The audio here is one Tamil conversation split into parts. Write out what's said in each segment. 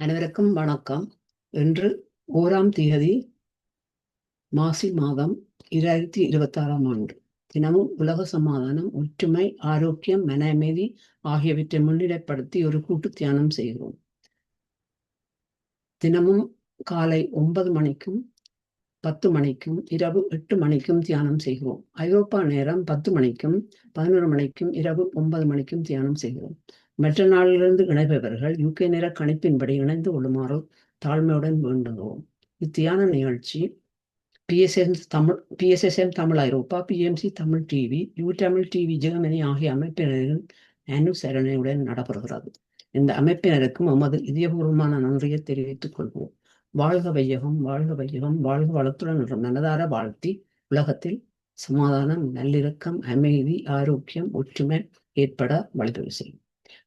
அனைவருக்கும் வணக்கம். இன்று 1 மாசி மாதம் 2026 ஆண்டு. தினமும் உலக சமாதானம், ஒற்றுமை, ஆரோக்கியம், மன அமைதி ஆகியவற்றை முன்னிலைப்படுத்தி ஒரு கூட்டு தியானம் செய்கிறோம். தினமும் காலை 9 மணிக்கும் 10 மணிக்கும் இரவு 8 மணிக்கும் தியானம் செய்கிறோம். ஐரோப்பா நேரம் 10 மணிக்கும் 11 மணிக்கும் இரவு 9 மணிக்கும் தியானம் செய்கிறோம். மற்ற நாளிலிருந்து இணைபவர்கள் UK நேர கணிப்பின்படி இணைந்து கொள்ளுமாறு தாழ்மையுடன் வேண்டுகிறோம். இத்தியான நிகழ்ச்சி PSSM தமிழ் ஐரோப்பா, PMC Tamil TV, Tamil TV Germany ஆகிய அமைப்பினரின் அனுசரணையுடன் நடைபெறுகிறது. இந்த அமைப்பினருக்கும் எமது இதயபூர்வமான நன்றியை தெரிவித்துக் கொள்வோம். வாழ்க வையகம், வாழ்க வையகம், வாழ்க வளத்துடன் என்ற மனதார வாழ்த்தி உலகத்தில் சமாதானம், நல்லிணக்கம், அமைதி, ஆரோக்கியம், ஒற்றுமை ஏற்பட வழிவகை செய்யும்.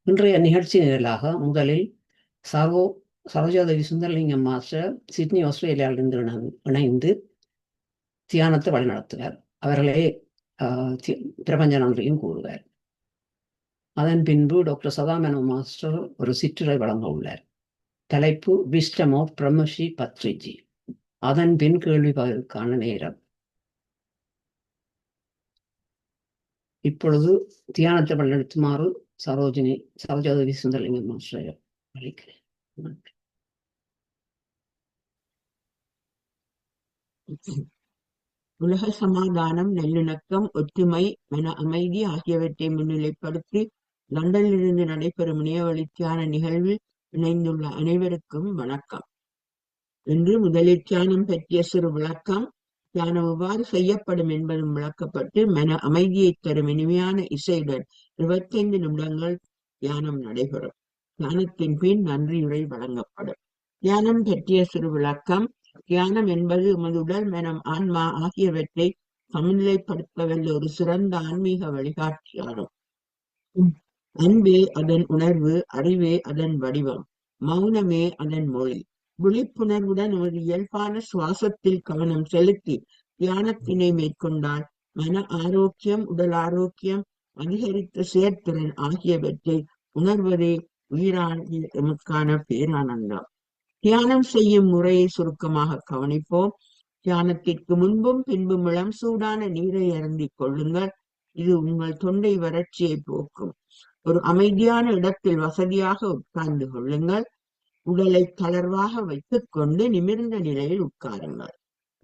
இன்றைய நிகழ்ச்சி நிரலாக முதலில் சரோஜாதேவி சுந்தரலிங்கம் மாஸ்டர் சிட்னி ஆஸ்திரேலியாவிலிருந்து இணைந்து தியானத்தை வழிநடத்துவார். அவர்களே பிரபஞ்ச நன்றியும் கூறுவார். அதன் பின்பு டாக்டர் சதாமேனோ மாஸ்டர் ஒரு சிற்றுரை வழங்க உள்ளார். தலைப்பு விஸ்டம் ஆஃப் பிரம்மஸ்ரீ பத்ரிஜி. அதன் பின் கேள்வி பதிலுக்கான நேரம். இப்பொழுது தியானத்தை வழிநடத்துமாறு சரோஜாதேவி சுந்தரலிங்கம் மாஸ்டரை அழைக்கிறேன். உலக சமாதானம், நல்லிணக்கம், ஒற்றுமை, மன அமைதி ஆகியவற்றை முன்னிலைப்படுத்தி லண்டனிலிருந்து நடைபெறும் இணையவழி தியான நிகழ்வில் இணைந்துள்ள அனைவருக்கும் வணக்கம். இன்று முதலில் தியானம் பற்றிய சிறு விளக்கம், தியானம் எவ்வாறு செய்யப்படும் என்பதும் விளக்கப்பட்டு மன அமைதியை தரும் இனிமையான இசையுடன் 25 நிமிடங்கள் தியானம் நடைபெறும். தியானத்தின் பின் நன்றியுரை வழங்கப்படும். தியானம் பற்றிய சிறு விளக்கம். தியானம் என்பது எமது உடல், மனம், ஆன்மா ஆகியவற்றை சமநிலைப்படுத்த வல்ல ஒரு சிறந்த ஆன்மீக வழிகாட்டியாகும். அன்பே அதன் உணர்வு, அறிவே அதன் வடிவம், மௌனமே அதன் மொழி. விழிப்புணர்வுடன் ஒரு இயல்பான சுவாசத்தில் கவனம் செலுத்தி தியானத்தினை மேற்கொண்டால் மன ஆரோக்கியம், உடல் ஆரோக்கியம், அதிகரித்த செயற்திறன் ஆகியவற்றை உணர்வதே உயிரான எமக்கான பேரானந்தம். தியானம் செய்யும் முறையை சுருக்கமாக கவனிப்போம். தியானத்திற்கு முன்பும் பின்பும் இளம் சூடான நீரை அருந்திக் கொள்ளுங்கள். இது உங்கள் தொண்டை வறட்சியை போக்கும். ஒரு அமைதியான இடத்தில் வசதியாக உட்கார்ந்து கொள்ளுங்கள். உடலை தளர்வாக வைத்துக் கொண்டு நிமிர்ந்த நிலையில் உட்காருங்கள்.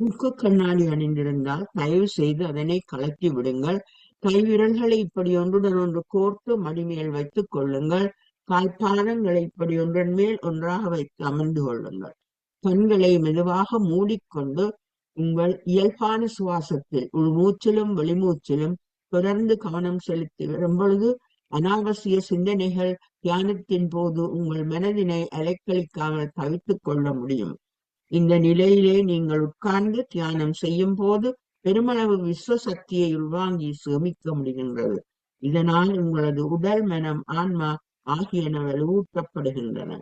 மூக்கு கண்ணாடி அணிந்திருந்தால் தயவு செய்து அதனை கலட்டி விடுங்கள். கைவிரல்களை இப்படி ஒன்றுடன் ஒன்று கோர்த்து மடிமேல் வைத்துக் கொள்ளுங்கள். கால்பாதங்களை இப்படி ஒன்றன் மேல் ஒன்றாக வைத்து அமர்ந்து கொள்ளுங்கள். கண்களை மெதுவாக மூடிக்கொண்டு உங்கள் இயல்பான சுவாசத்தில் உள்மூச்சிலும் வெளிமூச்சிலும் தொடர்ந்து கவனம் செலுத்தி வரும் பொழுது அனாவசிய சிந்தனைகள் தியானத்தின் போது உங்கள் மனதினை அலைக்கழிக்காமல் தவித்துக் கொள்ள முடியும். இந்த நிலையிலே நீங்கள் உட்கார்ந்து தியானம் செய்யும் போது பெருமளவு விஸ்வ சக்தியை உள்வாங்கி சேமிக்க முடிகின்றது. இதனால் உங்களது உடல், மனம், ஆன்மா ஆகியன வலுவூட்டப்படுகின்றன.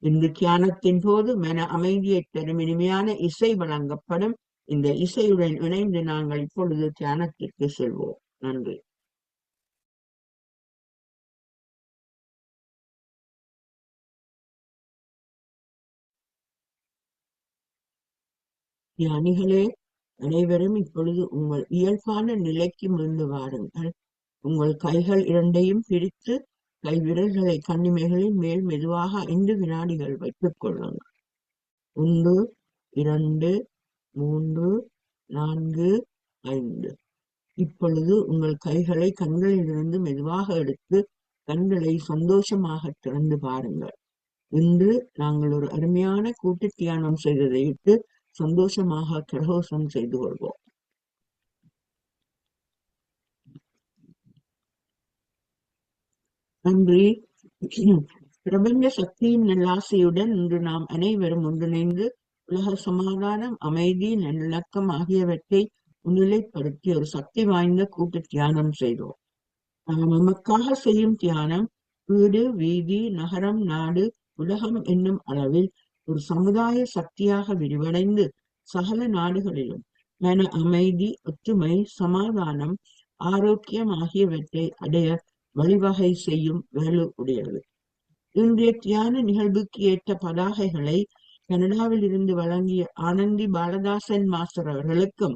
இந்த தியானத்தின் போது மன அமைதியை தரும் இனிமையான இசை வழங்கப்படும். இந்த இசையுடன் இணைந்து நாங்கள் இப்பொழுது தியானத்திற்கு செல்வோம். நன்றி. தியானிகளே அனைவரும் இப்பொழுது உங்கள் இயல்பான நிலைக்கு மீண்டு வாருங்கள். உங்கள் கைகள் இரண்டையும் பிரித்து கைவிரல்களை கண்ணிமைகளின் மேல் மெதுவாக 5 வினாடிகள் வைத்துக் கொள்ளுங்கள். 1, 2, 3, 4, 5. இப்பொழுது உங்கள் கைகளை கண்களிலிருந்து மெதுவாக எடுத்து கண்களை சந்தோஷமாக திறந்து பாருங்கள். இன்று நாங்கள் ஒரு அருமையான கூட்டு தியானம் செய்ததை விட்டு சந்தோஷமாக கரகோஷம் செய்து கொள்வோம். நன்றி. பிரபஞ்ச சக்தியின் நல்லாசையுடன் இன்று நாம் அனைவரும் ஒன்றிணைந்து உலக சமாதானம், அமைதி, நல்லிணக்கம் ஆகியவற்றை முன்னிலைப்படுத்தி ஒரு சக்தி வாய்ந்த கூட்டு தியானம் செய்தோம். நாம் நமக்காக செய்யும் தியானம் வீடு, வீதி, நகரம், நாடு, உலகம் என்னும் அளவில் ஒரு சமுதாய சக்தியாக விரிவடைந்து சகல நாடுகளிலும் மன அமைதி, ஒற்றுமை, சமாதானம், ஆரோக்கியம் ஆகியவற்றை அடைய வழிவகை செய்யும் வலு உடையது. இன்றைய தியான நிகழ்வுக்கு ஏற்ற பதாகைகளை கனடாவில் இருந்து வழங்கிய ஆனந்தி பாலதாசன் மாஸ்டர் அவர்களுக்கும்,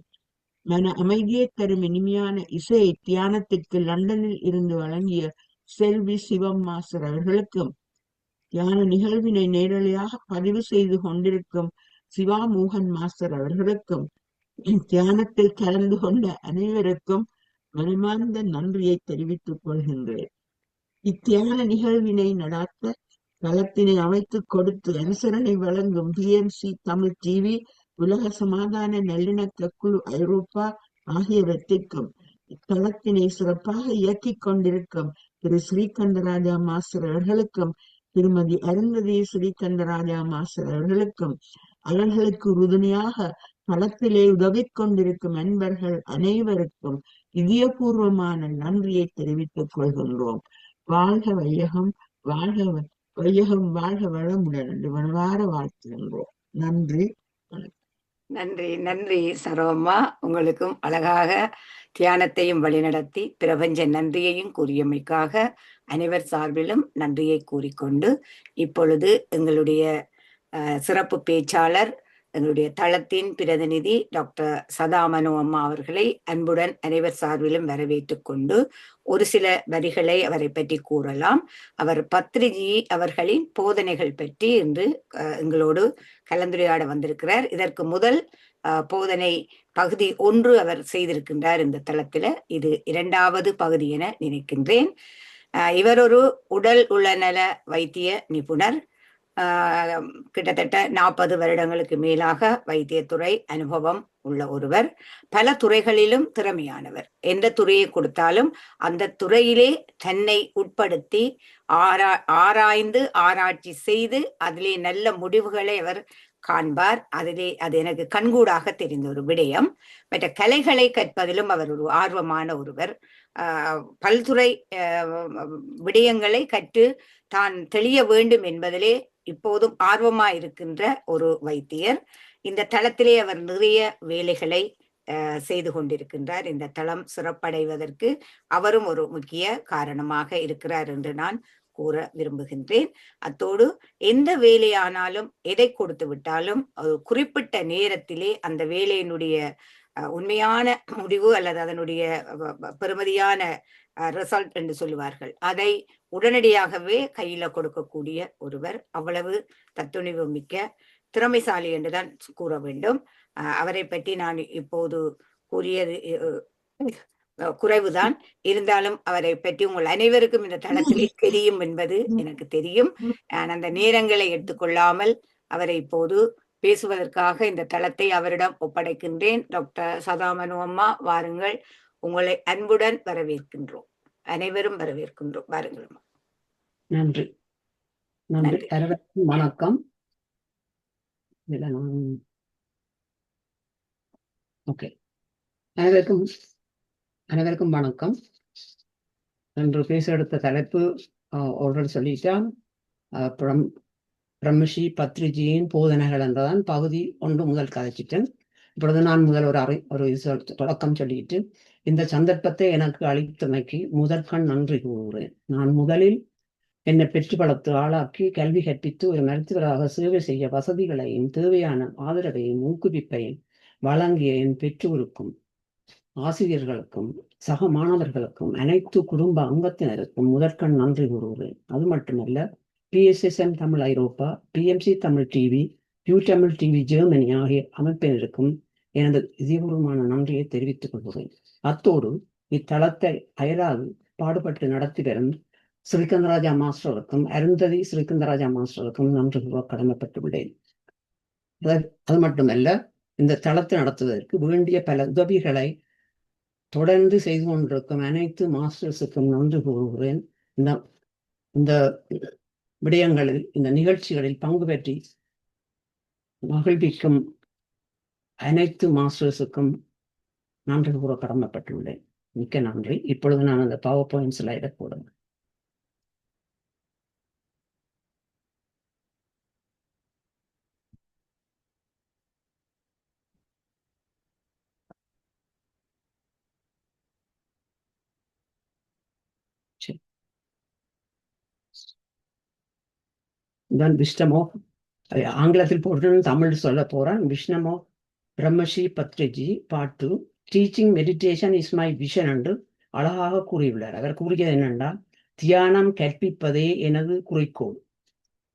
மன அமைதியை தரும் இனிமையான இசையை தியானத்திற்கு லண்டனில் இருந்து வழங்கிய செல்வி சிவம் மாஸ்டர் அவர்களுக்கும், தியான நிகழ்வினை நேரலையாக பதிவு செய்து கொண்டிருக்கும் சிவா மோகன் மாஸ்டர் அவர்களுக்கும், தியானத்தில் கலந்து கொண்ட அனைவருக்கும் மனமார்ந்த நன்றியை தெரிவித்துக் கொள்கின்றேன். இத்தியான நிகழ்வினை நடாத்த களத்தினை அமைத்துக் கொடுத்து அனுசரணை வழங்கும் பிஎம்சி தமிழ் டிவி, உலக சமாதான நல்லிணக்க குழு ஐரோப்பா ஆகியவற்றிற்கும், இத்தளத்தினை சிறப்பாக இயக்கிக் கொண்டிருக்கும் திரு ஸ்ரீகந்தராஜா மாஸ்டர் அவர்களுக்கும், திருமதி அருந்ததி ஸ்ரீகந்தராஜா மாஸ்டர் அவர்களுக்கும், அவர்களுக்கு உறுதுணையாக களத்திலே உதவிக் கொண்டிருக்கும் அன்பர்கள் அனைவருக்கும் இதயபூர்வமான நன்றியை தெரிவித்துக் கொள்கின்றோம். வாழ்க வையகம், வாழ்க வையகம், வாழ்க வளமுடன் என்று மனவார வாழ்த்துகின்றோம். நன்றி. நன்றி நன்றி சரோம்மா. உங்களுக்கும் அழகாக தியானத்தையும் வழிநடத்தி பிரபஞ்ச நன்றியையும் கூறியமைக்காக அனைவர் சார்பிலும் நன்றியை கூறிக்கொண்டு, இப்பொழுது எங்களுடைய சிறப்பு பேச்சாளர், எங்களுடைய தளத்தின் பிரதிநிதி டாக்டர் சதாமனு அம்மா அவர்களை அன்புடன் அனைவர் சார்பிலும் வரவேற்றுக் கொண்டு ஒரு சில வரிகளை அவரை பற்றி கூறலாம். அவர் பத்ரிஜி அவர்களின் போதனைகள் பற்றி இன்று எங்களோடு கலந்துரையாட வந்திருக்கிறார். இதற்கு முதல் போதனை பகுதி 1 அவர் செய்திருக்கின்றார் இந்த தளத்துல. இது 2வது பகுதி என நினைக்கின்றேன். இவர் ஒரு உடல் உளநல வைத்திய நிபுணர். கிட்டத்தட்ட 40 வருடங்களுக்கு மேலாக வைத்தியத்துறை அனுபவம் உள்ள ஒருவர். பல துறைகளிலும் திறமையானவர். எந்த துறையை கொடுத்தாலும் அந்த துறையிலே தன்னை உட்படுத்தி ஆராய்ந்து ஆராய்ச்சி செய்து அதிலே நல்ல முடிவுகளை அவர் காண்பார். அதிலே அது எனக்கு கண்கூடாக தெரிந்த ஒரு விடயம். மற்ற கலைகளை கற்பதிலும் அவர் ஒரு ஆர்வமான ஒருவர். பல்துறை விடயங்களை கற்று தான் தெளிய வேண்டும் என்பதிலே இப்போதும் ஆர்வமாயிருக்கின்ற ஒரு வைத்தியர். இந்த தளத்திலே அவர் நிறைய வேலைகளை செய்து கொண்டிருக்கின்றார். இந்த தளம் சிறப்படைவதற்கு அவரும் ஒரு முக்கிய காரணமாக இருக்கிறார் என்று நான் கூற விரும்புகின்றேன். அத்தோடு எந்த வேலையானாலும் எதை கொடுத்து விட்டாலும் ஒரு குறிப்பிட்ட நேரத்திலே அந்த வேலையினுடைய உண்மையான முடிவு அல்லது அதனுடைய பெறுமதியான ரிசல்ட் என்று சொல்லுவார்கள், அதை உடனடியாகவே கையில கொடுக்கக்கூடிய ஒருவர். அவ்வளவு தத்துணிவு மிக்க திறமைசாலி என்றுதான் கூற வேண்டும். அவரை பற்றி நான் இப்போது கூறியது குறைவுதான். இருந்தாலும் அவரை பற்றி உங்கள் அனைவருக்கும் இந்த தளத்திலே தெரியும் என்பது எனக்கு தெரியும். நான் அந்த நேரங்களை எடுத்துக்கொள்ளாமல் அவரை இப்போது பேசுவதற்காக இந்த தளத்தை அவரிடம் ஒப்படைக்கின்றேன். டாக்டர் சதாமனு அம்மா, வாருங்கள். உங்களை அன்புடன் வரவேற்கின்றோம். அனைவரும் வரவேற்கின்றோம். வாருங்கள். நன்றி நன்றி. அனைவருக்கும் வணக்கம். ஓகே, அனைவருக்கும் வணக்கம். என்று பேச எடுத்த தலைப்பு ஆல்ரெடி சொல்லிட்டான். பிரம்மஷி பத்ரிஜியின் போதனைகள் என்றதான் பகுதி 1 முதல் கதைச்சிட்டேன். இப்பொழுது நான் முதல் ஒரு தொடக்கம் சொல்லிட்டு இந்த சந்தர்ப்பத்தை எனக்கு அளித்தமைக்கு முதற்கண் நன்றி கூறுகிறேன். நான் முதலில் என்னை பெற்று பலத்து ஆளாக்கி கல்வி கற்பித்து ஒரு மருத்துவராக சேவை செய்ய வசதிகளையும் தேவையான ஆதரவையும் ஊக்குவிப்பையும் வழங்கிய என் பெற்றோருக்கும் ஆசிரியர்களுக்கும் சக மாணவர்களுக்கும் அனைத்து குடும்ப அங்கத்தினருக்கும் முதற்கண் நன்றி கூறுகிறேன். அது மட்டுமல்ல, PSSM தமிழ் ஐரோப்பா, PMC Tamil TV, Tamil TV Germany ஆகிய அமைப்பினருக்கும் எனது இதயபூர்வமான நன்றியை தெரிவித்துக் கொள்கிறேன். அத்தோடு இத்தளத்தை அயராது பாடுபட்டு நடத்தி வரும் ஸ்ரீகந்தராஜா மாஸ்டருக்கும் அருந்ததி ஸ்ரீகந்தராஜா மாஸ்டருக்கும் நன்றி கூற கடமைப்பட்டுள்ளேன். அது மட்டுமல்ல, இந்த தளத்தை நடத்துவதற்கு வேண்டிய பல உதவிகளை தொடர்ந்து செய்து கொண்டிருக்கும் அனைத்து மாஸ்டர்ஸுக்கும் நன்றி கூறுகிறேன். இந்த விடயங்களில், இந்த நிகழ்ச்சிகளில் பங்கு பெற்றி மகிழ்விக்கும் அனைத்து மாஸ்டர்ஸுக்கும் நன்றி கூற கடமைப்பட்டுள்ளேன். மிக்க நன்றி. இப்பொழுது நான் அந்த பவர் பாயிண்ட் ஸ்லைடை போடுவேன். தான் விஷ்ணமோ ஆங்கிலத்தில் போட்டு தமிழ் சொல்ல போகிறேன். விஷ்ணமோ Brahmashri Patriji part 2 teaching meditation is my vision என்று அழகாக கூறியுள்ளார். அவர் கூறியது என்னென்றால், தியானம் கற்பிப்பதே எனது குறிக்கோள்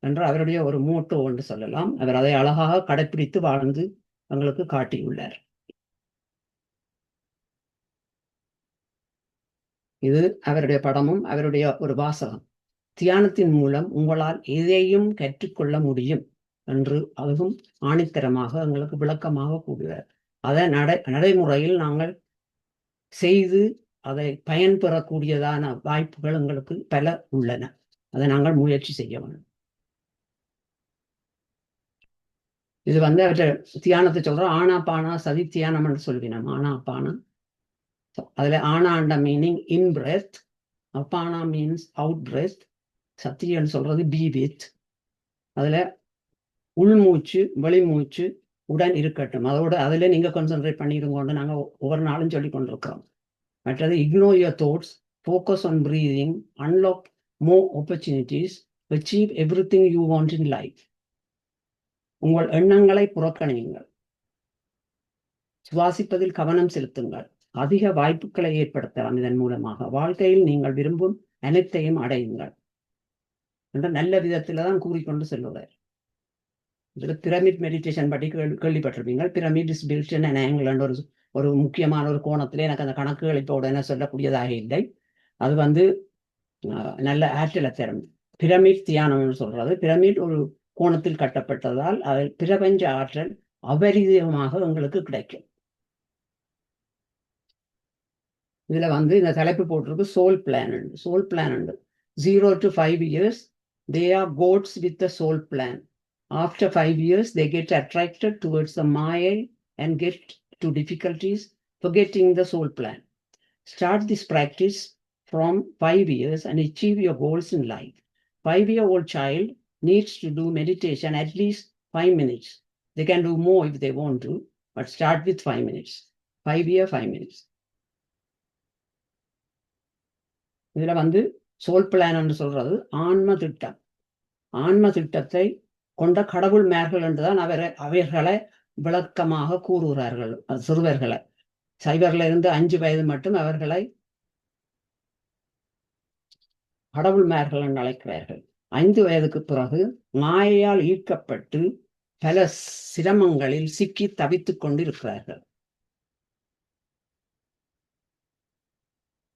என்று அவருடைய ஒரு மோட்டோ என்று சொல்லலாம். அவர் அதை அழகாக கடைப்பிடித்து வாழ்ந்து எங்களுக்கு காட்டியுள்ளார். இது அவருடைய படமும் அவருடைய ஒரு வாசகம். தியானத்தின் மூலம் உங்களால் எதையும் கற்றுக்கொள்ள முடியும் என்று அதுவும் ஆணித்தரமாக எங்களுக்கு விளக்கமாக கூறுகிறார். அதை நடைமுறையில் நாங்கள் செய்து அதை பயன்பெறக்கூடியதான வாய்ப்புகள் எங்களுக்கு பல உள்ளன. அதை நாங்கள் முயற்சி செய்ய வேண்டும். இது அவற்றை தியானத்தை சொல்றோம். ஆனா பானா சதி தியானம் என்று சொல்வினோம். ஆனா பானா, அதுல ஆனாண்ட மீனிங் இன் பிரெத், அப்பானா மீன்ஸ் அவுட் பிரெத், சத்தியன்னு சொல்றது பி வித். அதுல உள்மூச்சு வெளிமூச்சு உடன் இருக்கட்டும். அதோட அதுல நீங்க கான்சென்ட்ரேட் பண்ணிருங்கன்னு நாங்க ஒவ்வொரு நாளும் சொல்லி கொண்டிருக்கிறோம். மற்றது ignore your thoughts, focus on breathing, unlock more opportunities, achieve everything you want in life. உங்கள் எண்ணங்களை புறக்கணியுங்கள், சுவாசிப்பதில் கவனம் செலுத்துங்கள், அதிக வாய்ப்புகளை ஏற்படுத்தலாம். இதன் மூலமாக வாழ்க்கையில் நீங்கள் விரும்பும் அனைத்தையும் அடையுங்கள் என்ற நல்ல விதத்தில தான் கூறிக்கொண்டு செல்லுவார். இதுல பிரமிட் மெடிடேஷன் பற்றி கேள்விப்பட்டிருப்பீங்க. Pyramid is built in an angle என்ற ஒரு முக்கியமான ஒரு கோணத்திலே எனக்கு அந்த கணக்குகள் இப்போ உடனே சொல்லக்கூடியதாக இல்லை. அது நல்ல ஆற்றலை தரும். பிரமிட் தியானம்னு சொல்றது, பிரமிட் ஒரு கோணத்தில் கட்டப்பட்டதால் அதில் பிரபஞ்ச ஆற்றல் அபரிதமாக உங்களுக்கு கிடைக்கும். இதுல இந்த தலைப்பு போட்டிருக்கு soul plan. Soul plan 0 to 5 years they are goats with the soul plan. After 5 years they get attracted towards the Maya and get to difficulties forgetting the soul plan. Start this practice from 5 years and achieve your goals in life. 5-year-old child needs to do meditation at least 5 minutes. They can do more if they want to, but start with 5 minutes. 5 minutes. இதுல சோல் பிளான் என்று சொல்றது ஆன்ம திட்டம். ஆன்ம திட்டத்தை கொண்ட கடவுள் மேர்கள் என்றுதான் அவைகளை விளக்கமாக கூறுகிறார்கள். சிறுவர்களை சைவர்ல இருந்து 5 வயது மட்டும் அவர்களை கடவுள் மேர்கள் என்று அழைக்கிறார்கள். 5 வயதுக்கு பிறகு மாயையால் ஈர்க்கப்பட்டு பல சிரமங்களில் சிக்கி தவித்துக் கொண்டிருக்கிறார்கள்.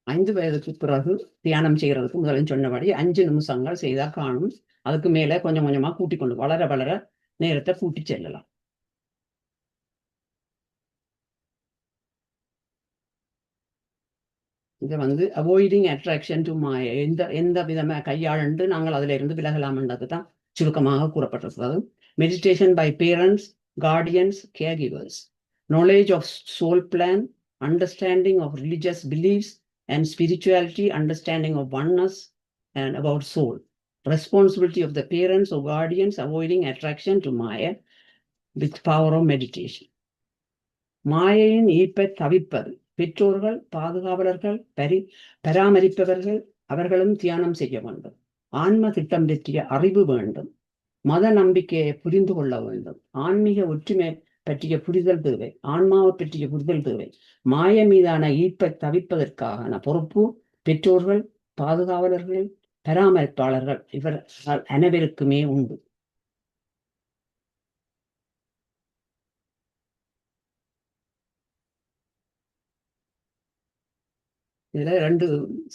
5 வயதுக்கு பிறகு தியானம் செய்யறதுக்கு முதலில் சொன்னபடி 5 நிமிஷங்கள் செய்தா காணும். அதுக்கு மேல கொஞ்சம் கொஞ்சமா கூட்டிக் கொண்டு வளர வளர நேரத்தை கூட்டி செல்லலாம். இது அவாய்டிங் அட்ராக்ஷன் டு மாயா, எந்த விதமா கையாளண்டு நாங்கள் அதுல இருந்து விலகலாம்ன்றது தான் சுருக்கமாக கூறப்பட்டிருக்கிறது. Meditation by parents, guardians, care givers, knowledge of soul plan, understanding of religious beliefs and spirituality, understanding of oneness and about soul, responsibility of the parents or guardians, avoiding attraction to Maya with power of meditation. மாயையின் ஈர்ப்பை தவிர்ப்பது, பெற்றோர்கள், பாதுகாவலர்கள், பராமரிப்பவர்கள் அவர்களும் தியானம் செய்ய வேண்டும். ஆன்ம திட்டம் பற்றிய அறிவு வேண்டும். மத நம்பிக்கையை புரிந்து கொள்ள வேண்டும். ஆன்மீக ஒற்றுமை பற்றிய புரிதல் தேவை. ஆன்மாவை பற்றிய புரிதல் தேவை. மாய மீதான ஈர்ப்பை தவிர்ப்பதற்கான பொறுப்பு பெற்றோர்கள், பாதுகாவலர்கள், பராமரிப்பாளர்கள் இவர்கள் அனைவருக்குமே உண்டு. இதுல 2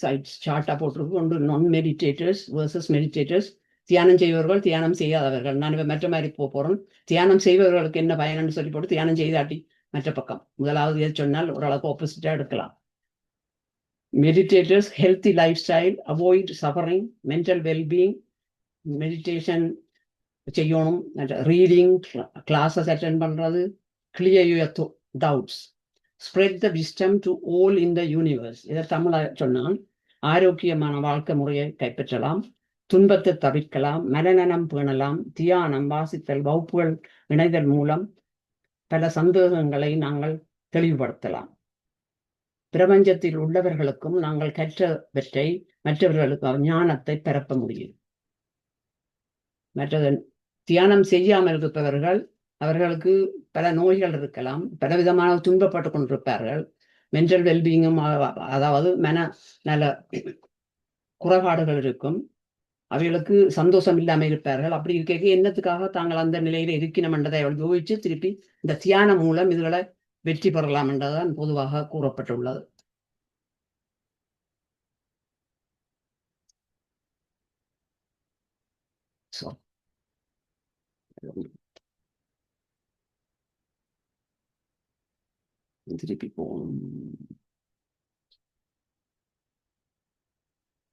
சைட்ஸ் சார்ட்டா போட்டிருக்கு. ஒன்று நான் மெடிடேட்டர்ஸ் வர்சஸ் மெடிடேட்டர்ஸ், தியானம் செய்பவர்கள், தியானம் செய்யாதவர்கள். நான் மற்ற மாதிரி போறோம். தியானம் செய்பவர்களுக்கு என்ன பயன்னு சொல்லி போட்டு தியானம் செய்தாட்டி மற்ற பக்கம் முதலாவது எது சொன்னால் ஓரளவுக்கு ஆப்போசிட்டா எடுக்கலாம். Meditators healthy life style, avoid suffering, mental wellbeing, meditation செய்யணும், ரீடிங், கிளாஸஸ் அட்டென்ட் பண்றது, clear your doubts, spread the wisdom to all in the universe. இதை தமிழ சொன்னால் ஆரோக்கியமான வாழ்க்கை முறையை கைப்பற்றலாம், துன்பத்தை தவிர்க்கலாம், மனநலம் பேணலாம், தியானம், வாசித்தல், வகுப்புகள் இணைதல் மூலம் பல சந்தேகங்களை நாங்கள் தெளிவுபடுத்தலாம். பிரபஞ்சத்தில் உள்ளவர்களுக்கும் நாங்கள் கற்றவற்றை மற்றவர்களுக்கு ஞானத்தை பரப்ப முடியும். மற்றது தியானம் செய்யாமல் இருப்பவர்கள், அவர்களுக்கு பல நோய்கள் இருக்கலாம், பலவிதமான துன்பப்பட்டு கொண்டிருப்பார்கள். மென்டல் வெல்பீயிங்கும், அதாவது மன நல குறைபாடுகள் இருக்கும். அவைகளுக்கு சந்தோஷம் இல்லாமல் இருப்பார்கள். அப்படி இருக்க என்னத்துக்காக தாங்கள் அந்த நிலையில இருக்கணும் என்றதை அவள் யோசிச்சு திருப்பி இந்த தியானம் மூலம் இதுகளை வெற்றி பெறலாம் என்றுதான் பொதுவாக கூறப்பட்டுள்ளது. திருப்பி போவோம்.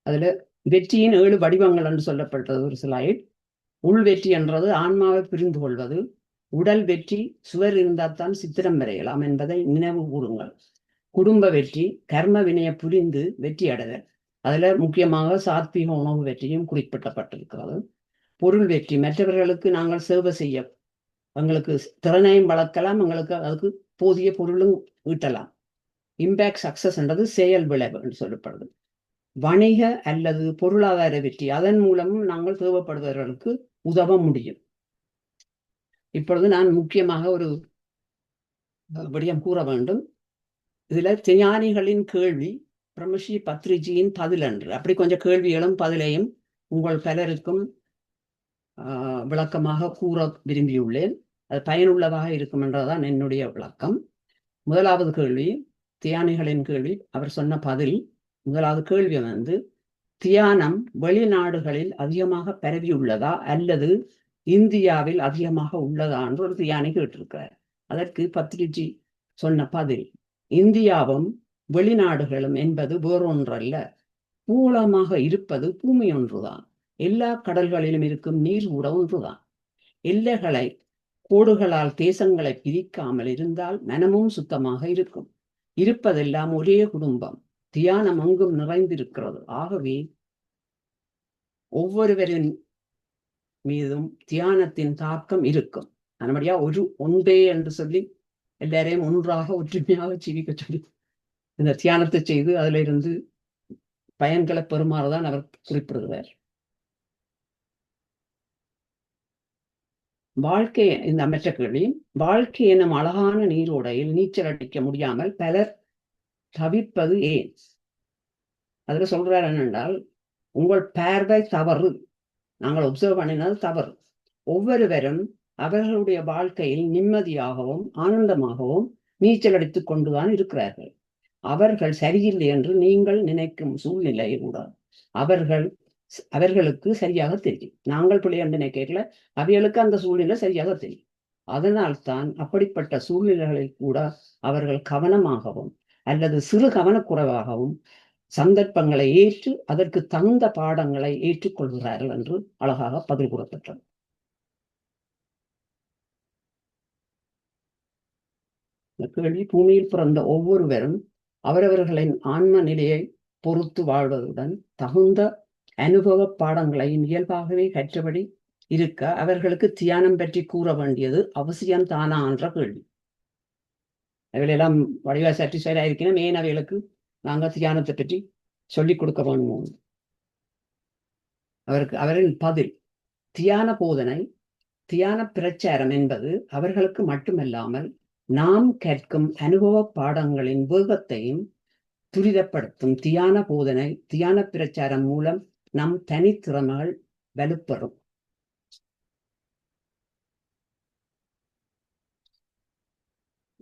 அதுல வெற்றியின் 7 வடிவங்கள் என்று சொல்லப்பட்டது ஒரு ஸ்லைட். உள் வெற்றி என்றது ஆன்மாவை புரிந்து கொள்வது. உடல் வெற்றி சுவர் இருந்தால்தான் சித்திரம் வரையலாம் என்பதை நினைவு கூறுங்கள். குடும்ப வெற்றி கர்ம வினையை புரிந்து வெற்றி அடைதல். அதுல முக்கியமாக சாத்வீக உணவு வெற்றியும் குறிப்பிடப்பட்டிருக்கிறது. பொருள் வெற்றி மற்றவர்களுக்கு நாங்கள் சேவை செய்ய எங்களுக்கு திறனையும் வளர்க்கலாம், எங்களுக்கு அதுக்கு போதிய பொருளும் ஈட்டலாம். இம்பேக்ட் சக்சஸ் என்றது செயல் விளைவு என்று சொல்லப்படுது. வணிக அல்லது பொருளாதார வெற்றி, அதன் மூலமும் நாங்கள் தேவைப்படுபவர்களுக்கு உதவ முடியும். இப்பொழுது நான் முக்கியமாக ஒரு விடயம் கூற வேண்டும். இதுல ஞானிகளின் கேள்வி பிரம்மஸ்ரீ பத்ரிஜியின் பதில் என்று அப்படி கொஞ்சம் கேள்விகளும் பதிலையும் உங்கள் பலருக்கும் விளக்கமாக கூற விரும்பியுள்ளேன். அது பயனுள்ளதாக இருக்கும் என்றதான் என்னுடைய விளக்கம். முதலாவது கேள்வி தியானிகளின் கேள்வி. அவர் சொன்ன பதில் முதலாவது கேள்வி வந்து, தியானம் வெளிநாடுகளில் அதிகமாக பரவியுள்ளதா அல்லது இந்தியாவில் அதிகமாக உள்ளதா என்று ஒரு தியானி கேட்டிருக்கிறார். அதற்கு பத்ரிஜி சொன்ன பதில், இந்தியாவும் வெளிநாடுகளும் என்பது வேறொன்றல்ல, பூலமாக இருப்பது பூமி ஒன்றுதான். எல்லா கடல்களிலும் இருக்கும் நீர் கூட ஒன்றுதான். எல்லைகளை கோடுகளால் தேசங்களை பிரிக்காமல் இருந்தால் மனமும் சுத்தமாக இருக்கும். இருப்பதெல்லாம் ஒரே குடும்பம். தியானம் அங்கும் நிறைந்திருக்கிறது. ஆகவே ஒவ்வொருவரின் மீதும் தியானத்தின் தாக்கம் இருக்கும். அதன்படியா ஒன்றே என்று சொல்லி எல்லாரையும் ஒன்றாக ஒற்றுமையாக ஜீவிக்க சொல்லி இந்த தியானத்தை செய்து அதுல இருந்து பயன்களை பெறுமாறுதான் அவர் குறிப்பிடுகிறார். வாழ்க்கை இந்த அமைச்ச கேள்வி, வாழ்க்கை எனும் அழகான நீரோடையில் நீச்சல் அடிக்க முடியாமல் பலர் தவிப்பது ஏன்? அதுல சொல்றார் என்னென்றால், உங்கள் பார்வை தவறு, நாங்கள் ஒப்சர்வ் பண்ணினது தவறு. ஒவ்வொருவரும் அவர்களுடைய வாழ்க்கையில் நிம்மதியாகவும் ஆனந்தமாகவும் நீச்சல் அடித்துக் கொண்டுதான் இருக்கிறார்கள். அவர்கள் சரியில்லை என்று நீங்கள் நினைக்கும் சூழ்நிலை கூட அவர்களுக்கு சரியாக தெரியும். நாங்கள் பிள்ளை என்று நினைக்கல, அவைகளுக்கு அந்த சூழ்நிலை சரியாக தெரியும். அதனால்தான் அப்படிப்பட்ட சூழ்நிலைகளில் கூட அவர்கள் கவனமாகவும் அல்லது சிறு கவனக்குறைவாகவும் சந்தர்ப்பங்களை ஏற்று அதற்கு தகுந்த பாடங்களை ஏற்றுக்கொள்கிறார்கள் என்று அழகாக பதில் கூறப்பட்டது. இந்த கேள்வி, பூமியில் பிறந்த ஒவ்வொருவரும் அவரவர்களின் ஆன்ம நிலையை பொறுத்து வாழ்வதுடன் தகுந்த அனுபவ பாடங்களையும் இயல்பாகவே கற்றபடி இருக்க அவர்களுக்கு தியானம் பற்றி கூற வேண்டியது அவசியம் தானா என்ற கேள்வி. அவைகளெல்லாம் வடிவா சாட்டிஸ்ஃபைடா இருக்கணும், ஏன் அவைகளுக்கு நாங்கள் தியானத்தை பற்றி சொல்லிக் கொடுக்க வேணும்? அவரின் பதில், தியான போதனை தியான பிரச்சாரம் என்பது அவர்களுக்கு மட்டுமல்லாமல் நாம் கற்கும் அனுபவ பாடங்களின் வேகத்தையும் துரிதப்படுத்தும். தியான போதனை தியான பிரச்சாரம் மூலம் நம் தனித்திறமைகள் வலுப்பெறும்.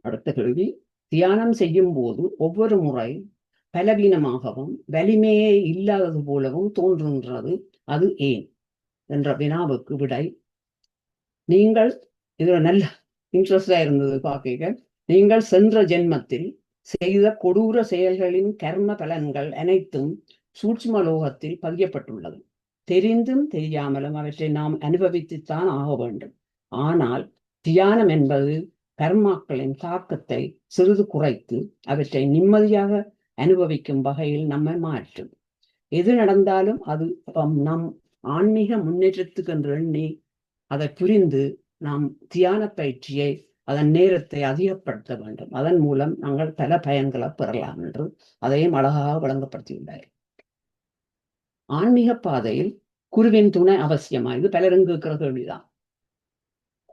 அடுத்த கேள்வி, தியானம் செய்யும் போது ஒவ்வொரு முறை பலவீனமாகவும் வலிமையே இல்லாதது போலவும் தோன்றுகின்றது, அது ஏன் என்ற வினாவுக்கு விடை, நீங்கள் இதுல நல்ல இன்ட்ரெஸ்டா இருந்தது பார்க்க, நீங்கள் சென்ற ஜென்மத்தில் செய்த கொடூர செயல்களின் கர்ம பலன்கள் அனைத்தும் சூட்சும லோகத்தில் பதியப்பட்டுள்ளது. தெரிந்தும் தெரியாமலும் அவற்றை நாம் அனுபவித்துத்தான் ஆக வேண்டும். ஆனால் தியானம் என்பது கர்மாக்களின் தாக்கத்தை சிறிது குறைத்து அவற்றை நிம்மதியாக அனுபவிக்கும் வகையில் நம்மை மாற்றும். எது நடந்தாலும் அது நம் ஆன்மீக முன்னேற்றத்துக்கு என்று எண்ணி அதை புரிந்து நாம் தியான பயிற்சியை அதன் நேரத்தை அதிகப்படுத்த வேண்டும். அதன் மூலம் நாங்கள் பல பயன்களை பெறலாம் என்று அதையும் அழகாக வழங்கப்படுத்தியுள்ளார். ஆன்மீக பாதையில் குருவின் துணை அவசியமா? இது பலரும் கேட்கிற கேள்விதான்.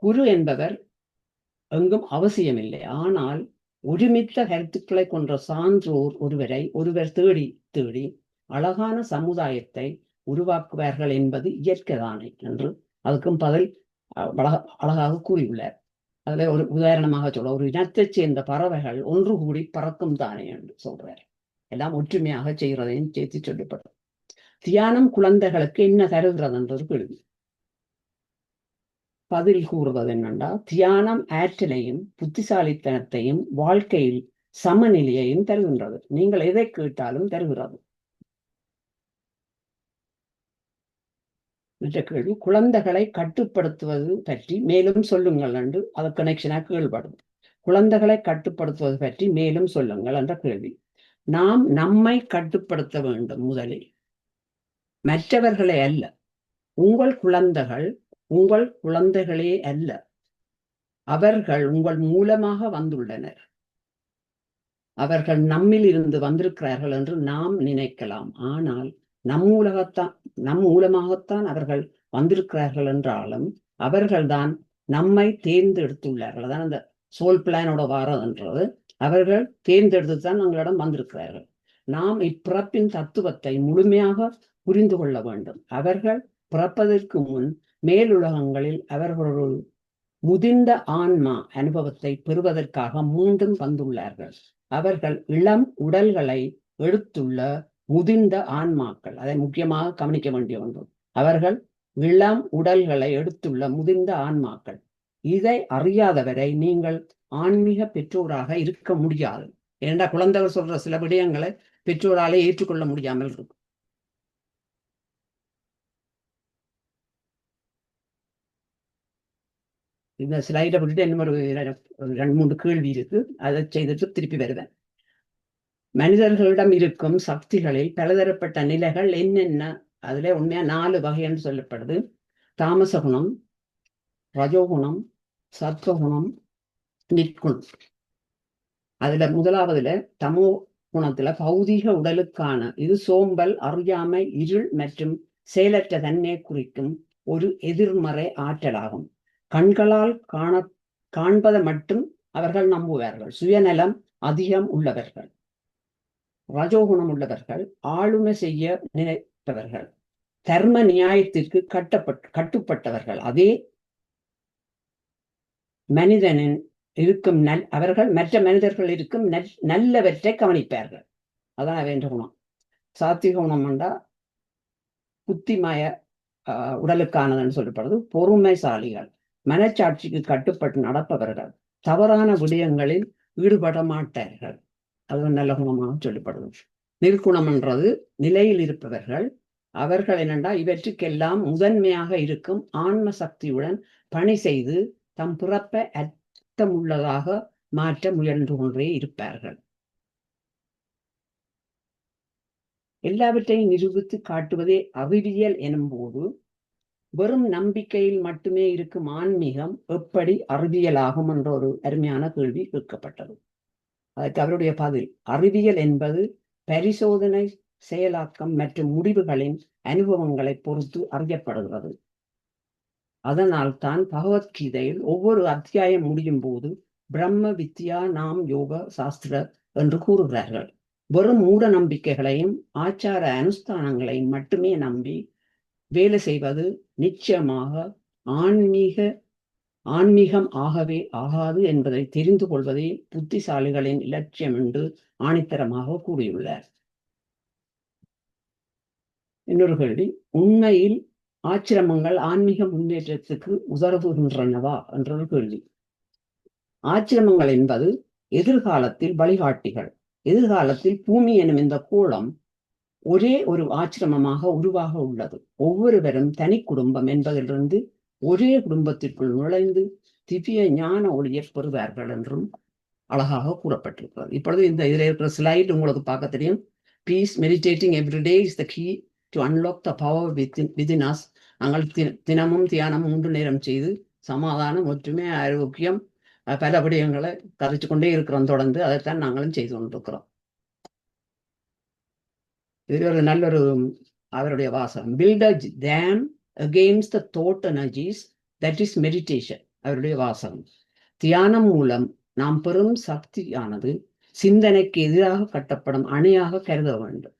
குரு என்பவர் எங்கும் அவசியமில்லை. ஆனால் ஒருமித்த கருத்துக்களை கொண்ட சான்றோர் ஒருவர் தேடி தேடி அழகான சமுதாயத்தை உருவாக்குவார்கள் என்பது இயற்கைதானே என்று அதுக்கும் பதில் அழகாக கூறியுள்ளார். அதுல ஒரு உதாரணமாக சொல்ல, ஒரு இனத்தைச் சேர்ந்த பறவைகள் ஒன்று கூடி பறக்கும் தானே என்று சொல்றார். எல்லாம் ஒற்றுமையாக செய்கிறதையும் சேர்த்து சொல்லப்படும். தியானம் குழந்தைகளுக்கு என்ன தருகிறது என்றது கேள்வி. பதில் கூறுவது என்னென்றா, தியானம் ஆற்றலையும் புத்திசாலித்தனத்தையும் வாழ்க்கையில் சமநிலையையும் தருகின்றது. நீங்கள் எதை கேட்டாலும் தருகிறது. மற்ற கேள்வி, குழந்தைகளை கட்டுப்படுத்துவது பற்றி மேலும் சொல்லுங்கள் என்று அது கனெக்ஷனாக கேள்விப்படும். குழந்தைகளை கட்டுப்படுத்துவது பற்றி மேலும் சொல்லுங்கள் என்ற கேள்வி. நாம் நம்மை கட்டுப்படுத்த வேண்டும் முதலில், மற்றவர்களை அல்ல. உங்கள் குழந்தைகள் உங்கள் குழந்தைகளே அல்ல, அவர்கள் உங்கள் மூலமாக வந்துள்ளனர். அவர்கள் நம்மில் இருந்து வந்திருக்கிறார்கள் என்று நாம் நினைக்கலாம். ஆனால் நம் மூலமாகத்தான் அவர்கள் வந்திருக்கிறார்கள் என்றாலும் அவர்கள்தான் நம்மை தேர்ந்தெடுத்துள்ளார்கள். அதான் அந்த சோல் பிளானோட வாரதுன்றது. அவர்கள் தேர்ந்தெடுத்து தான் எங்களிடம் வந்திருக்கிறார்கள். நாம் இப்பிறப்பின் தத்துவத்தை முழுமையாக புரிந்து கொள்ள வேண்டும். அவர்கள் பிறப்பதற்கு முன் மேலுலகங்களில் அவர்களோடு முதிர்ந்த ஆன்மா அனுபவத்தை பெறுவதற்காக மீண்டும் வந்துள்ளார்கள். அவர்கள் இளம் உடல்களை எடுத்துள்ள முதிர்ந்த ஆன்மாக்கள். அதை முக்கியமாக கவனிக்க வேண்டிய ஒன்று. அவர்கள் இளம் உடல்களை எடுத்துள்ள முதிர்ந்த ஆன்மாக்கள். இதை அறியாதவரை நீங்கள் ஆன்மீக பெற்றோராக இருக்க முடியாது. ஏன்னா குழந்தைகள் சொல்ற சில விடயங்களை பெற்றோராலே ஏற்றுக்கொள்ள முடியாமல் இருக்கும். இந்த ஸ்லைடை விட்டுட்டு இன்னும் ஒரு 2-3 கேள்வி இருக்கு. அதை செய்துட்டு திருப்பி வருவேன். மனிதர்களிடம் இருக்கும் சக்திகளில் பலதரப்பட்ட நிலைகள் என்னென்ன? அதுல உண்மையா 4 வகை என்று சொல்லப்படுது. தாமச குணம், ரஜோகுணம், சத்வகுணம், நிற்குணம். அதுல முதலாவதுல தமோ குணத்துல பௌதீக உடலுக்கான இது சோம்பல், அறியாமை, இருள் மற்றும் செயலற்ற தன்மை குறிக்கும் ஒரு எதிர்மறை ஆற்றலாகும். கண்களால் காண்பதை மட்டும் அவர்கள் நம்புவார்கள். சுயநலம் அதிகம் உள்ளவர்கள். ரஜோகுணம் உள்ளவர்கள் ஆளுமை செய்ய நினைப்பவர்கள். தர்ம நியாயத்திற்கு கட்டுப்பட்டவர்கள். அதே மனிதனின் இருக்கும் அவர்கள் மற்ற மனிதர்கள் இருக்கும் நல்லவற்றை கவனிப்பார்கள். அதான் வேண்ட குணம். சாத்விக குணம் என்றா புத்திமய உடலுக்கானதுன்னு சொல்லப்படுறது. பொறுமைசாலிகள், மனச்சாட்சிக்கு கட்டுப்பட்டு நடப்பவர்கள், தவறான விடயங்களில் ஈடுபட மாட்டார்கள். அது நல்ல குணமாக சொல்லப்படுது. நிற்குணம் என்றது நிலையில் இருப்பவர்கள். அவர்கள் என்னென்றா இவற்றுக்கெல்லாம் முதன்மையாக இருக்கும் ஆன்ம சக்தியுடன் பணி செய்து தம் பிறப்பை அர்த்தமுள்ளதாக மாற்ற முயன்று கொண்டே இருப்பார்கள். எல்லாவற்றையும் நிரூபித்து காட்டுவதே அறிவியல் எனும் போது வெறும் நம்பிக்கையில் மட்டுமே இருக்கும் ஆன்மீகம் எப்படி அறிவியலாகும் என்ற ஒரு அருமையான கேள்வி கேட்கப்பட்டது. அதற்கு அவருடைய பதில், அறிவியல் என்பது பரிசோதனை, செயலாக்கம் மற்றும் முடிவுகளின் அனுபவங்களை பொறுத்து அறியப்படுகிறது. அதனால் தான் பகவத்கீதையில் ஒவ்வொரு அத்தியாயம் முடியும் போது பிரம்ம வித்யா நாம் யோக சாஸ்திர என்று கூறுகிறார்கள். வெறும் மூட நம்பிக்கைகளையும் ஆச்சார அனுஷ்டானங்களையும் மட்டுமே நம்பி வேலை செய்வது நிச்சயமாக ஆன்மீகம் ஆகவே ஆகாது என்பதை தெரிந்து கொள்வதே புத்திசாலிகளின் இலட்சியம் என்று ஆணித்தரமாக கூறியுள்ளார். இன்னொரு கேள்வி, உண்மையில் ஆச்சிரமங்கள் ஆன்மீக முன்னேற்றத்துக்கு உதவுகின்றனவா என்றொரு கேள்வி. ஆச்சிரமங்கள் என்பது எதிர்காலத்தில் வழிகாட்டிகள். எதிர்காலத்தில் பூமி எனும் இந்த கோளம் ஒரே ஒரு ஆச்சிரமமாக உருவாக உள்ளது. ஒவ்வொருவரும் தனி குடும்பம் என்பதிலிருந்து ஒரே குடும்பத்திற்குள் நுழைந்து திவ்ய ஞான ஒளியை பெறுவார்கள் என்றும் அழகாக கூறப்பட்டிருக்கிறது. இப்பொழுது இந்த இதில் இருக்கிற ஸ்லைட் உங்களுக்கு பார்க்க தெரியும். Peace meditating everyday is the key to unlock the power within us. நாங்கள் தினமும் தியானம் 3 நேரம் செய்து சமாதானம், ஒற்றுமை, ஆரோக்கியம், பல விடயங்களை கதைச்சு கொண்டே இருக்கிறோம். தொடர்ந்து அதைத்தான் நாங்களும் செய்து கொண்டிருக்கிறோம். இது ஒரு நல்ல ஒரு அவருடைய வாசகம். Build a dam against the thought energies, that is meditation. அவருடைய வாசகம். தியானம் மூலம் நாம் பெறும் சக்தியானது சிந்தனைக்கு எதிராக கட்டப்படும் அணையாக கருத வேண்டும்.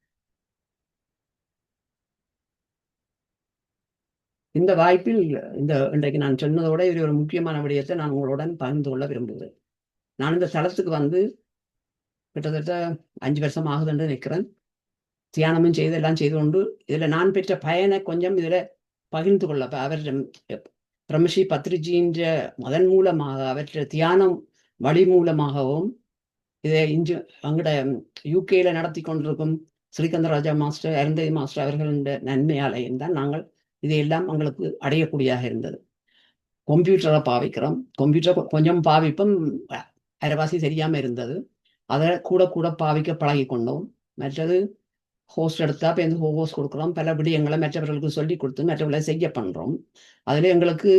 இந்த வாய்ப்பில் இன்றைக்கு நான் சொன்னதோட இது ஒரு முக்கியமான விடயத்தை நான் உங்களுடன் பகிர்ந்து கொள்ள விரும்புகிறேன். நான் இந்த தளத்துக்கு வந்து கிட்டத்தட்ட 5 வருஷம் ஆகுதுன்னு நினைக்கிறேன். தியானமும் செய்து எல்லாம் செய்து கொண்டு இதில் நான் பெற்ற பயனை கொஞ்சம் இதில் பகிர்ந்து கொள்ள அவர் பிரம்மஸ்ரீ பத்ரிஜின்ற அதன் மூலமாக அவற்றை தியானம் வழி மூலமாகவும் இதை அங்கட யூகேல நடத்தி கொண்டிருக்கும் ஸ்ரீகந்தராஜா மாஸ்டர், அருந்ததி மாஸ்டர் அவர்களுடைய நன்மையாலையும் தான் நாங்கள் இதையெல்லாம் எங்களுக்கு அடையக்கூடியதாக இருந்தது. கம்ப்யூட்டரை பாவிக்கிறோம். கம்ப்யூட்டர் கொஞ்சம் பாவிப்பும் அரைவாசி தெரியாமல் இருந்தது. அதை கூட கூட பாவிக்க பழகி கொண்டோம். மற்றது ஹோஸ்ட் எடுத்தா இப்போ எந்த ஹோஸ்ட் கொடுக்குறோம். பல விடயங்களை மற்றவர்களுக்கு சொல்லி கொடுத்து மற்றவர்களை செய்ய பண்ணுறோம். அதில் எங்களுக்கு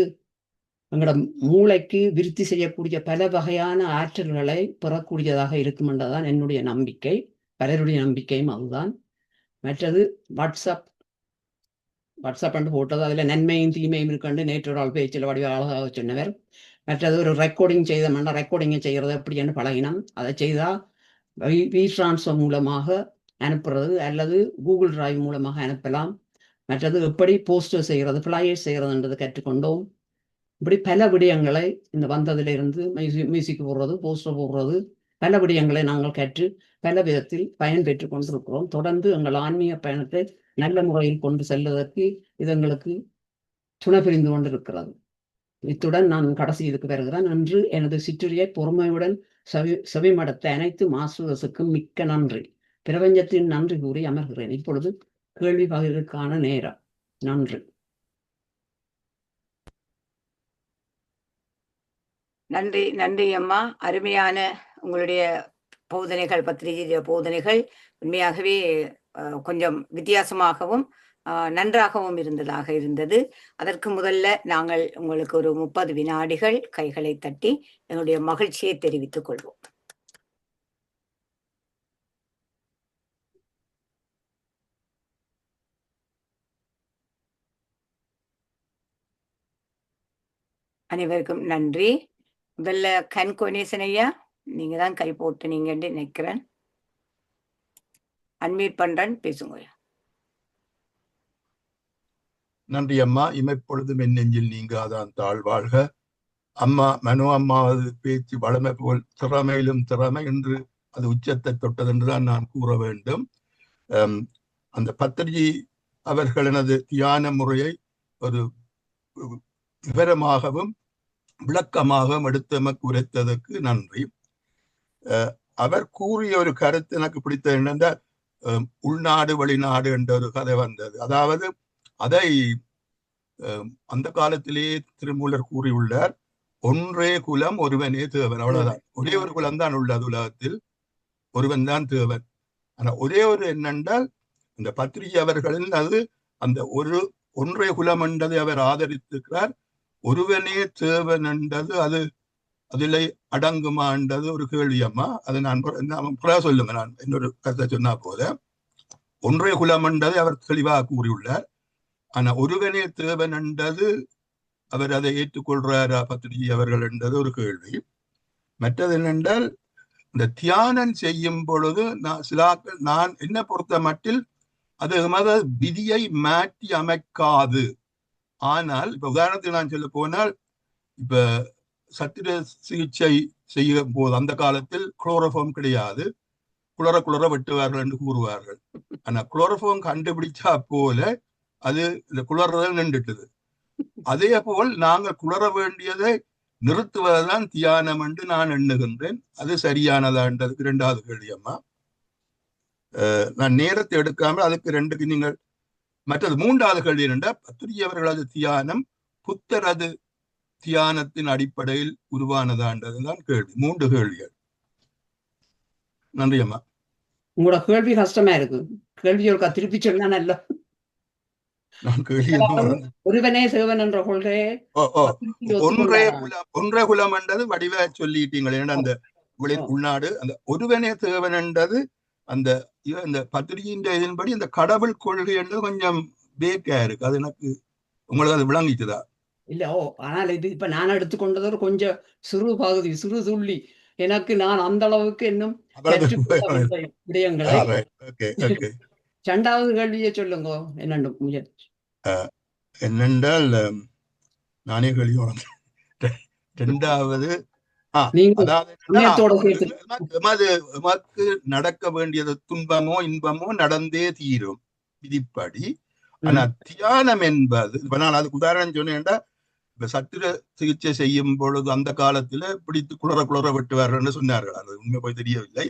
எங்களோட மூளைக்கு விருத்தி செய்யக்கூடிய பல வகையான ஆற்றல்களை பெறக்கூடியதாக இருக்கும் என்றதான் என்னுடைய நம்பிக்கை. பலருடைய நம்பிக்கையும் அதுதான். மற்றது வாட்ஸ்அப் என்று போட்டது அதில் நன்மையும் தீமையும் இருக்குன்னு நேற்று ஒரு ஆள் பேச்சில் வடிவாக சொன்னவர். மற்றது ஒரு ரெக்கார்டிங் செய்தோம்னா ரெக்கார்டிங்கை செய்கிறது எப்படின்னு பழகினோம். அதை செய்தால் வி ட்ரான்ஸ்ஃபர் மூலமாக அனுப்புறது அல்லது கூகுள் டிரைவ் மூலமாக அனுப்பலாம். மற்றது எப்படி போஸ்டர் செய்கிறது, ஃப்ளையர் செய்கிறதுன்றது கற்றுக்கொண்டோம். இப்படி பல விடயங்களை இந்த வந்ததிலிருந்து மியூசிக் போடுறது, போஸ்டர் போடுறது, பல விடயங்களை நாங்கள் கற்று பல விதத்தில் பயன் பெற்று கொண்டிருக்கிறோம். தொடர்ந்து எங்கள் ஆன்மீக பயணத்தை நல்ல முறையில் கொண்டு செல்வதற்கு இது எங்களுக்கு துணை புரிந்து கொண்டிருக்கிறது. இத்துடன் நான் கடைசி இதுக்கு வருகிறேன். அன்று எனது சிற்றுரையை பொறுமையுடன் செவிமடுத்த அனைத்து மாஸ்டர்ஸுக்கும் மிக்க நன்றி. பிரபஞ்சத்தின் நன்றி கூறி அமர்கிறேன். இப்பொழுது கேள்வி பகிர்வுக்கான நேரம். நன்றி. நன்றி நன்றி அம்மா. அருமையான உங்களுடைய போதனைகள், பத்திரிகை போதனைகள் உண்மையாகவே கொஞ்சம் வித்தியாசமாகவும் நன்றாகவும் இருந்தது. அதற்கு முதல்ல நாங்கள் உங்களுக்கு ஒரு 30 வினாடிகள் கைகளை தட்டி எங்களுடைய மகிழ்ச்சியை தெரிவித்துக் கொள்வோம். அனைவருக்கும் நன்றி. முதல்ல கண்கோனேசன் ஐயா, நீங்க தான் கை போட்டு நீங்கன்னு நினைக்கிறேன். அன்மியூட் பண்றேன், பேசுங்க. நன்றி அம்மா. இமைப்பொழுதும் என் நெஞ்சில் நீங்காதான் தாழ்வாழ்க. அம்மா மனோ அம்மாவது பேச்சு வளமை போல் திறமையிலும் திறமை என்று அது உச்சத்தை தொட்டது என்றுதான் நான் கூற வேண்டும். அந்த பத்ரிஜி அவர்களது தியான முறையை ஒரு விவரமாகவும் விளக்கமாகவும் எடுத்து உரைத்ததற்கு நன்றி. அவர் கூறிய ஒரு கருத்து எனக்கு பிடித்தது என்னென்ற உள்நாடு வெளிநாடு என்ற ஒரு கதை வந்தது. அதாவது அதை அந்த காலத்திலேயே திருமூலர் கூறியுள்ளார். ஒன்றே குலம் ஒருவனே தேவன். அவ்வளவுதான். ஒரே ஒரு குலம் தான் உள்ளது உலகத்தில், ஒருவன் தான் தேவன். ஆனா ஒரே ஒரு என்னென்றால் இந்த பத்ரிஜி அவர்களின் அது அந்த ஒன்றே குலம் என்றதை அவர் ஆதரித்திருக்கிறார். ஒருவனே தேவன் என்றது அது அதில் அடங்குமா என்றது ஒரு கேள்வி அம்மா. அதை நான் சொல்லுங்க. நான் இன்னொரு கருத்தை சொன்னா போத ஒன்றே குலம் என்றதை அவர் தெளிவாக கூறியுள்ளார். ஆனா ஒருவனே தேவன் என்றது அவர் அதை ஏற்றுக்கொள்றாரா பத்ரிஜி அவர்கள் என்றது ஒரு கேள்வி. மற்றது என்னென்றால் இந்த தியானம் செய்யும் பொழுது நான் என்ன பொறுத்த மட்டில் அது விதியை மாற்றி அமைக்காது. ஆனால் இப்ப உதாரணத்துக்கு நான் சொல்ல போனால், இப்ப சத்திர சிகிச்சை செய்யும் போது அந்த காலத்தில் குளோரோஃபார்ம் கிடையாது. குளர வெட்டுவார்கள் என்று கூறுவார்கள். ஆனா குளோரோஃபார்ம் கண்டுபிடிச்சா போல அது இந்த குளறுதல் நின்றுட்டது. அதே போல் நாங்கள் குளர வேண்டியதை நிறுத்துவதுதான் தியானம் என்று நான் எண்ணுகின்றேன். அது சரியானதான்றதுக்கு 2வது கேள்வி அம்மா. நான் நேரத்தை எடுக்காமல் அதுக்கு 2க்கு நீங்கள் மற்றது 3வது கேள்வி என்னென்றா பத்ரிஜி அவர்களது தியானம் புத்தரது தியானத்தின் அடிப்படையில் உருவானதான்றதுதான் கேள்வி. 3 கேள்விகள். நன்றி அம்மா. உங்களோட கேள்வி கஷ்டமா இருக்கு. கேள்வி ஒரு திருப்பி சொன்னா நல்ல. நான் கேள்வி ஒருவனே தேவன் என்ற கொள்கையை ஒன்றே குலம் என்றது வடிவ சொல்லிட்டீங்களே. அந்த உள்நாடு அந்த ஒருவனே தேவன் என்றது அந்த இந்த பத்திரிகையின் இதன்படி அந்த கடவுள் கொள்கை என்று கொஞ்சம் பேக்கா இருக்கு. அது எனக்கு உங்களுக்கு அது விளங்கிச்சுதா? இல்ல ஆனால் இது இப்ப நான் எடுத்துக்கொண்டது ஒரு கொஞ்சம் சிறு பகுதி, சிறு துள்ளி. எனக்கு நான் அந்த அளவுக்கு இன்னும் கற்றுக்கொள்ளவில்லை விடயங்களை. இரண்டாவது கேள்வியை சொல்லுங்க. என்னென்றால் நானே கேள்வி இரண்டாவது எமக்கு நடக்க வேண்டியது துன்பமோ இன்பமோ நடந்தே தீரும் விதிப்படி. ஆனா தியானம் என்பது இப்ப நான் அதுக்கு உதாரணம் சொன்னேன்டா, இப்ப சத்திர சிகிச்சை செய்யும் பொழுது அந்த காலத்துல பிடித்து குளற வெட்டுவார்கள் சொன்னார்கள். அது உண்மை போய் தெரியவில்லை.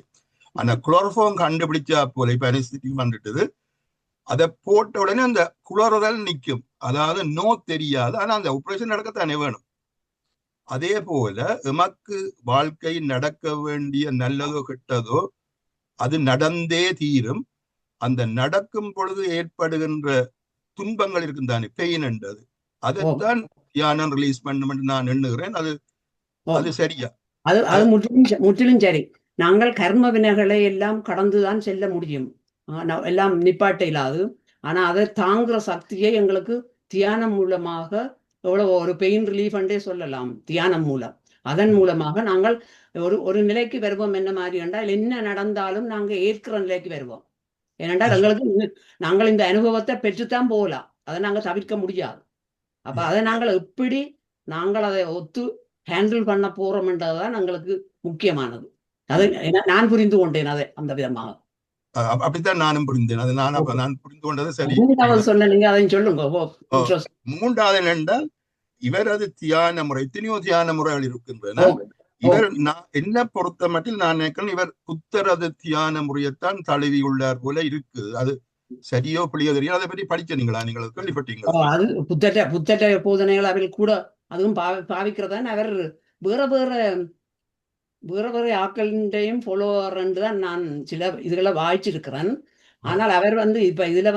ஆனா குளோரோஃபார்ம் கண்டுபிடிச்சா போல இப்ப அனிஸ்தீசியா வந்துட்டது. அதை போட்ட உடனே அந்த குளறுதல் நிற்கும். அதாவது நோ தெரியாது, ஆனா அந்த ஆபரேஷன் நடக்கத்தானே வேணும். அதே போல எமக்கு வாழ்க்கை நடக்க வேண்டிய நல்லதோ கெட்டதோ அது நடந்தே தீரும். அந்த நடக்கும் பொழுது ஏற்படுகின்ற துன்பங்கள் இருக்கும் தானே, பெயின் என்றது, அதைத்தான் தியானம் ரிலீஸ் பண்ணும் நான் எண்ணுகிறேன். அது சரியா? அது முற்றிலும் சரி. நாங்கள் கர்ம வினைகளை எல்லாம் கடந்துதான் செல்ல முடியும். எல்லாம் நிப்பாட்ட இல்லாது. ஆனா அதை தாங்குற சக்தியை எங்களுக்கு தியானம் மூலமாக எவ்வளவு ஒரு பெயின் ரிலீஃப் என்றே சொல்லலாம். தியானம் மூலம் அதன் மூலமாக நாங்கள் ஒரு நிலைக்கு வருவோம். என்ன மாதிரி என்றால் என்ன நடந்தாலும் நாங்கள் ஏற்கிற நிலைக்கு வருவோம். ஏனென்றால் எங்களுக்கு நாங்கள் இந்த அனுபவத்தை பெற்றுத்தான் போகலாம். அதை நாங்கள் தவிர்க்க முடியாது. அப்ப அதை நாங்கள் எப்படி நாங்கள் அதை ஒத்து ஹேண்டில் பண்ண போறோம் என்றதுதான் எங்களுக்கு முக்கியமானது. அது நான் புரிந்து கொண்டேன் அதை அந்த விதமாக. அப்படித்தான் நானும் புரிந்தேன். அது நான் புரிந்து கொண்டது சரி. சொன்னீங்க, அதை சொல்லுங்க. மூன்றாவது என்னென்றால் இவரது தியான முறை, எத்தனையோ தியான முறைகள் இருக்கின்றன. இவர் என்ன பொறுத்த மட்டில் நான் நினைக்கிறேன் இவர் புத்தரது தியான முறையைத்தான் தழுவி உள்ளார் போல இருக்கு. அது சரியோ பிள்ளையோ தெரியும். அதை பற்றி படிச்சீங்களா? நீங்கள் கேள்விப்பட்டீங்களா? அது புத்தட்ட போதனைகள் அவர்கள் கூட அதுவும் பாவிக்கிறதான். அவர் வேற வேற ஆக்களின்றையும் ஃபாலோவர் தான் நான் சில இதுகளை வாய்ச்சிருக்கிறேன். ஆனால் அவர் இப்ப இதுல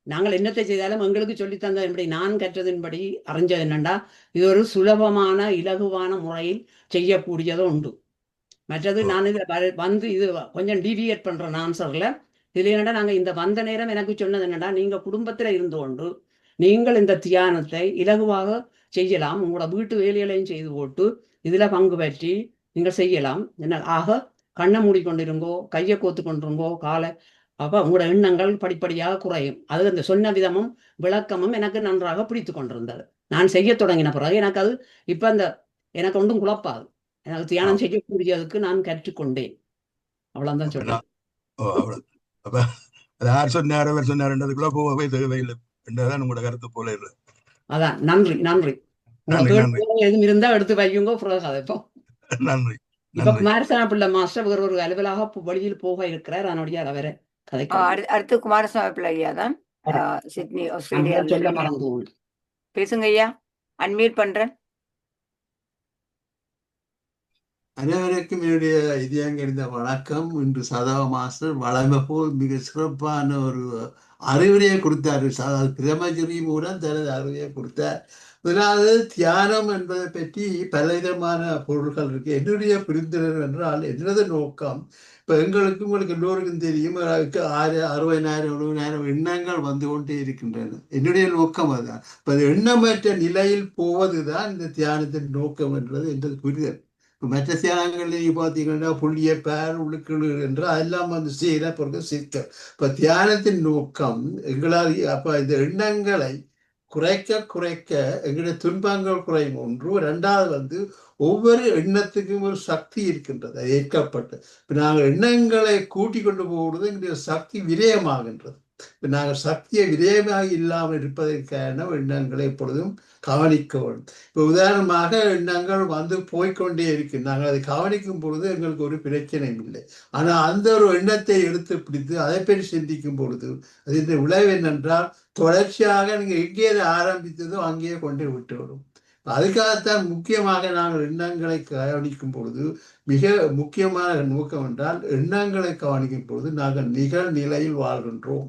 நாங்கள் என்னத்தை செய்தாலும் எங்களுக்கு சொல்லி தந்ததின்படி, நான் கற்றதின்படி அறிஞ்சது என்னண்டா, இது ஒரு சுலபமான இலகுவான முறையில் செய்யக்கூடியதோ உண்டு. மற்றது நான் இதுல இது கொஞ்சம் டிவியேட் பண்றேன் ஆன்சர்ல. இதுல என்னடா, நாங்க இந்த வந்த நேரம் எனக்கு சொன்னது என்னடா, நீங்க குடும்பத்துல இருந்து கொண்டு நீங்கள் இந்த தியானத்தை இலகுவாக செய்யலாம். உங்களோட வீட்டு வேலைகளையும் செய்து போட்டு இதுல பங்கு பற்றி நீங்கள் செய்யலாம். என்ன கண்ணை மூடிக்கொண்டிருங்கோ, கையை கோத்து கொண்டிருங்கோ, காலை. அப்ப உங்களோட எண்ணங்கள் படிப்படியாக குறையும். அது அந்த சொன்ன விதமும் விளக்கமும் எனக்கு நன்றாக பிடித்து கொண்டிருந்தது. நான் செய்ய தொடங்கின பிறகு எனக்கு அது இப்ப எனக்கு ஒன்றும் குழப்பாது. எனக்கு தியானம் செய்யக்கூடியதுக்கு நான் கற்றுக்கொண்டேன். அவ்வளவுதான் சொல்றேன். உங்களோட கருத்து போல இல்லை. அதான். நன்றி. எதுவும் இருந்தா எடுத்து வையுங்க. நன்றி. இப்ப குமாரசாமி பிள்ளை மாஸ்டர் வேற ஒரு அலுவலாக வழியில் போக இருக்கிறார். அதனுடைய அவர கதை அடுத்து குமாரசாமி பிள்ளை ஐயா தான் சிட்னி ஆஸ்திரேலியா சொல்ல மறந்து பேசுங்க ஐயா. அன்மியூட் பண்றேன். அனைவருக்கும் என்னுடைய இதயங்கறிந்த வணக்கம். இன்று சதவ மாஸ்டர் வளமை போல் மிக சிறப்பான ஒரு அறிவுரையை கொடுத்தார். பிரம்மகிரி மூலம் தனது அறிவுரையை கொடுத்தார். முதலாவது தியானம் என்பதை பற்றி பலவிதமான பொருள்கள் இருக்கு. என்னுடைய புரிந்துணர்வு என்றால் என்னது நோக்கம், இப்போ உங்களுக்கு எல்லோருக்கும் தெரியும், 60,000 70,000 எண்ணங்கள் வந்து கொண்டே இருக்கின்றன. என்னுடைய நோக்கம் அதுதான். இப்போ அது எண்ணமற்ற நிலையில் போவதுதான் இந்த தியானத்தின் நோக்கம் என்றது என்றது புரிதல். இப்போ மற்ற தியானங்கள் நீங்க பார்த்தீங்கன்னா புள்ளிய பேர் உள்ளுக்குழு என்று அதெல்லாம் செய்த பிறகு சித்தம். இப்போ தியானத்தின் நோக்கம் எங்களால் அப்போ இந்த எண்ணங்களை குறைக்க எங்களுடைய துன்பங்கள் குறையும். ஒன்று. ரெண்டாவது ஒவ்வொரு எண்ணத்துக்கும் ஒரு சக்தி இருக்கின்றது, அது ஏற்கப்பட்டு. இப்போ நாங்கள் எண்ணங்களை கூட்டி கொண்டு போகிறது எங்களுடைய சக்தி விரயமாகின்றது. இப்போ நாங்கள் சக்தியை விரயமாக இல்லாமல் இருப்பதற்கான எண்ணங்களை எப்பொழுதும் கவனிக்க வேண்டும். இப்போ உதாரணமாக எண்ணங்கள் போய்கொண்டே இருக்கு. நாங்கள் அதை கவனிக்கும் பொழுது எங்களுக்கு ஒரு பிரச்சனையும் இல்லை. ஆனால் அந்த ஒரு எண்ணத்தை எடுத்து பிடித்து அதை பற்றி சிந்திக்கும் பொழுது அதன் விளைவு என்னென்றால் தொடர்ச்சியாக நீங்கள் எங்கே ஆரம்பித்ததோ அங்கேயே கொண்டு விட்டுவிடும். அதுக்காகத்தான் முக்கியமாக நாங்கள் எண்ணங்களை கவனிக்கும் பொழுது மிக முக்கியமான நோக்கம் என்றால், எண்ணங்களை கவனிக்கும் பொழுது நாங்கள் நிகழ்நிலையில் வாழ்கின்றோம்.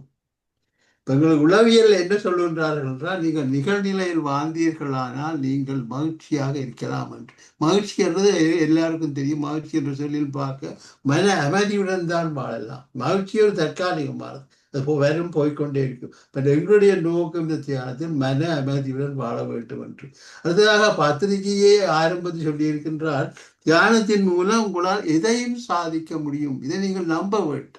இப்ப எங்களுக்கு உளவியல் என்ன சொல்லுகின்றார்கள் என்றால், நீங்கள் நிகழ்நிலையில் வாழ்ந்தீர்களானால் நீங்கள் மகிழ்ச்சியாக இருக்கலாம் என்று. மகிழ்ச்சி என்றது எல்லாருக்கும் தெரியும். மகிழ்ச்சி என்ற சொல்லில் பார்க்க மன அமைதியுடன் தான் வாழலாம். மகிழ்ச்சி ஒரு தற்காலிகமானது, அது வரும் போய்கொண்டே இருக்கும். பட் எங்களுடைய நோக்கம் இந்த தியானத்தில் மன அமைதியுடன் வாழ வேண்டும் என்று. அடுத்ததாக பத்திரிகையே ஆரம்பத்தில் சொல்லியிருக்கின்றால், தியானத்தின் மூலம் உங்களால் எதையும் சாதிக்க முடியும். இதை நீங்கள் நம்ப வேண்டும்.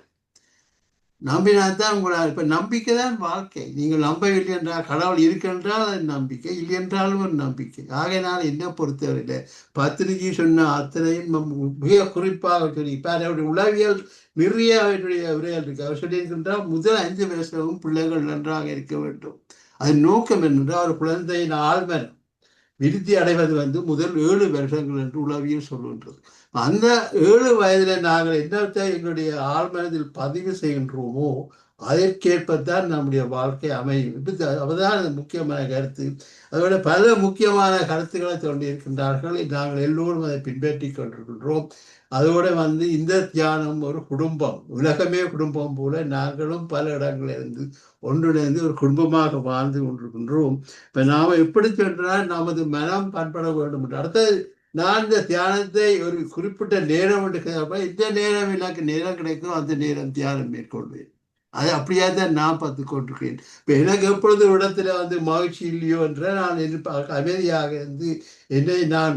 நம்பினால்தான் உங்களால், இப்ப நம்பிக்கை தான் வாழ்க்கை. நீங்கள் நம்பவில்லை என்றால், கடவுள் இருக்கின்றால் அது நம்பிக்கை, இல்லை என்றாலும் ஒரு நம்பிக்கை. ஆகையினால் என்ன பொறுத்தவரையில பத்திரிகை சொன்ன அத்தனையும் மிக குறிப்பாக சொல்லி, இப்ப அவருடைய உளவியல் நிறைய அவருடைய உரையால் இருக்கு. அவர் சொல்லியிருக்கின்றால், முதல் 5 வருஷமும் பிள்ளைகள் நன்றாக இருக்க வேண்டும். அது நோக்கம் என்னென்றால், ஒரு குழந்தையின் ஆழ்மனம் விருத்தி அடைவது முதல் 7 வருஷங்கள் என்று உளவியல் சொல்லுகின்றது. அந்த 7 வயதுல நாங்கள் என்னத்தை எங்களுடைய ஆழ்மனதில் பதிவு செய்கின்றோமோ அதற்கேற்பத்தான் நம்முடைய வாழ்க்கை அமையும். அதுதான் முக்கியமான கருத்து. அதோட பல முக்கியமான கருத்துக்களை தோன்றியிருக்கின்றார்கள். நாங்கள் எல்லோரும் அதை பின்பற்றி கொண்டிருக்கின்றோம். அதோட இந்த தியானம் ஒரு குடும்பம், உலகமே குடும்பம் போல நாங்களும் பல இடங்களிலிருந்து ஒன்றிணைந்து ஒரு குடும்பமாக வாழ்ந்து கொண்டிருக்கின்றோம். இப்ப நாம எப்படி சொன்னால் நமது மனம் பண்பட வேண்டும் என்று. அடுத்தது, நான் இந்த தியானத்தை ஒரு குறிப்பிட்ட நேரம் இந்த நேரம் எனக்கு நேரம் கிடைக்கும், அந்த நேரம் தியானம் மேற்கொள்வேன். அது அப்படியே தான் நான் பார்த்து கொண்டிருக்கேன். இப்போ எனக்கு எப்பொழுது இடத்துல மகிழ்ச்சி இல்லையோ என்ற நான் அமைதியாக என்னை நான்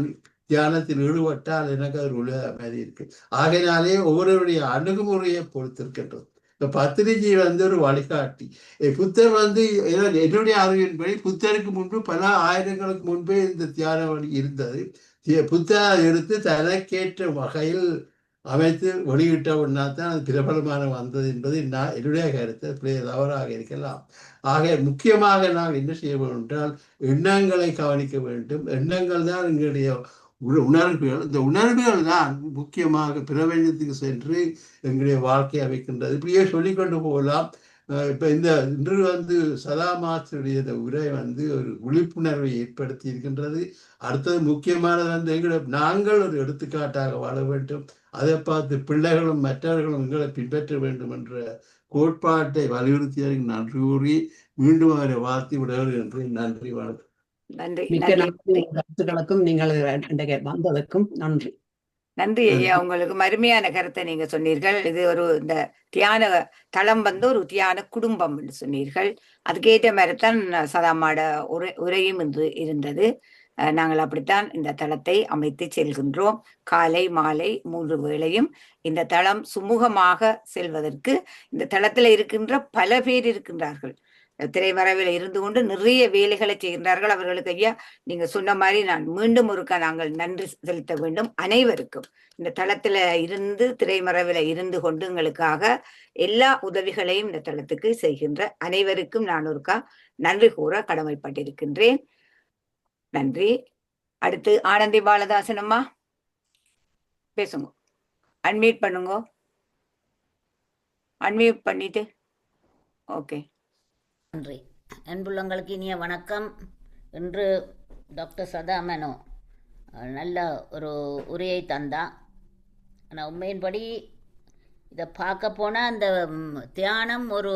தியானத்தில் ஈடுபட்டால் எனக்கு அது உள்ள அமைதி இருக்கு. ஆகையினாலே ஒவ்வொருவருடைய அணுகுமுறையை பொறுத்திருக்கின்றது. இப்போ பத்திரிகை ஒரு வழிகாட்டி. புத்தர் என்னுடைய அறிவின்படி புத்தருக்கு முன்பு பல ஆயிரங்களுக்கு முன்பே இந்த தியான வழி இருந்தது. புத்தரை எடுத்து தனக்கேற்ற வகையில் அமைத்து வெளியிட்ட ஒன்றா தான் அது பிரபலமான வந்தது என்பது என்னுடைய கருத்து. தவறாக இருக்கலாம். ஆக முக்கியமாக நாங்கள் என்ன செய்ய வேண்டும் என்றால், எண்ணங்களை கவனிக்க வேண்டும். எண்ணங்கள் தான் எங்களுடைய உணர்வுகள். இந்த உணர்வுகள் தான் முக்கியமாக பிரபஞ்சத்துக்கு சென்று எங்களுடைய வாழ்க்கையை அமைக்கின்றது. இப்படியே சொல்லிக்கொண்டு போகலாம். இப்ப இன்று சதாமாஸ்டருடைய உரை ஒரு விழிப்புணர்வை ஏற்படுத்தி இருக்கின்றது. அடுத்தது முக்கியமானது நாங்கள் ஒரு எடுத்துக்காட்டாக வாழ வேண்டும். அதை பார்த்து பிள்ளைகளும் மற்றவர்களும் எங்களை பின்பற்ற வேண்டும் என்ற கோட்பாட்டை வலியுறுத்தியதற்கு நன்றி கூறி மீண்டும் அவரை வாழ்த்தி விடுகிறேன். நன்றி, வணக்கம். நன்றி. மிக்க நன்றி. கருத்துக்களுக்கும் நீங்கள் வந்ததற்கும் நன்றி. நன்றி ஐயா. உங்களுக்கு அருமையான கருத்தை நீங்க சொன்னீர்கள். இது இந்த தியான தளம் ஒரு தியான குடும்பம் என்று சொன்னீர்கள். அதுக்கேற்ற மாதிரித்தான் சதாமாட உரையும் இன்று இருந்தது. நாங்கள் அப்படித்தான் இந்த தளத்தை அமைத்து செல்கின்றோம். காலை மாலை 3 வேளையும் இந்த தளம் சுமூகமாக செல்வதற்கு இந்த தளத்தில் இருக்கின்ற பல பேர் இருக்கின்றார்கள். திரைமறைவில் இருந்து கொண்டு நிறைய வேலைகளை செய்கின்றார்கள். அவர்களுக்கு ஐயா நீங்க சொன்ன மாதிரி நான் மீண்டும் ஒருக்க நாங்கள் நன்றி செலுத்த வேண்டும். அனைவருக்கும் இந்த தளத்துல இருந்து திரைமறைவில் இருந்து கொண்டு எங்களுக்காக எல்லா உதவிகளையும் இந்த தளத்துக்கு செய்கின்ற அனைவருக்கும் நான் ஒருக்கா நன்றி கூற கடமைப்பட்டிருக்கின்றேன். நன்றி. அடுத்து ஆனந்தி பாலதாசன் அம்மா பேசுங்க. அன்மியூட் பண்ணுங்க. அன்மியூட் பண்ணிட்டு ஓகே. நன்றி. அன்புள்ளங்களுக்கு இனிய வணக்கம். இன்று டாக்டர் சதாமனோ நல்ல ஒரு உரையை தந்தா. ஆனால் உண்மையின்படி இதை பார்க்க போனால் அந்த தியானம் ஒரு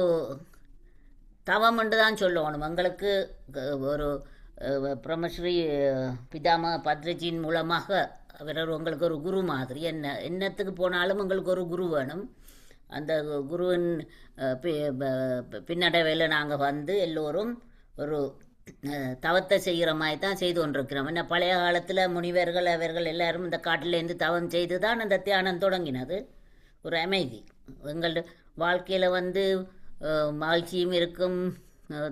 தவம் என்று தான் சொல்லணும். எங்களுக்கு ஒரு பிரம்மஸ்ரீ பிதாம பத்ரஜியின் மூலமாக அவர் உங்களுக்கு ஒரு குரு மாதிரி. என்னத்துக்கு போனாலும் உங்களுக்கு ஒரு குரு வேணும். அந்த குருவின் பின்னடைவில் நாங்கள் எல்லோரும் ஒரு தவத்தை செய்கிற மாதிரி தான் செய்து கொண்டிருக்கிறோம். என்ன பழைய காலத்தில் முனிவர்கள் அவர்கள் எல்லாரும் இந்த காட்டிலேருந்து தவம் செய்து தான் அந்த தியானம் தொடங்கினது. ஒரு அமைதி. எங்கள் வாழ்க்கையில் மகிழ்ச்சியும் இருக்கும்,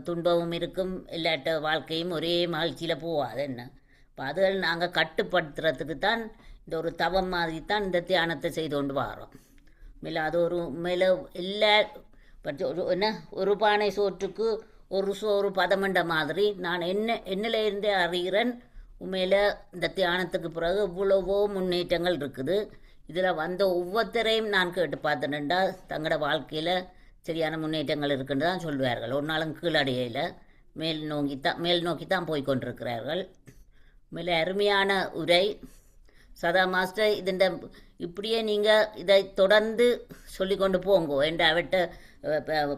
துன்பமும் இருக்கும். இல்லாட்ட வாழ்க்கையும் ஒரே மகிழ்ச்சியில் போகாது. என்ன இப்போ அதுகள் நாங்கள் கட்டுப்படுத்துறதுக்கு தான் இந்த ஒரு தவம் மாதிரி தான் இந்த தியானத்தை செய்து கொண்டு வரோம். மேலே அது ஒரு மேலே எல்லா ஒரு பானை சோற்றுக்கு ஒரு சோறு பதமண்ட மாதிரி நான் என்னிலேருந்தே அறிகிறேன். உண்மையில் இந்த தியானத்துக்கு பிறகு இவ்வளவோ முன்னேற்றங்கள் இருக்குது. இதில் ஒவ்வொருத்தரையும் நான் கேட்டு பார்த்தேன்டா தங்களோட வாழ்க்கையில் சரியான முன்னேற்றங்கள் இருக்குன்னு தான் சொல்வார்கள். ஒரு நாளும் கீழடையில் மேல் நோக்கி தான் போய்கொண்டிருக்கிறார்கள். மேலே அருமையான உரை சதா மாஸ்டர். இப்படியே நீங்கள் இதை தொடர்ந்து சொல்லிக்கொண்டு போங்கோ என்று அவர்கிட்ட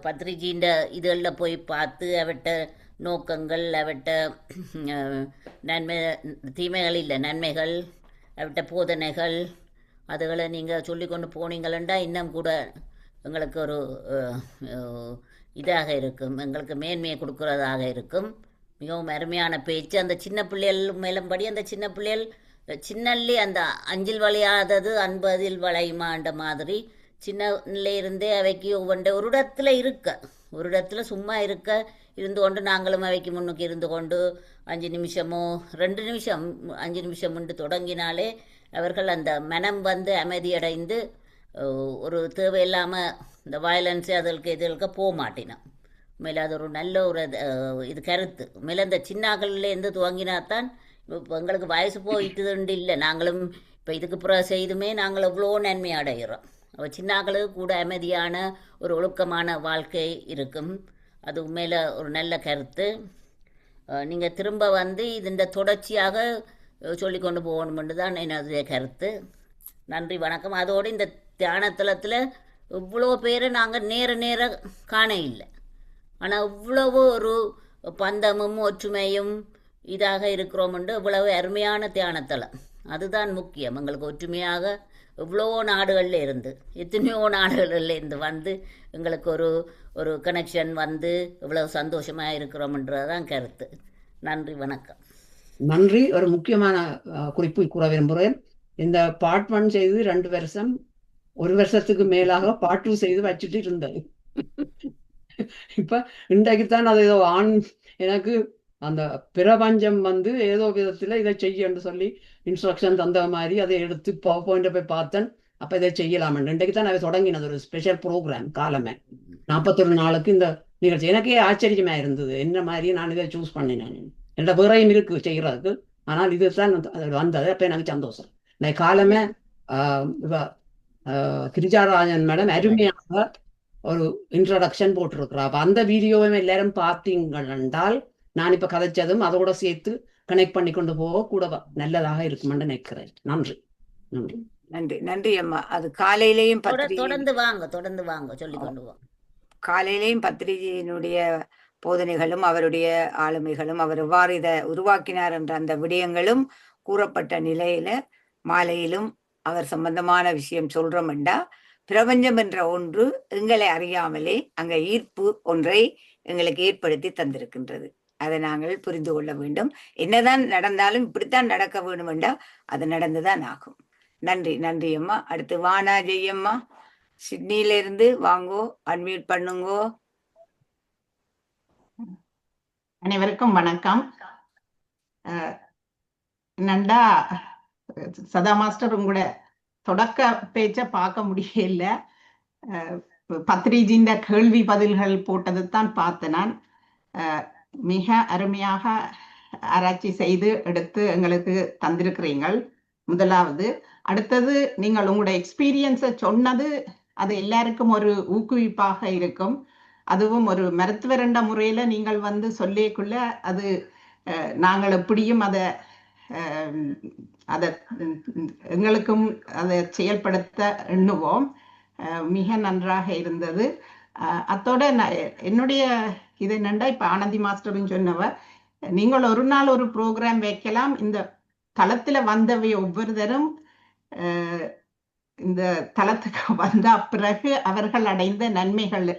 பத்ரிஜின்ற இதுகளில் போய் பார்த்து அவட்ட நோக்கங்கள் அவட்ட நன்மை தீமைகள் இல்லை நன்மைகள் அவட்ட போதனைகள் அதுகளை நீங்கள் சொல்லி கொண்டு போனீங்களா இன்னும் கூட எங்களுக்கு ஒரு இதாக இருக்கும், எங்களுக்கு மேன்மையை கொடுக்குறதாக இருக்கும். மிகவும் அருமையான பேச்சு. அந்த சின்ன பிள்ளைகள் மேலும்படி அந்த சின்ன பிள்ளைகள் சின்னல்லே அந்த அஞ்சில் வளையாதது அன்பதில் வளையுமான்ற மாதிரி சின்னலேருந்தே அவைக்கு ஒவ்வொன்றை ஒரு இடத்துல சும்மா இருந்து கொண்டு நாங்களும் அவைக்கு முன்னுக்கு இருந்து கொண்டு 5 நிமிஷமோ 2 நிமிஷம் 5 நிமிஷம் முண்டு தொடங்கினாலே அவர்கள் அந்த மனம் வந்து அமைதியடைந்து ஒரு தேவையில்லாமல் இந்த வயலன்ஸு இதுகளுக்கு போக மாட்டினோம். மேலே அது ஒரு நல்ல ஒரு இது கருத்து. மேலே இந்த சின்னாக்கள்லேருந்து துவங்கினாத்தான் இப்போ எங்களுக்கு வயசு போயிட்டுதுண்டு இல்லை, நாங்களும் இப்போ இதுக்கு பிறகு செய்துமே நாங்கள் எவ்வளோ நன்மை அடைகிறோம். சின்னாக்களுக்கு கூட அமைதியான ஒரு ஒழுக்கமான வாழ்க்கை இருக்கும். அது உண்மையில் ஒரு நல்ல கருத்து. நீங்கள் திரும்ப வந்து இந்த தொடர்ச்சியாக சொல்லிக்கொண்டு போகணுமென்று தான் என்னுடைய கருத்து. நன்றி, வணக்கம். அதோடு இந்த தியானத்தலத்தில் இவ்வளோ பேரை நாங்கள் நேர காண இல்லை, ஆனால் இவ்வளவு ஒரு பந்தமும் ஒற்றுமையும் இதாக இருக்கிறோம்ண்டு இவ்வளவு அருமையான தியானத்தலம். அதுதான் முக்கியம். எங்களுக்கு ஒற்றுமையாக எவ்வளோ நாடுகளில் இருந்து எத்தனையோ நாடுகளில் இருந்து வந்து எங்களுக்கு ஒரு கனெக்ஷன் வந்து இவ்வளவு சந்தோஷமாக இருக்கிறோம்ன்றதான் கருத்து. நன்றி, வணக்கம். நன்றி. ஒரு முக்கியமான குறிப்பு கூற விரும்புகிறேன். இந்த பார்ட் 1 செய்து 2 வருஷம் 1 வருஷத்துக்கு மேலாக பார்ட் 2 செய்து வச்சுட்டு இருந்தது. இப்ப இன்றைக்குத்தான் அது ஏதோ எனக்கு அந்த பிரபஞ்சம் வந்து ஏதோ விதத்துல இதை செய்யன்னு சொல்லி இன்ஸ்ட்ரக்ஷன் தந்த மாதிரி அதை எடுத்து பவர் பாயிண்ட போய் பார்த்தேன். அப்ப இதை செய்யலாம். இன்றைக்கு தான் அதை தொடங்கினது ஒரு ஸ்பெஷல் ப்ரோக்ராம். காலமே 41 நாளுக்கு இந்த நிகழ்ச்சி. எனக்கே ஆச்சரியமா இருந்தது. என்ன மாதிரி நான் இதை சூஸ் பண்ணினேன். என்னோட வேறையும் இருக்கு செய்யறதுக்கு, ஆனால் இதுதான் வந்தது. அப்ப எனக்கு சந்தோஷம். நான் காலமே கிரிஜாராஜன் மேடம் அருமையாக ஒரு இன்ட்ரோடக்ஷன் போட்டிருக்கிறா. அப்ப அந்த வீடியோவை எல்லாரும் பார்த்தீங்கள் என்றால் நான் இப்ப கதைச்சதும் அதோட சேர்த்து கனெக்ட் பண்ணி கொண்டு போக கூட நல்லதாக இருக்குமென்று நினைக்கிறேன். நன்றி நன்றி நன்றி நன்றி அம்மா. அது காலையிலையும் தொடர்ந்து வாங்க சொல்லி கொண்டு வாங்க. காலையிலையும் பத்ரிஜியினுடைய போதனைகளும் அவருடைய ஆளுமைகளும் அவர் எவ்வாறு இதை உருவாக்கினார் என்ற அந்த விடயங்களும் கூறப்பட்ட நிலையில மாலையிலும் அவர் சம்பந்தமான விஷயம் சொல்றோம்டா, பிரபஞ்சம் என்ற ஒன்று எங்களை அறியாமலே அங்க ஈர்ப்பு ஒன்றை எங்களுக்கு ஏற்படுத்தி தந்திருக்கின்றது. அதை நாங்கள் புரிந்து கொள்ள வேண்டும். என்னதான் நடந்தாலும் இப்படித்தான் நடக்க வேண்டும் என்றா அது நடந்துதான் ஆகும். நன்றி நன்றி அம்மா. அடுத்து வானா ஜெயம்மா, சிட்னியில இருந்து வாங்கோ, அன்மியூட் பண்ணுங்கோ. அனைவருக்கும் வணக்கம். என்னண்டா சதா மாஸ்டர் உங்களோட தொடக்க பேச்ச பார்க்க முடியல. பத்ரிஜின்ற கேள்வி பதில்கள் போட்டது தான் பார்த்தேன் நான். மிக அருமையாக ஆராய்ச்சி செய்து எடுத்து எங்களுக்கு தந்திருக்கிறீங்கள். முதலாவது. அடுத்தது, நீங்கள் உங்களோட எக்ஸ்பீரியன்ஸை சொன்னது அது எல்லாருக்கும் ஒரு ஊக்குவிப்பாக இருக்கும். அதுவும் ஒரு மருத்துவர் என்ற முறையில நீங்கள் வந்து சொல்லிக்குள்ள அது நாங்கள் எப்படியும் அதை எங்களுக்கும் அதை செயல்படுத்த எண்ணுவோம். மிக நன்றாக இருந்தது. அத்தோட என்னுடைய இது என்னண்டா, இப்ப ஆனந்தி மாஸ்டர்னு சொன்னவர், நீங்கள் ஒரு நாள் ஒரு ப்ரோக்ராம் வைக்கலாம். இந்த தளத்துல வந்தவை ஒவ்வொருத்தரும் இந்த தளத்துக்கு வந்த பிறகு அவர்கள் அடைந்த நன்மைகள்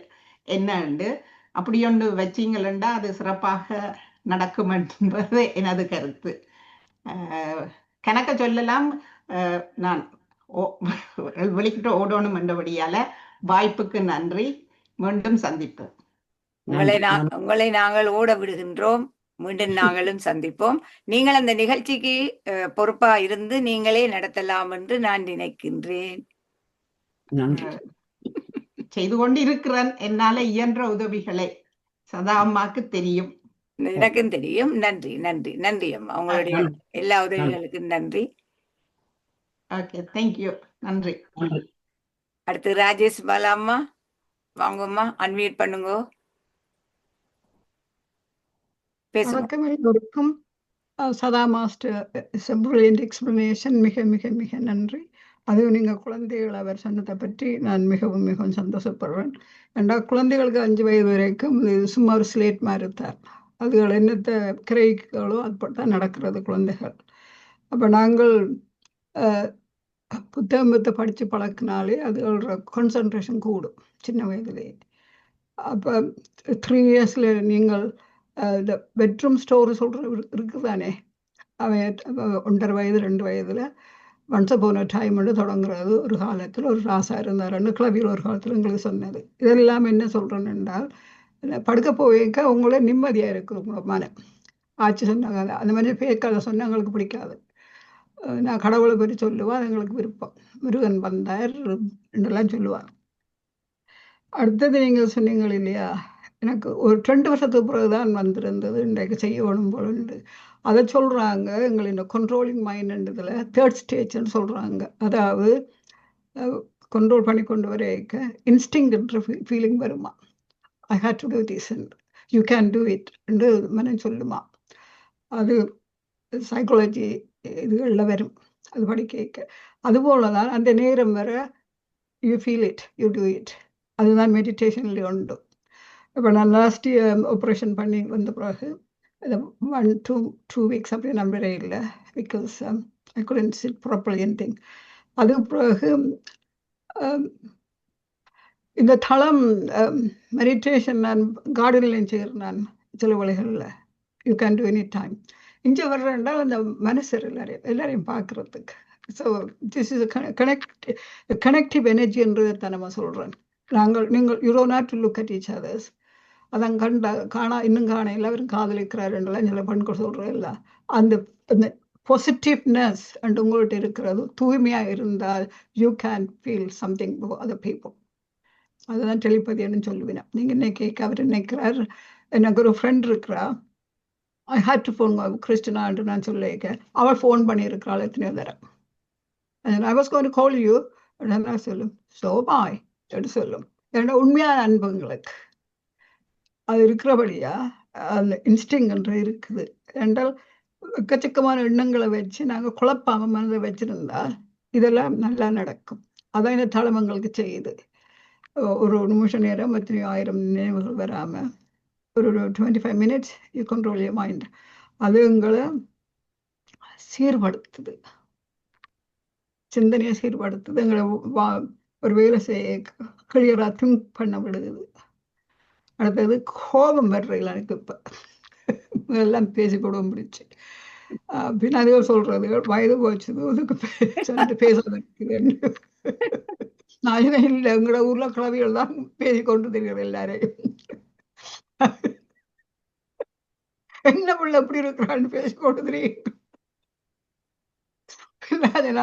என்னண்டு அப்படி ஒன்று வச்சிங்களா அது சிறப்பாக நடக்கும் என்பது எனது கருத்து. கணக்க சொல்லலாம். நான் வெளிக்கிட்டு ஓடணும் என்றபடியால வாய்ப்புக்கு நன்றி. மீண்டும் சந்திப்போம். உங்களை நாங்கள் ஓட விடுகின்றோம். மீண்டும் நாங்களும் சந்திப்போம். நீங்கள் அந்த நிகழ்ச்சிக்கு பொறுப்பா இருந்து நீங்களே நடத்தலாம் என்று நான் நினைக்கின்றேன். செய்து கொண்டு இருக்கிறேன். என்னால இயன்ற உதவிகளை சதா அம்மாக்கு தெரியும், எனக்கும் தெரியும். நன்றி நன்றி நன்றி அம்மா. உங்களுடைய எல்லா உதவிகளுக்கும் நன்றி. Okay, thank you. நன்றி. அடுத்து ராஜேஷ் பாலா அம்மா வாங்கம்மா, அன்மியூட் பண்ணுங்க. வணக்கம் எல்லோருக்கும். சதா மாஸ்டர் பிரில்லியன்ட் எக்ஸ்பிளனேஷன். மிக மிக மிக நன்றி. அதுவும் நீங்கள் குழந்தைகள் அவர் சொன்னதை பற்றி நான் மிகவும் மிகவும் சந்தோஷப்படுறேன். குழந்தைகளுக்கு 5 வயது வரைக்கும் இது சும்மா ஒரு ஸ்லேட் மாதிரி தான். அதுகள் என்னத்தை கிரகிகளோ அது தான் நடக்கிறது குழந்தைகள். அப்போ நாங்கள் புத்தகத்தை படித்து பழக்கினாலே அதுகளோட கான்சன்ட்ரேஷன் கூடும் சின்ன வயதுலேயே. அப்போ 3 இயர்ஸில் நீங்கள் இந்த பெட்ரூம் ஸ்டோரி சொல்கிற இருக்குதானே, அவன் 1.5 வயது 2 வயதில் ஒன்ஸ் போன டைம் தொடங்குறது. ஒரு காலத்தில் ஒரு ராசா இருந்தாருன்னு கிளவியில் ஒரு காலத்தில் எங்களுக்கு சொன்னது. இதெல்லாம் என்ன சொல்கிறேன்னு என்றால், படுக்க போவேக்க உங்களே நிம்மதியாக இருக்குது உங்களோட மனம். ஆட்சி சொன்னாங்க அந்த மாதிரி பேக்காத சொன்னால் எங்களுக்கு பிடிக்காது. நான் கடவுளை பற்றி சொல்லுவேன், அது எங்களுக்கு விருப்பம். முருகன் வந்தார் என்றெல்லாம் சொல்லுவார். அடுத்தது நீங்கள் சொன்னீங்க இல்லையா, எனக்கு ஒரு 2 வருஷத்துக்கு பிறகுதான் வந்திருந்தது இன்றைக்கு செய்யணும் போலுண்டு. அதை சொல்கிறாங்க எங்களின் கண்ட்ரோலிங் மைண்டுன்றதில் 3rd ஸ்டேஜ்னு சொல்கிறாங்க. அதாவது கண்ட்ரோல் பண்ணி கொண்டு வரைக்க இன்ஸ்டிங்க்ன்ற ஃபீலிங் வருமா, I hate to do this and you can do it என்று மனம் சொல்லுமா. அது சைக்காலஜி இதுகளில் வரும், அது படிக்க. அதுபோல தான் அந்த நேரம் வர you feel it, you do it. அதுதான் மெடிடேஷனில் உண்டு. இப்போ நான் லாஸ்ட் ஆப்ரேஷன் பண்ணி வந்த பிறகு 1-2 வீக்ஸ் அப்படி நம்பரே இல்லை, because I couldn't sit properly anything. அது பிறகு இந்த தளம் மெடிடேஷன் நான் கார்டன்லையும் செய்கிறேன். நான் சில வழிகளில் you can do any time. இங்கே வர்றேன்டால் அந்த மனசு எல்லாரையும் பார்க்குறதுக்கு. ஸோ திஸ் இஸ் கனெக்டிவ் எனர்ஜின்றது தான் நம்ம சொல்கிறேன். நீங்கள் you don't have to look at each others. அதான் இன்னும் காண எல்லாரும் காதலிக்கிறாருன்றலாம் சில பெண்கள் சொல்கிறேன் இல்லை. அந்த பாசிட்டிவ்னஸ் அண்ட் உங்கள்கிட்ட இருக்கிறது தூய்மையாக இருந்தால் you can feel something other people. அதுதான் டெலிபதின்னு சொல்லுவேன். நீங்கள் என்ன கேட்க அவர் நினைக்கிறார். எனக்கு ஒரு ஃப்ரெண்ட் இருக்கிறா, ஐ ஹேட் டு ஃபோன் கிறிஸ்டினான்ட்டு நான் சொல்லியிருக்க, அவள் ஃபோன் பண்ணியிருக்கிறாள் எத்தனையோ தரம். I was going to call you நான் சொல்லும், ஸோ பாய் என்று சொல்லும். என்னோட உண்மையான அன்புங்களுக்கு அது இருக்கிறபடியா அந்த இன்ஸ்டிங்க்ன்ற இருக்குது என்றால் எக்கச்சக்கமான எண்ணங்களை வச்சு நாங்கள் குழப்பாமல் மனதை வச்சுருந்தால் இதெல்லாம் நல்லா நடக்கும். அதான் இந்த தளமங்களுக்கு செய்யுது. ஒரு நிமிஷ நேரம் எத்தனையோ 1000 நினைவுகள் வராமல் ஒரு 25 minutes you control your mind. அது எங்களை சீர்படுத்துது, சிந்தனையை சீர்படுத்துது, எங்களை ஒரு வேலை செய்ய கிளியராக திங்க் பண்ண விடுது. அடுத்தது கோபம் வர்றதில்லை எனக்கு. இப்போ எல்லாம் பேசி கூட முடிச்சு பின்னாடியோ சொல்றது வயது போச்சுது அதுக்கு பேசுறது நான் இல்லை. எங்களோட ஊர்ல கிளவிகள் தான் பேசிக்கொண்டு தெரிகிறது எல்லாரையும். என்ன பிள்ளை எப்படி இருக்கிறான்னு பேசிக்கொண்டு தெரியும்.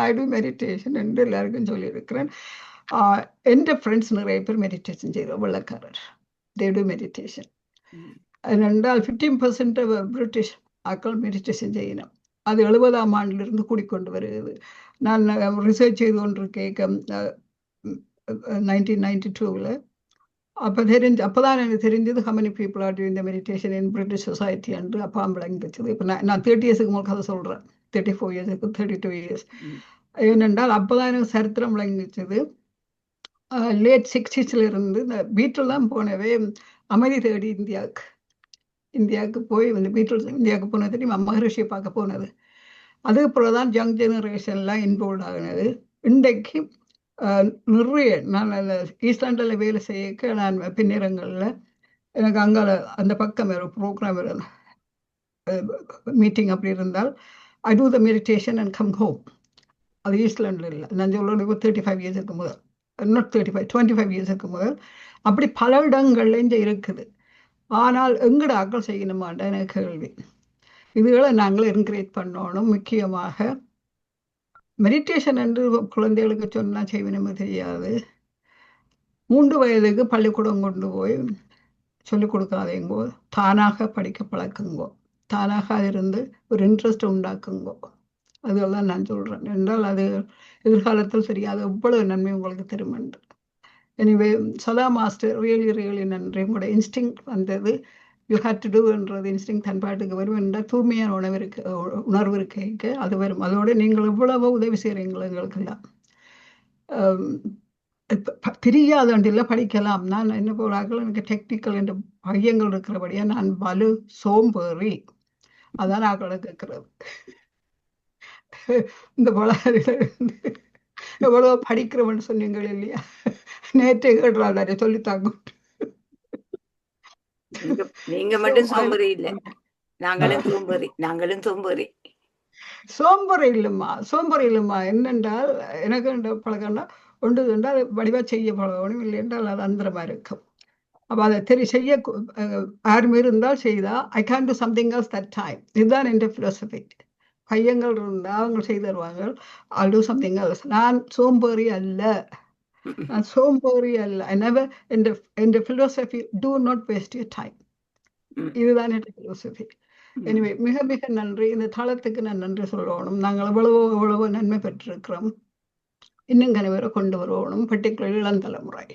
ஐ டூ மெடிடேஷன் என்று எல்லாருக்கும் சொல்லியிருக்கிறேன். என் ஃப்ரெண்ட்ஸ் நிறைய பேர் மெடிடேஷன் செய்கிறோம், வெள்ளக்காரர். They do meditation. என்றால் 15% பிரிட்டிஷ் ஆக்கள் மெடிடேஷன் செய்யணும். அது 70ஆம் ஆண்டிலிருந்து கூடிக்கொண்டு வருகிறது. நான் ரிசர்ச் செய்து கொண்டிருக்கேன் 1992 அப்போதான் எனக்கு தெரிஞ்சது how many people are doing the meditation in British society என்று அப்பா விளங்கி வச்சது. இப்போ நான் 30 இயர்ஸுக்கு முதல் கதை சொல்கிறேன், 34 இயர்ஸுக்கு 32 இயர்ஸ். ஏனென்றால் அப்போதான் எனக்கு சரித்திரம் விளங்கி வச்சது. லேட் 60s இருந்து இந்த பீட்டில் தான் போனவே அமைதி தேடி இந்தியாவுக்கு போய் இந்த பீட்டில் இந்தியாவுக்கு போனது தெரியும், மகரிஷியை பார்க்க போனது. அதுக்கப்புறம் தான் யங் ஜெனரேஷன்லாம் இன்வால்வ் ஆகினது. இன்றைக்கு நிறைய நான் அந்த ஈஸ்லாண்டில் வேலை செய்ய நான் பின்னரங்களில் எனக்கு அங்கே அந்த பக்கம் ஒரு ப்ரோக்ராம் மீட்டிங் அப்படி இருந்தால் I do the meditation and come home. அது ஈஸ்லாண்டில் இல்லை, நான் சொல்ல 35 இயர்ஸுக்கு முதல், நாட் 25 இயர்ஸுக்கு முதல். அப்படி பல இடங்கள்ல இருக்குது. ஆனால் எங்கட ஆக்கள் செய்யணுமாண்ட எனக்கு கேள்வி. இதுகளை நாங்கள் என்கரேஜ் பண்ணணும். முக்கியமாக மெடிடேஷன் என்று குழந்தைகளுக்கு சொன்னால் செய்வனமே தெரியாது. 3 வயதுக்கு பள்ளிக்கூடம் கொண்டு போய் சொல்லிக் கொடுக்காதேங்கோ, தானாக படிக்க பழக்குங்கோ, தானாக அதிலிருந்து ஒரு இன்ட்ரெஸ்ட் உண்டாக்குங்கோ. அதெல்லாம் நான் சொல்கிறேன். என்றால் அது எதிர்காலத்தில் தெரியாது எவ்வளவு நன்மை உங்களுக்கு தரும் என்று. எனிவே சதா மாஸ்டர் ரியலி நன்றி. உங்களோட இன்ஸ்டிங் வந்தது, யூ ஹேட் டு டூன்றது இன்ஸ்டிங் தன்பாட்டுக்கு வரும் என்றால் தூய்மையான உணர்வு இருக்க அது வரும். அதோடு நீங்கள் எவ்வளவோ உதவி செய்கிறீங்களோ எங்களுக்கெல்லாம். தெரியாதண்டில் படிக்கலாம். நான் என்ன போறார்கள் எனக்கு டெக்னிக்கல் என்ற பையங்கள் இருக்கிறபடியா நான் வலு சோம்பேறி. அதான் ஆக்களை கேட்கறது. இந்த பொலாரில இருந்து எவ்வளவு படிக்கிறவன்னு சொன்னீங்க இல்லையா? நேற்றே கேட்டுறாரு சொல்லித்தாங்க. நீங்க மட்டும் சோம்பேறி இல்ல, நாங்களும் சோம்பேறி. சோம்பேறி இல்லைம்மா என்னென்றால் எனக்கு பழக்கம்னா ஒன்று என்றால் வடிவா செய்ய பழகணும், இல்லை என்றால் அது அந்தரமா இருக்கும். அப்போ அதை செய்ய யாரும் இருந்தால் செய்தா I can to something else that time. இதுதான் என் பிலோசபி. பையங்கள் இருந்தால் அவங்க செய்து தருவாங்க. I'll do something else. நான் சோம்பேறி அல்ல. என் philosophy do not waste your time. இதுதான் என் பிலோசபி. எனிவே மிக மிக நன்றி. இந்த தளத்துக்கு நான் நன்றி சொல்லணும். நாங்கள் எவ்வளவோ நன்மை பெற்றிருக்கிறோம். இன்னும் கனவரை கொண்டு வருவோம், பர்டிகுலர் இளம் தலைமுறை.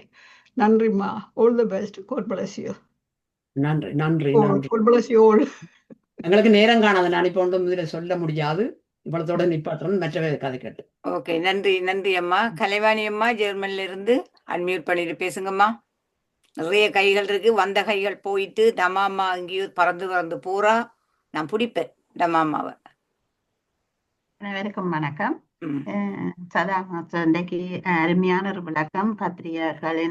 நன்றிம்மா. All the best. God bless you. நன்றி நன்றி நன்றி. God bless you all. எங்களுக்கு நேரம் காணாது, நான் இப்போ ஒன்றும் இதில் சொல்ல முடியாது. இவ்வளத்தோட நிப்பாட்டுறோம், மற்றவை கதை கேட்டு. ஓகே, நன்றி அம்மா. கலைவாணி அம்மா ஜெர்மனில இருந்து அன்மியூட் பண்ணிட்டு பேசுங்கம்மா. நிறைய கைகள் இருக்கு, வந்த கைகள் போயிட்டு தமாமா எங்கேயும் பறந்து போறா. நான் பிடிப்பேன் தமாமாவை. அனைவருக்கும் வணக்கம். சதா இன்றைக்கு அருமையான ஒரு விளக்கம் பத்திரிகையர்கள்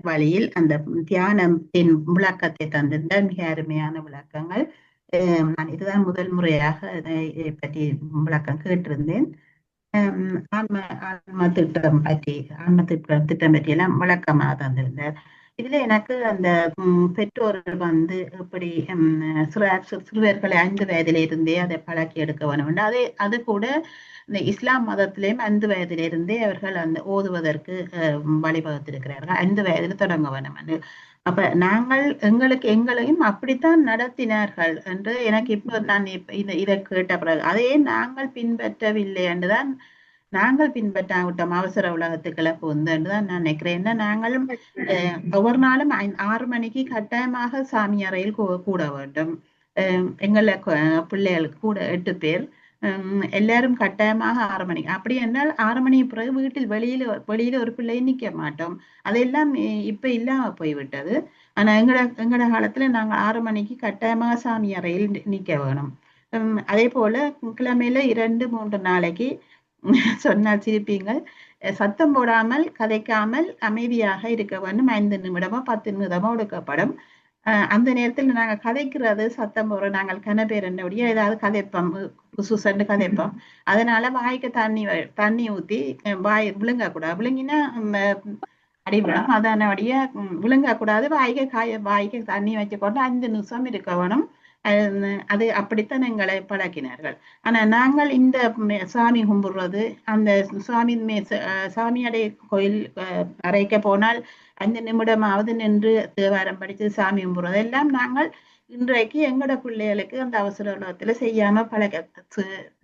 வழியில் அந்த தியானத்தின் விளக்கத்தை தந்திருந்த மிக அருமையான விளக்கங்கள். நான் இதுதான் முதல் முறையாக இதை பற்றி விளக்கம் கேட்டிருந்தேன். ஆன்ம திட்டம் பற்றி எல்லாம் விளக்கமாக தந்திருந்தார். இதுல எனக்கு அந்த பெற்றோர்கள் எப்படி சிறுவர்களை 5 வயதில இருந்தே அதை பழக்கி எடுக்க வேணும். அது கூட இந்த இஸ்லாம் மதத்திலேயும் 5 வயதில இருந்தே அவர்கள் அந்த ஓதுவதற்கு வழிவகுத்திருக்கிறார்கள். 5 வயதில் தொடங்க வேணும். அப்ப நாங்கள் எங்களையும் அப்படித்தான் நடத்தினார்கள் என்று எனக்கு இப்போ நான் இதை கேட்ட பிறகு அதையே நாங்கள் பின்பற்றவில்லை என்றுதான், நாங்கள் பின்பற்றாவிட்டோம் அவசர உலகத்துக்களை பொந்துதான் நான் நினைக்கிறேன். என்ன நாங்களும் ஒவ்வொரு நாளும் 6 மணிக்கு கட்டாயமாக சாமி அறையில் கூட வேண்டும். எங்களை பிள்ளைகளுக்கு கூட 8 பேர் எல்லாரும் கட்டாயமாக 6 மணிக்கு. அப்படி என்றால் 6 மணி பிறகு வீட்டில் வெளியில ஒரு பிள்ளையை நிக்க மாட்டோம். அதெல்லாம் இப்ப இல்லாம போய்விட்டது. ஆனா எங்கட காலத்துல நாங்க 6 மணிக்கு கட்டாயமாக சாமி அறையில் நிக்க வேணும். அதே போல கிழமையில 2-3 நாளைக்கு சொன்னால் சிரிப்பீங்கள், சத்தம் போடாமல் கதைக்காமல் அமைதியாக இருக்க வேண்டும். 5 நிமிடமோ 10 நிமிடமோ எடுக்கப்படும். அந்த நேரத்தில் நாங்கள் கதைக்கிறது சத்தம் போடுறோம். நாங்கள் கனபேர் என்னுடைய ஏதாவது கதைப்போம், சுசண்டு கதைப்போம். அதனால வாய்க்கு தண்ணி ஊத்தி வாய் விழுங்கக்கூடாது. விழுங்கினா அடிவிடும். அதனுடைய விழுங்கக்கூடாது. வாய்க்கு தண்ணி வச்சுக்கொண்டு 5 நிமிஷம் இருக்க வேணும். அது அப்படித்தான் எங்களை பழக்கினார்கள். ஆனா நாங்கள் இந்த சாமி கும்பிடுறது, அந்த சாமியடைய கோயில் அறைக்க போனால் 5 நிமிடமாவது நின்று தேவாரம் படித்து சாமி கும்பிடுறது எல்லாம் நாங்கள் இன்றைக்கு எங்களோட பிள்ளைகளுக்கு அந்த அவசர உலகத்துல செய்யாம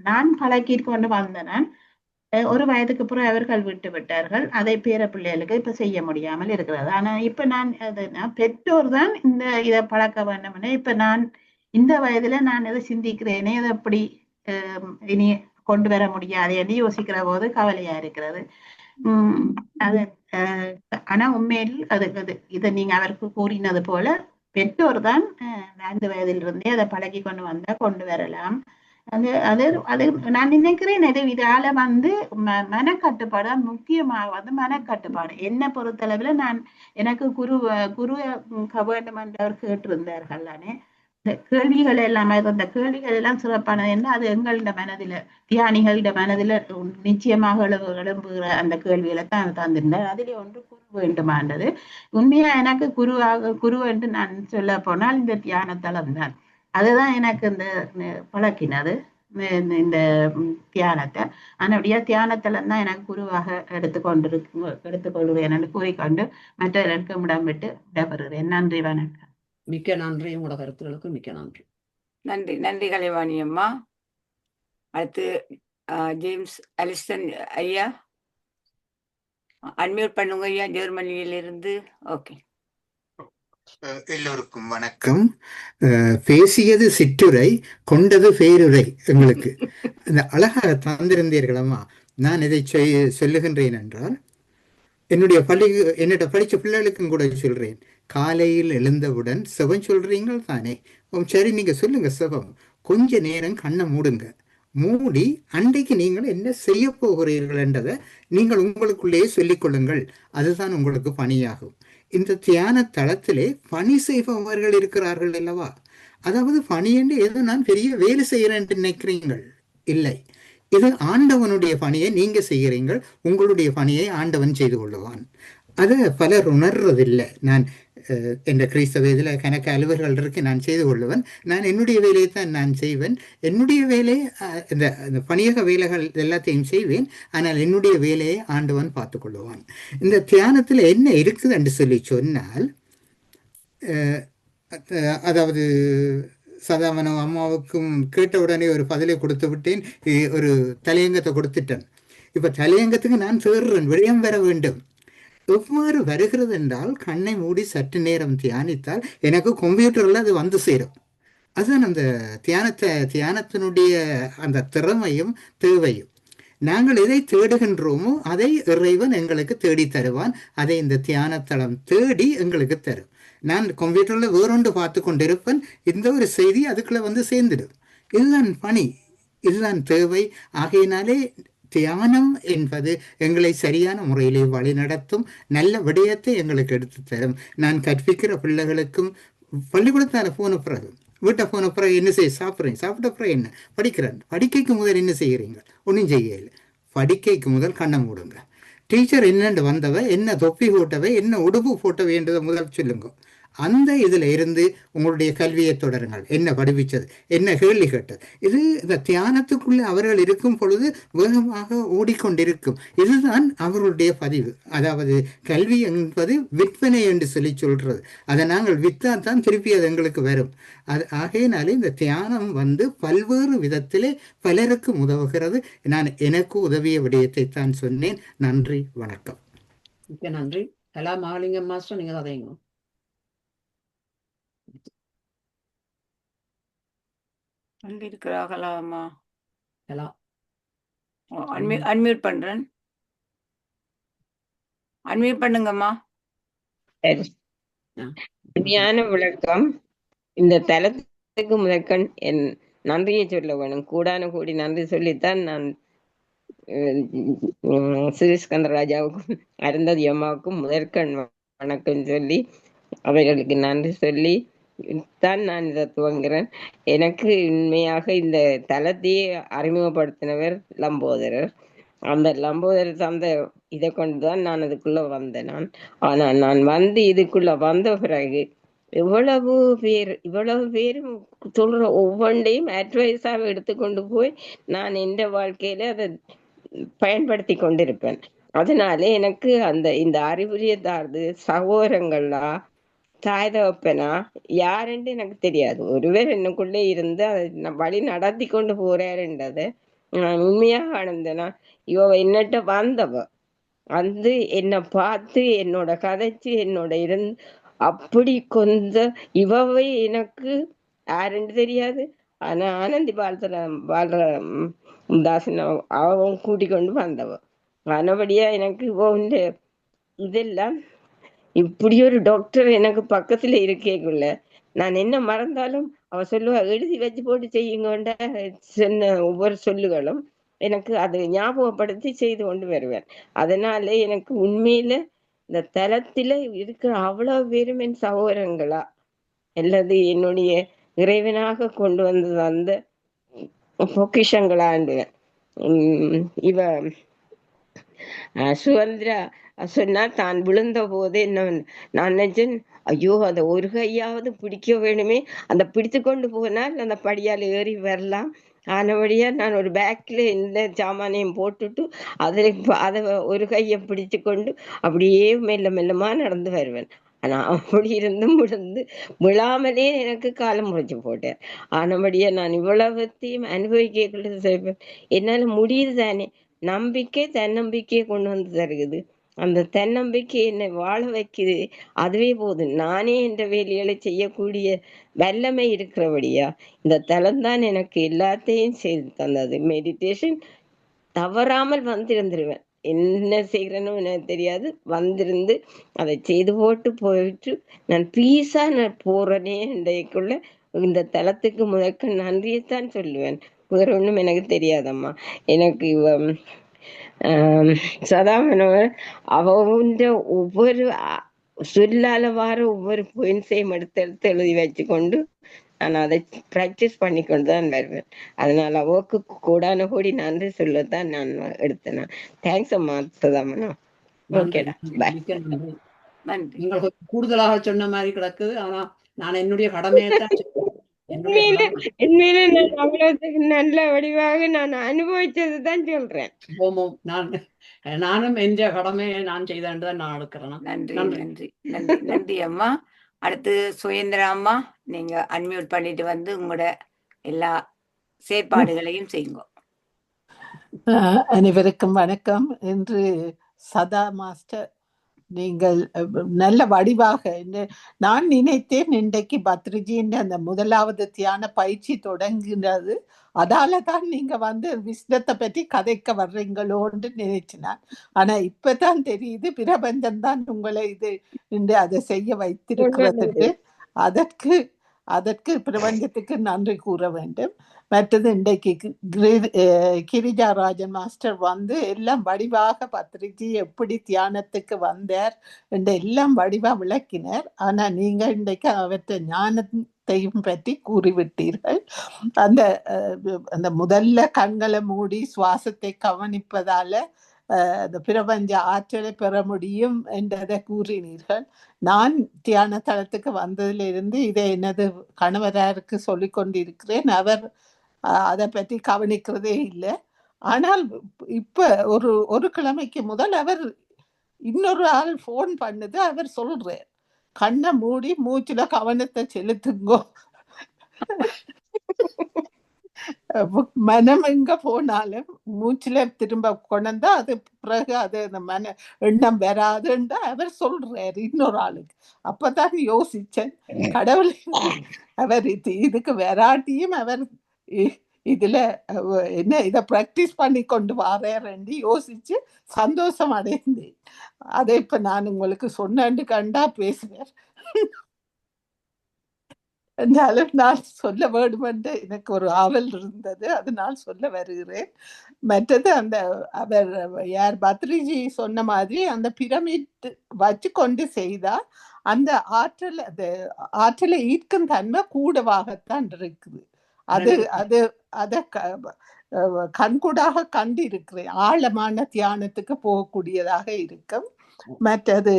நான் பழக்கி கொண்டு வந்தேன். 1 வயதுக்கு அப்புறம் அவர்கள் விட்டு விட்டார்கள். அதை பேர பிள்ளைகளுக்கு இப்ப செய்ய முடியாமல் இருக்கிறது. ஆனா இப்ப நான் பெற்றோர் தான் இதை பழக்க வேண்டும். இப்ப நான் இந்த வயதுல நான் எதை சிந்திக்கிறேனே, அதை எப்படி இனி கொண்டு வர முடியாது என்று யோசிக்கிற போது கவலையா இருக்கிறது. அது ஆனா உண்மையில் இதை நீங்க அவருக்கு கூறினது போல பெற்றோர் தான் 5 வயதிலிருந்தே அதை பழகி கொண்டு வரலாம். அது நான் நினைக்கிறேன். இதால மனக்கட்டுப்பாடு முக்கியமாக மனக்கட்டுப்பாடு. என்னை பொறுத்தளவுல எனக்கு குரு வேண்டும் என்று அவர் கேட்டிருந்தார்கள். கேள்விகள் எல்லாம் அந்த கேள்விகள் எல்லாம் சிறப்பானது என்ன, அது எங்களோட மனதில தியானிகளிட மனதில நிச்சயமாக எழும்புகிற அந்த கேள்விகளை தான் தந்திருந்தார். அதிலே ஒன்று குரு வேண்டுமானது. உண்மையா எனக்கு குரு என்று நான் சொல்ல போனால் இந்த தியானத்தலம் தான். அதுதான் எனக்கு இந்த பழக்கினது, இந்த தியானத்தை. அதனுடைய தியானத்தலம் தான் எனக்கு குருவாக எடுத்துக்கொள்கிறேன் என்று கூறிக்கொண்டு மற்றவர்களுக்கு இடம் விட்டு விடைபெறுகிறேன். நன்றி, வணக்கம். மிக்க நன்றி. உங்களோட கருத்துக்களுக்கு மிக்க நன்றி. நன்றி கலைவாணி அம்மா. அடுத்து ஜேம்ஸ் அலிஸ்டன் ஐயா அன்மியூட் பண்ணுங்க ஐயா, ஜெர்மனியிலிருந்து. ஓகே, எல்லோருக்கும் வணக்கம். பேசியது சிற்றுரை, கொண்டது பேருரை. எங்களுக்கு இந்த அழகாக தந்திருந்தீர்களம்மா. நான் இதை சொல்லுகின்றேன் என்றால், என்னிட படித்த பிள்ளைகளுக்கும் கூட சொல்றேன். காலையில் எழுந்தவுடன் செவம் சொல்றீங்கள் தானே? சரி, நீங்க சொல்லுங்க செவம். கொஞ்ச நேரம் கண்ணை மூடுங்க. மூடி அன்றைக்கு நீங்கள் என்ன செய்ய போகிறீர்கள் என்றதை நீங்கள் உங்களுக்குள்ளேயே சொல்லிக் கொள்ளுங்கள். அதுதான் உங்களுக்கு பணியாகும். இந்த தியான தளத்திலே பணி செய்பவர்கள் இருக்கிறார்கள் அல்லவா? அதாவது பணி என்று ஏதோ நான் பெரிய வேலை செய்கிறேன் என்று நினைக்கிறீங்கள். இல்லை, இது ஆண்டவனுடைய பணியை நீங்க செய்கிறீர்கள். உங்களுடைய பணியை ஆண்டவன் செய்து கொள்ளுவான். அதை பலர் உணர்றதில்லை. நான் என்ற கிறிஸ்தவ இதில் கணக்கு அலுவலர்கள் இருக்கு, நான் செய்து கொள்ளுவேன். நான் என்னுடைய வேலையை தான் நான் செய்வேன். என்னுடைய வேலையை இந்த பணியக வேலைகள் எல்லாத்தையும் செய்வேன். ஆனால் என்னுடைய வேலையை ஆண்டவன் பார்த்து கொள்ளுவான். இந்த தியானத்தில் என்ன இருக்குது என்று சொல்லி சொன்னால், அதாவது சதாமனோ அம்மாவுக்கும் கேட்ட உடனே ஒரு பதிலை கொடுத்து விட்டேன், ஒரு தலையங்கத்தை கொடுத்துட்டேன். இப்போ தலையங்கத்துக்கு நான் தேடுறேன், விடயம் வர வேண்டும். எவ்வாறு வருகிறது என்றால், கண்ணை மூடி சற்று நேரம் தியானித்தால் எனக்கு கம்ப்யூட்டரில் அது வந்து சேரும். அதுதான் அந்த தியானத்தினுடைய அந்த திறமையும் தேவையும். நாங்கள் எதை தேடுகின்றோமோ அதை இறைவன் எங்களுக்கு தேடி தருவான். அதை இந்த தியானத்தளம் தேடி எங்களுக்கு தரும். நான் கம்ப்யூட்டரில் வேறொன்று பார்த்து கொண்டிருப்பேன், இந்த ஒரு செய்தி அதுக்குள்ளே வந்து சேர்ந்துடும். இதுதான் பணி, இதுதான் தேவை. ஆகையினாலே தியானம் என்பது எங்களை சரியான முறையிலே வழிநடத்தும், நல்ல விடயத்தை எங்களுக்கு எடுத்து தரும். நான் கற்பிக்கிற பிள்ளைகளுக்கும் பள்ளிக்கூடத்தால் போன பிறகு, வீட்டை போன பிறகு என்ன செய்ய, சாப்பிட்றேன், சாப்பிட்ட பிறகு என்ன படிக்கிறேன், படிக்கைக்கு முதல் என்ன செய்கிறீங்க? ஒன்றும் செய்யலை. படிக்கைக்கு முதல் கண்ணை மூடுங்க. டீச்சர் என்னென்று வந்தவ, என்ன தொப்பி போட்டவை, என்ன உடுப்பு போட்டவை என்றதை முதல் சொல்லுங்க. அந்த இதில் இருந்து உங்களுடைய கல்வியை தொடருங்கள். என்ன படிப்பிச்சது, என்ன கேள்வி கேட்டது. இது இந்த தியானத்துக்குள்ளே அவர்கள் இருக்கும் பொழுது வேகமாக ஓடிக்கொண்டிருக்கும். இதுதான் அவர்களுடைய பதிவு. அதாவது கல்வி என்பது விற்பனை என்று சொல்லி சொல்றது. அதை நாங்கள் விற்றா தான் திருப்பி அது எங்களுக்கு வரும். அது ஆகையினாலே இந்த தியானம் பல்வேறு விதத்திலே பலருக்கு உதவுகிறது. நான் எனக்கு உதவிய விடயத்தை தான் சொன்னேன். நன்றி, வணக்கம். மிக்க நன்றி. கலா மகாலிங்கம் மாஸ்டர், நீங்க அதைங்க இருக்கிறார்களா அம்மா? கலா அன்மியூட் பண்றேன். அன்மியூட் பண்ணுங்கம்மா. சரியான விளக்கம். இந்த தலத்துக்கு முதற்கண் என் நன்றியை சொல்ல வேணும். கூடான கூடி நன்றி சொல்லித்தான் நான் ஸ்ரீஸ்கந்தராஜாவுக்கும் அருந்ததி அம்மாவுக்கும் முதற்கண் வணக்கம் சொல்லி அவர்களுக்கு நன்றி சொல்லி தான் நான் இதை துவங்குறேன். எனக்கு உண்மையாக இந்த தலத்தையே அறிமுகப்படுத்தினவர் லம்போதரர். அந்த லம்போதரர் அந்த இதை கொண்டுதான் நான் அதுக்குள்ள வந்தேன். ஆனால் நான் இதுக்குள்ள வந்த பிறகு இவ்வளவு பேரும் சொல்ற ஒவ்வொன்றையும் அட்வைஸாக எடுத்துக்கொண்டு போய் நான் எந்த வாழ்க்கையில அதை பயன்படுத்தி கொண்டிருப்பேன். அதனால எனக்கு இந்த அறிவுரையதார்து சகோதரங்களா தாய் தகப்பனா யாருன்னு எனக்கு தெரியாது. ஒருவர் என்னக்குள்ளே இருந்து அதை வழி நடத்தி கொண்டு போறாருன்றத நான் உண்மையாக ஆனந்தனா. இவ என்னட்ட வந்தவ என்னை பார்த்து என்னோட கதைச்சு என்னோட இருந்து அப்படி இவவை எனக்கு யாருன்னு தெரியாது. ஆனா ஆனந்தி பால்ற தாசன் அவன் கூட்டிக் கொண்டு வந்தவ. ஆனபடியா எனக்கு இதெல்லாம் இப்படி ஒரு டாக்டர் எனக்கு பக்கத்துல இருக்கேக்குள்ள நான் என்ன மறந்தாலும் அவ சொல்லுவா, எழுதி வச்சு போட்டு செய்யுங்கன்ற சொன்ன ஒவ்வொரு சொல்லுகளும் எனக்கு அது ஞாபகப்படுத்தி செய்து கொண்டு வருவேன். அதனால எனக்கு உண்மையில இந்த தலத்துல இருக்கிற அவ்வளவு பேரும் என் சகோதரங்களா அல்லது என்னுடைய இறைவனாக கொண்டு வந்தது அந்த பொக்கிஷங்களாண்டுவேன். இவ சுதந்திரா சொன்னா தான் விழுந்த போது என்ன நான் நினைச்சேன், ஐயோ அந்த ஒரு கையாவது பிடிக்க வேணுமே, அந்த பிடித்து கொண்டு போனால் அந்த படியால் ஏறி வரலாம். ஆனபடியா நான் ஒரு பேக்ல எந்த சாமானையும் போட்டுட்டு அதை ஒரு கையை பிடிச்சு கொண்டு அப்படியே மெல்ல மெல்லமா நடந்து வருவேன். ஆனா அப்படி இருந்தும் விழாமலே எனக்கு காலம் முறைச்சு போட்டேன். ஆனபடியா நான் இவ்வளவுத்தையும் அனுபவிக்க செய்வேன். என்னால முடியுது தானே. நம்பிக்கை தன்னம்பிக்கையை கொண்டு வந்து தருகுது. அந்த தன்னம்பிக்கை என்னை வாழ வைக்குது. அதுவே போதும். நானே என்ற வேலைகளை செய்யக்கூடிய வல்லமை இருக்கிறபடியா இந்த தலம்தான் எனக்கு எல்லாத்தையும் செய்து தந்தது. மெடிடேஷன் தவறாமல் வந்திருந்துருவேன். என்ன செய்கிறேன்னு எனக்கு தெரியாது. வந்திருந்து அதை செய்து போயிட்டு நான் பீஸா நான் போறேனே இன்றைக்குள்ள இந்த தலத்துக்கு முதற்க நன்றியைத்தான் சொல்லுவேன். வேற ஒன்றும் எனக்கு தெரியாதம்மா. எனக்கு சதாமனவர் அவன்ற ஒவ்வொரு சொல்லால வார ஒவ்வொரு பாயிண்ட்ஸையும் எடுத்து எழுதி வச்சுக்கொண்டு நான் அதை ப்ராக்டிஸ் பண்ணி கொண்டு தான் வருவேன். அதனால அவருக்கு கூடான கூடி நன்றி சொல்லத்தான் நான் எடுத்தேன். தேங்க்ஸ் அம்மா சதாமனா. ஓகேடா, பாய். நன்றி. நீங்கள் கூடுதலாக சொன்ன மாதிரி கிடக்குது. ஆனா நான் என்னுடைய கடமையை தான் உண்மையில நான் அவ்வளவுக்கு நல்ல வடிவாக நான் அனுபவிச்சது தான் சொல்றேன். நானும் என்ற கடமையை நான் செய்தான் நான் எடுக்கிறேன். நன்றி நன்றி நன்றி நன்றி அம்மா. அடுத்து சுயேந்திரா அம்மா, நீங்க அன்மியூட் பண்ணிட்டு வந்து உங்களோட எல்லா செயற்பாடுகளையும் செய்யுங்க. அனைவருக்கும் வணக்கம். இன்று சதா மாஸ்டர் நீங்கள் நல்ல வடிவாக நான் நினைத்தேன் இன்றைக்கு பத்ரிஜியின் அந்த முதலாவது தியான பயிற்சி தொடங்கினது, அதால தான் நீங்க வந்து விஸ்டத்தை பற்றி கதைக்க வர்றீங்களோன்னு நினைச்சினான். ஆனா இப்பதான் தெரியுது பிரபஞ்சம் தான் உங்களை அதை செய்ய வைத்திருக்கிறதுக்கு. அதற்கு பிரபஞ்சத்துக்கு நன்றி கூற வேண்டும். மற்றது இன்றைக்கு கிரிஜாராஜன் மாஸ்டர் வந்து எல்லாம் வடிவாக பத்ரிஜி எப்படி தியானத்துக்கு வந்தார் என்று எல்லாம் வடிவா விளக்கினார். ஆனா நீங்க இன்றைக்கு அவற்றை ஞானத்தையும் பற்றி கூறிவிட்டீர்கள். அந்த முதல்ல கண்களை மூடி சுவாசத்தை கவனிப்பதால அந்த பிரபஞ்ச ஆற்றலை பெற முடியும் என்றதை கூறினீர்கள். நான் தியான தளத்துக்கு வந்ததிலிருந்து இதை எனது கணவராருக்கு சொல்லிக் கொண்டிருக்கிறேன். அவர் அதை பற்றி கவனிக்கிறதே இல்லை. ஆனால் இப்ப ஒரு கிழமைக்கு முதல் அவர் இன்னொரு ஆள் போன் பண்ணுது. அவர் சொல்றார், கண்ணை மூடி மூச்சுல கவனத்தை செலுத்துங்கோ, மனம் எங்க போனாலும் மூச்சுல திரும்ப கொண்டா அது பிறகு அது அந்த எண்ணம் வராதுன்னு அவர் சொல்றாரு இன்னொரு ஆளுக்கு. அப்பதான் யோசிச்சேன், கடவுள் அவர் இதுக்கு வராட்டியும் அவர் இதுல என்ன இதை பிராக்டிஸ் பண்ணி கொண்டு வாரேன்னு யோசிச்சு சந்தோஷம் அடைந்தேன். அதை இப்ப நான் உங்களுக்கு சொன்னேன்னு கண்டா பேசுவேன். என்றாலும் நான் சொல்ல வேண்டும் என்று எனக்கு ஒரு ஆவல் இருந்தது, அதனால் சொல்ல வருகிறேன். மற்றது அவர் யார் பத்ரிஜி சொன்ன மாதிரி அந்த பிரமிட் வச்சு கொண்டு செய்தா அந்த ஆற்றலை ஈர்க்கும் தன்மை கூடவாகத்தான் இருக்குது. அதை கண்கூடாக கண்டு இருக்கிறேன். ஆழமான தியானத்துக்கு போகக்கூடியதாக இருக்கும். மற்றது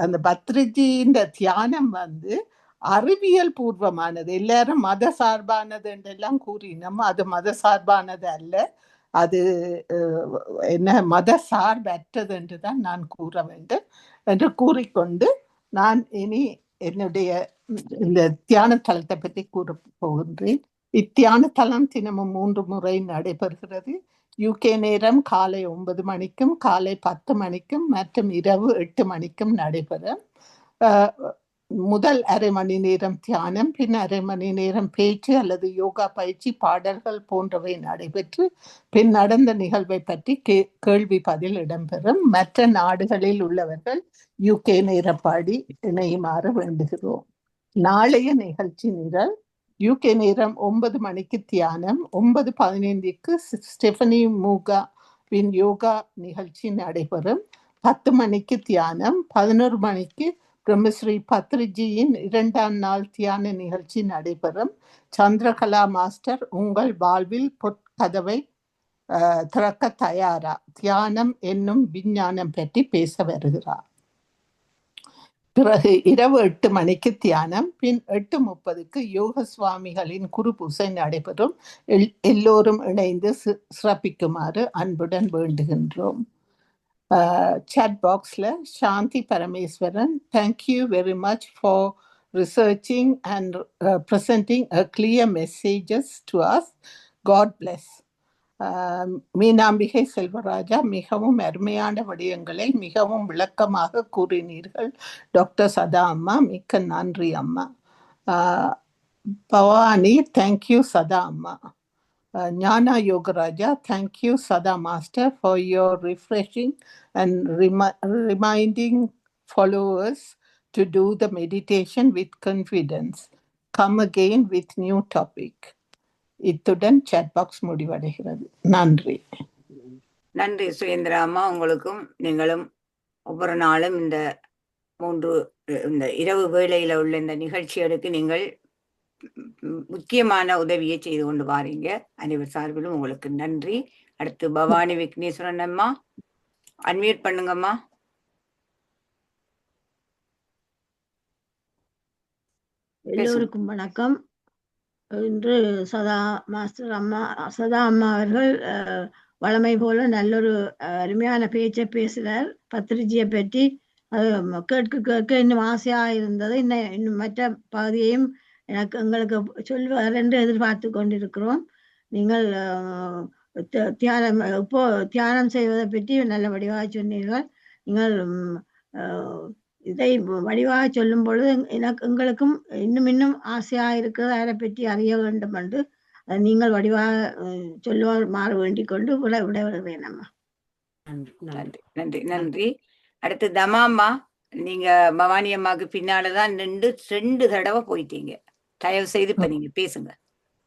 அந்த பத்ரிஜியின் தியானம் வந்து அறிவியல் பூர்வமானது. எல்லாரும் மத சார்பானது என்றெல்லாம் கூறினோம். அது மத சார்பானது அல்ல, அது என்ன மத சார்பற்றது என்றுதான் நான் கூற வேண்டும் என்று கூறிக்கொண்டு நான் இனி என்னுடைய இந்த தியான தளத்தை பற்றி கூற போகின்றேன். இத்தியான தளம் தினமும் 3 முறை நடைபெறுகிறது. யூகே நேரம் காலை 9 மணிக்கும் காலை 10 மணிக்கும் மற்றும் இரவு 8 மணிக்கும் நடைபெறும். முதல் அரை மணி நேரம் தியானம், பின் அரை மணி நேரம் பேச்சு அல்லது யோகா பயிற்சி, பாடல்கள் போன்றவை நடைபெற்று பின் நடந்த நிகழ்வை பற்றி கேள்வி பதில் இடம்பெறும். மற்ற நாடுகளில் உள்ளவர்கள் யூகே நேரப்படி இணையுமாறு வேண்டுகிறோம். நாளைய நிகழ்ச்சி நிரல்: யூகே நேரம் 9 மணிக்கு தியானம், 9:15க்கு ஸ்டெஃபனி மூகாவின் யோகா நிகழ்ச்சி நடைபெறும். 10 மணிக்கு தியானம், 11 மணிக்கு பிரம்மஸ்ரீ பத்ரிஜியின் 2ஆம் நாள் தியான நிகழ்ச்சி நடைபெறும். சந்திரகலா மாஸ்டர் உங்கள் வாழ்வில் பொற்கதவை திறக்க தயாரா, தியானம் என்னும் விஞ்ஞானம் பற்றி பேச வருகிறார். பிறகு இரவு 8 மணிக்கு தியானம், பின் 8:30க்கு யோக சுவாமிகளின் குரு பூசை நடைபெறும். எல்லோரும் இணைந்து சிறப்பிக்குமாறு அன்புடன் வேண்டுகின்றோம். Chat boxல Shanti Parameswaran, thank you very much for researching and presenting a clear messages to us. God bless. Meenambigai Selvaraja, மிகவும் அருமையான விடயங்களை மிகவும் விளக்கமாக கூறினீர்கள். டாக்டர் சதா அம்மா, மிக்க நன்றி அம்மா. பவானி, தேங்க்யூ சதா அம்மா. Jnana Yogaraja, thank you Sada Master for your refreshing and reminding followers to do the meditation with confidence. Come again with new topic. இத்துடன் chat box முடிவடைகிறது. நன்றி. நன்றி சுயேந்திரா அம்மா. உங்களுக்கும் நீங்களும் ஒவ்வொரு நாளும் இந்த இரவு வேளையில உள்ள இந்த நிகழ்ச்சிகளுக்கு நீங்கள் முக்கியமான உதவியை செய்து கொண்டு வாரீங்க. அனைவர் சார்பிலும் உங்களுக்கு நன்றி. அடுத்து பவானி விக்னேஸ்வரன் அம்மா, அன்மியூட் பண்ணுங்கம்மா. எல்லோருக்கும் வணக்கம். இன்று சதா அம்மா அவர்கள் வழமை போல நல்லொரு அருமையான பேச்சை பேசினார். பத்திரிஜியை பற்றி அது கேட்க இன்னும் ஆசையா இருந்தது. இன்னும் மற்ற பகுதியையும் எங்களுக்கு சொல்வார் என்று எதிர்பார்த்து கொண்டிருக்கிறோம். நீங்கள் தியானம் செய்வதை பற்றி நல்ல வடிவாக சொன்னீர்கள். நீங்கள் இதை வடிவாக சொல்லும் பொழுது எங்களுக்கும் இன்னும் ஆசையாக இருக்கிறது. அதை பற்றி அறிய வேண்டும் என்று நீங்கள் வடிவாக சொல்லுவார் மாற வேண்டிக் கொண்டு விடைபெறுகிறேன் அம்மா. நன்றி நன்றி நன்றி. அடுத்து தமாம்மா, நீங்க பவானி அம்மாவுக்கு பின்னாலதான் நின்று 2 தடவை போயிட்டீங்க. தயவு செய்து இப்ப நீங்க பேசுங்க.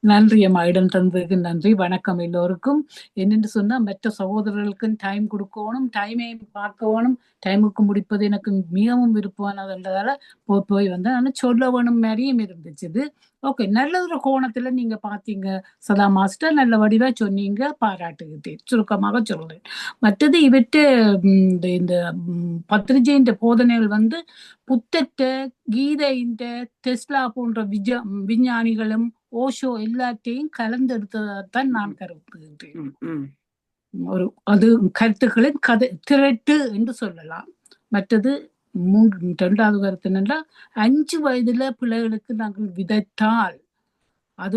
நன்றி அம்மா, இடம் தந்ததுக்கு நன்றி. வணக்கம் எல்லோருக்கும். என்னென்று சொன்னா, மற்ற சகோதரர்களுக்கும் டைம் கொடுக்கணும், டைமை பார்க்கணும், டைமுக்கு முடிப்பது எனக்கு மிகவும் விருப்பமானதுன்றதால போய் வந்தேன். ஆனால் சொல்ல வேணும் மாதிரியும் இருந்துச்சு. ஓகே, நல்ல ஒரு கோணத்துல நீங்க பாத்தீங்க சதா மாஸ்டர், நல்ல வடிவா சொன்னீங்க, பாராட்டுகிட்டேன். சுருக்கமாக சொல்றேன். மற்றது இவற்று இந்த பத்திரிஜையின் போதனைகள் புத்தட்ட கீதையின் டெஸ்லா போன்ற விஞ்ஞானிகளும் ஓஷோ எல்லாத்தையும் கலந்தெடுத்ததான் நான் கருதுகின்றேன். அது கருத்துக்களின் திரட்டு என்று சொல்லலாம். மற்றது 2வது கருத்து என்னன்னா, 5 வயதுல பிள்ளைகளுக்கு நாங்கள் விதைத்தால் அது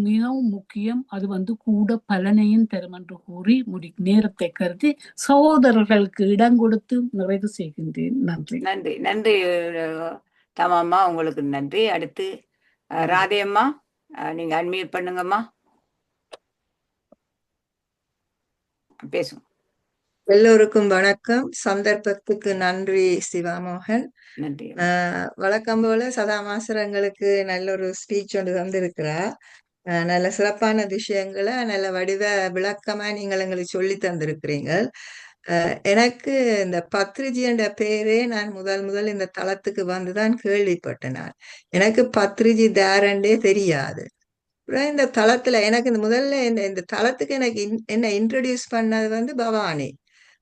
மிகவும் முக்கியம். அது கூட பலனையும் தரும் என்று கூறி நேரத்தை கருதி சகோதரர்களுக்கு இடம் கொடுத்து நிறைவு செய்கின்றேன். நன்றி நன்றி நன்றி தமாம்மா, உங்களுக்கு நன்றி. அடுத்து ராதேம்மா, நீங்க அன்மியூட் பண்ணுங்கம்மா, பேசுங்க. எல்லோருக்கும் வணக்கம். சந்தர்ப்பத்துக்கு நன்றி சிவாமோகன். நன்றி. வழக்கம் போல சதா மாசரங்களுக்கு நல்ல ஒரு ஸ்பீச் ஒன்று தந்திருக்கிறா. நல்ல சிறப்பான விஷயங்களை நல்ல வடிவ விளக்கமா நீங்கள் எங்களுக்கு சொல்லி தந்திருக்கிறீங்க. எனக்கு இந்த பத்ரிஜி என்ற பேரே நான் முதல் இந்த தளத்துக்கு வந்துதான் கேள்விப்பட்டேன். எனக்கு பத்ரிஜி தாரண்டே தெரியாது. அப்புறம் இந்த தளத்துல எனக்கு முதல்ல இந்த தளத்துக்கு எனக்கு என்ன இன்ட்ரடியூஸ் பண்ணது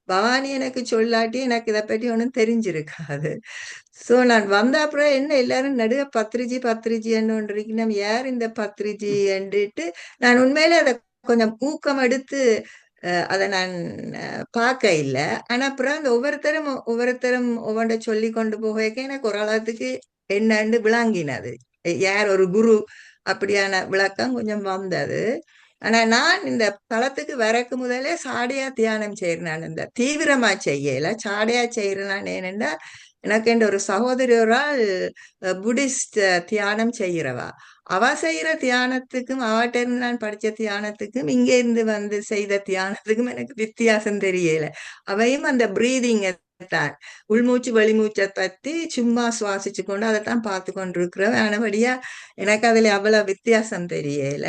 பவானி எனக்கு சொல்லாட்டி எனக்கு இதை பற்றி ஒன்றும் தெரிஞ்சிருக்காது. ஸோ நான் வந்த அப்புறம் என்ன எல்லாரும் நடுக பத்ரிஜி என்ன நம்ம யார் இந்த பத்ரிஜி என்றிட்டு நான் உண்மையிலே அதை கொஞ்சம் ஊக்கம் எடுத்து அதை நான் பார்க்க இல்லை. ஆனா அப்புறம் அந்த ஒவ்வொருத்தரும் ஒவ்வொன்றை சொல்லி கொண்டு போக எனக்கு ஒரு அளவுக்கு என்னன்னு விளங்கினது, யார் ஒரு குரு அப்படியான விளக்கம் கொஞ்சம் வந்தது. ஆனா நான் இந்த தளத்துக்கு வரக்கு முதலே சாடையா தியானம் செய்யறேன். இந்த தீவிரமா செய்யல, சாடையா செய்யறேன். ஏனென்றா எனக்கு என்ற ஒரு சகோதரியோரால் புத்திஸ்ட் தியானம் செய்யறவா. அவ செய்யற தியானத்துக்கும் அவட்ட இருந்து நான் படிச்ச தியானத்துக்கும் இங்க இருந்து செய்த தியானத்துக்கும் எனக்கு வித்தியாசம் தெரியல. அவையும் அந்த பிரீதிங் தான், உள்மூச்சு வெளிமூச்சை பத்தி சும்மா சுவாசிச்சு கொண்டு அதைத்தான் பார்த்து கொண்டு இருக்கிறேன். ஆனபடியா எனக்கு அதுல அவ்வளவு வித்தியாசம் தெரியல.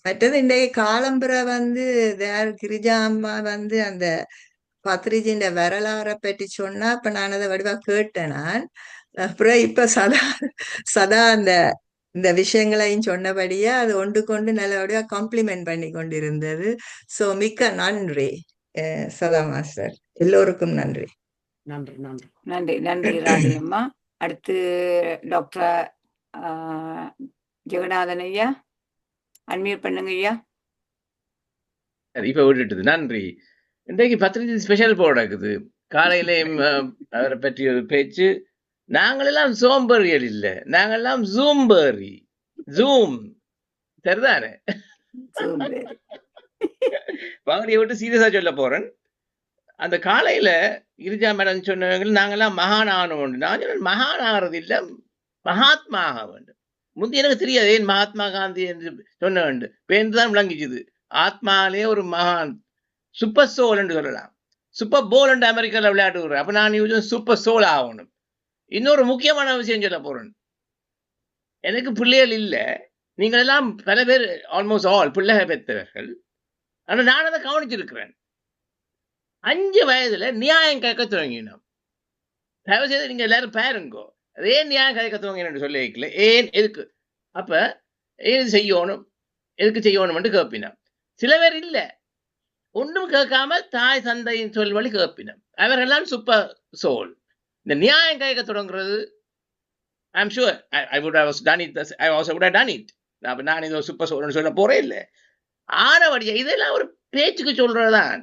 மற்றது இன்றைய காலம்புற கிரிஜா அம்மா அந்த பத்ரிஜின்ற வரலாறை பற்றி சொன்னா இப்ப நான் அதை வடிவா கேட்டேன். நான் அப்புறம் இப்ப சதா இந்த விஷயங்களையும் சொன்னபடியா அது ஒன்று கொண்டு நல்லபடியா காம்ப்ளிமெண்ட் பண்ணி கொண்டிருந்தது. சோ மிக்க நன்றி சதா மாஸ்டர், எல்லோருக்கும் நன்றி. நன்றி நன்றி நன்றி நன்றி ராதியம்மா. அடுத்து டாக்டர் ஜெகநாதன் ஐயா, அன்மியூட் பண்ணுங்க ஐயா. இப்ப விட்டுட்டுது. நன்றி. இன்றைக்கு பத்திரிகை ஸ்பெஷல் போடக்குது. காலையிலையும் அவரை பற்றி ஒரு பேச்சு. நாங்களெல்லாம் சோம்பேறியல் இல்லை, நாங்கெல்லாம் ஜூம்பேறி. ஜூம் சரிதானே? பகுதியை விட்டு சீரியஸா சொல்ல போறேன். அந்த காலையில கிரிஜா மேடம் சொன்னவங்க நாங்கெல்லாம் மகான் ஆகணும். நான் சொன்னேன் மகான் ஆகிறது இல்லை, மகாத்மா ஆக வேண்டும். முந்தைய எனக்கு தெரியாது ஏன் மகாத்மா காந்தி என்று சொன்ன வேண்டும். பேருந்துதான் விளங்கிச்சுது. ஆத்மாலே ஒரு மகான், சூப்பர் சோல் என்று சொல்லலாம். சூப்பர் போல் என்று அமெரிக்காவில் விளையாடுகிறேன். அப்ப நான் யூஸ் சூப்பர் சோல் ஆகணும். இன்னொரு முக்கியமான விஷயம் சொல்ல போறேன். எனக்கு பிள்ளைகள் இல்லை, நீங்கள் எல்லாம் பல பேர் ஆல்மோஸ்ட் ஆல் பிள்ளைகள் பெற்றவர்கள். ஆனால் நான் அதை கவனிச்சிருக்கிறேன். 5 வயதுல நியாயம் கேட்க துவங்கினோம். தயவு செய்து நீங்க எல்லாரும் பாருங்கோ, அதே நியாயம் கேட்க துவங்கினு சொல்லி வைக்கல. ஏன் எதுக்கு அப்ப ஏது செய்யணும், எதுக்கு செய்யணும் கேட்பினோம். சில பேர் இல்ல, ஒன்றும் கேட்காம தாய் தந்தையின் சொல் வழி கேட்பினோம். அவர்கள்லாம் சூப்பர் சோல். இந்த நியாயம் கேட்க தொடங்குறது I'm sure I would have done it. I also would have done it. நான் இது சூப்பர் சோல்னு சொல்ல போறே இல்லை. ஆரவடியா இதெல்லாம் ஒரு பேச்சுக்கு சொல்றதுதான்.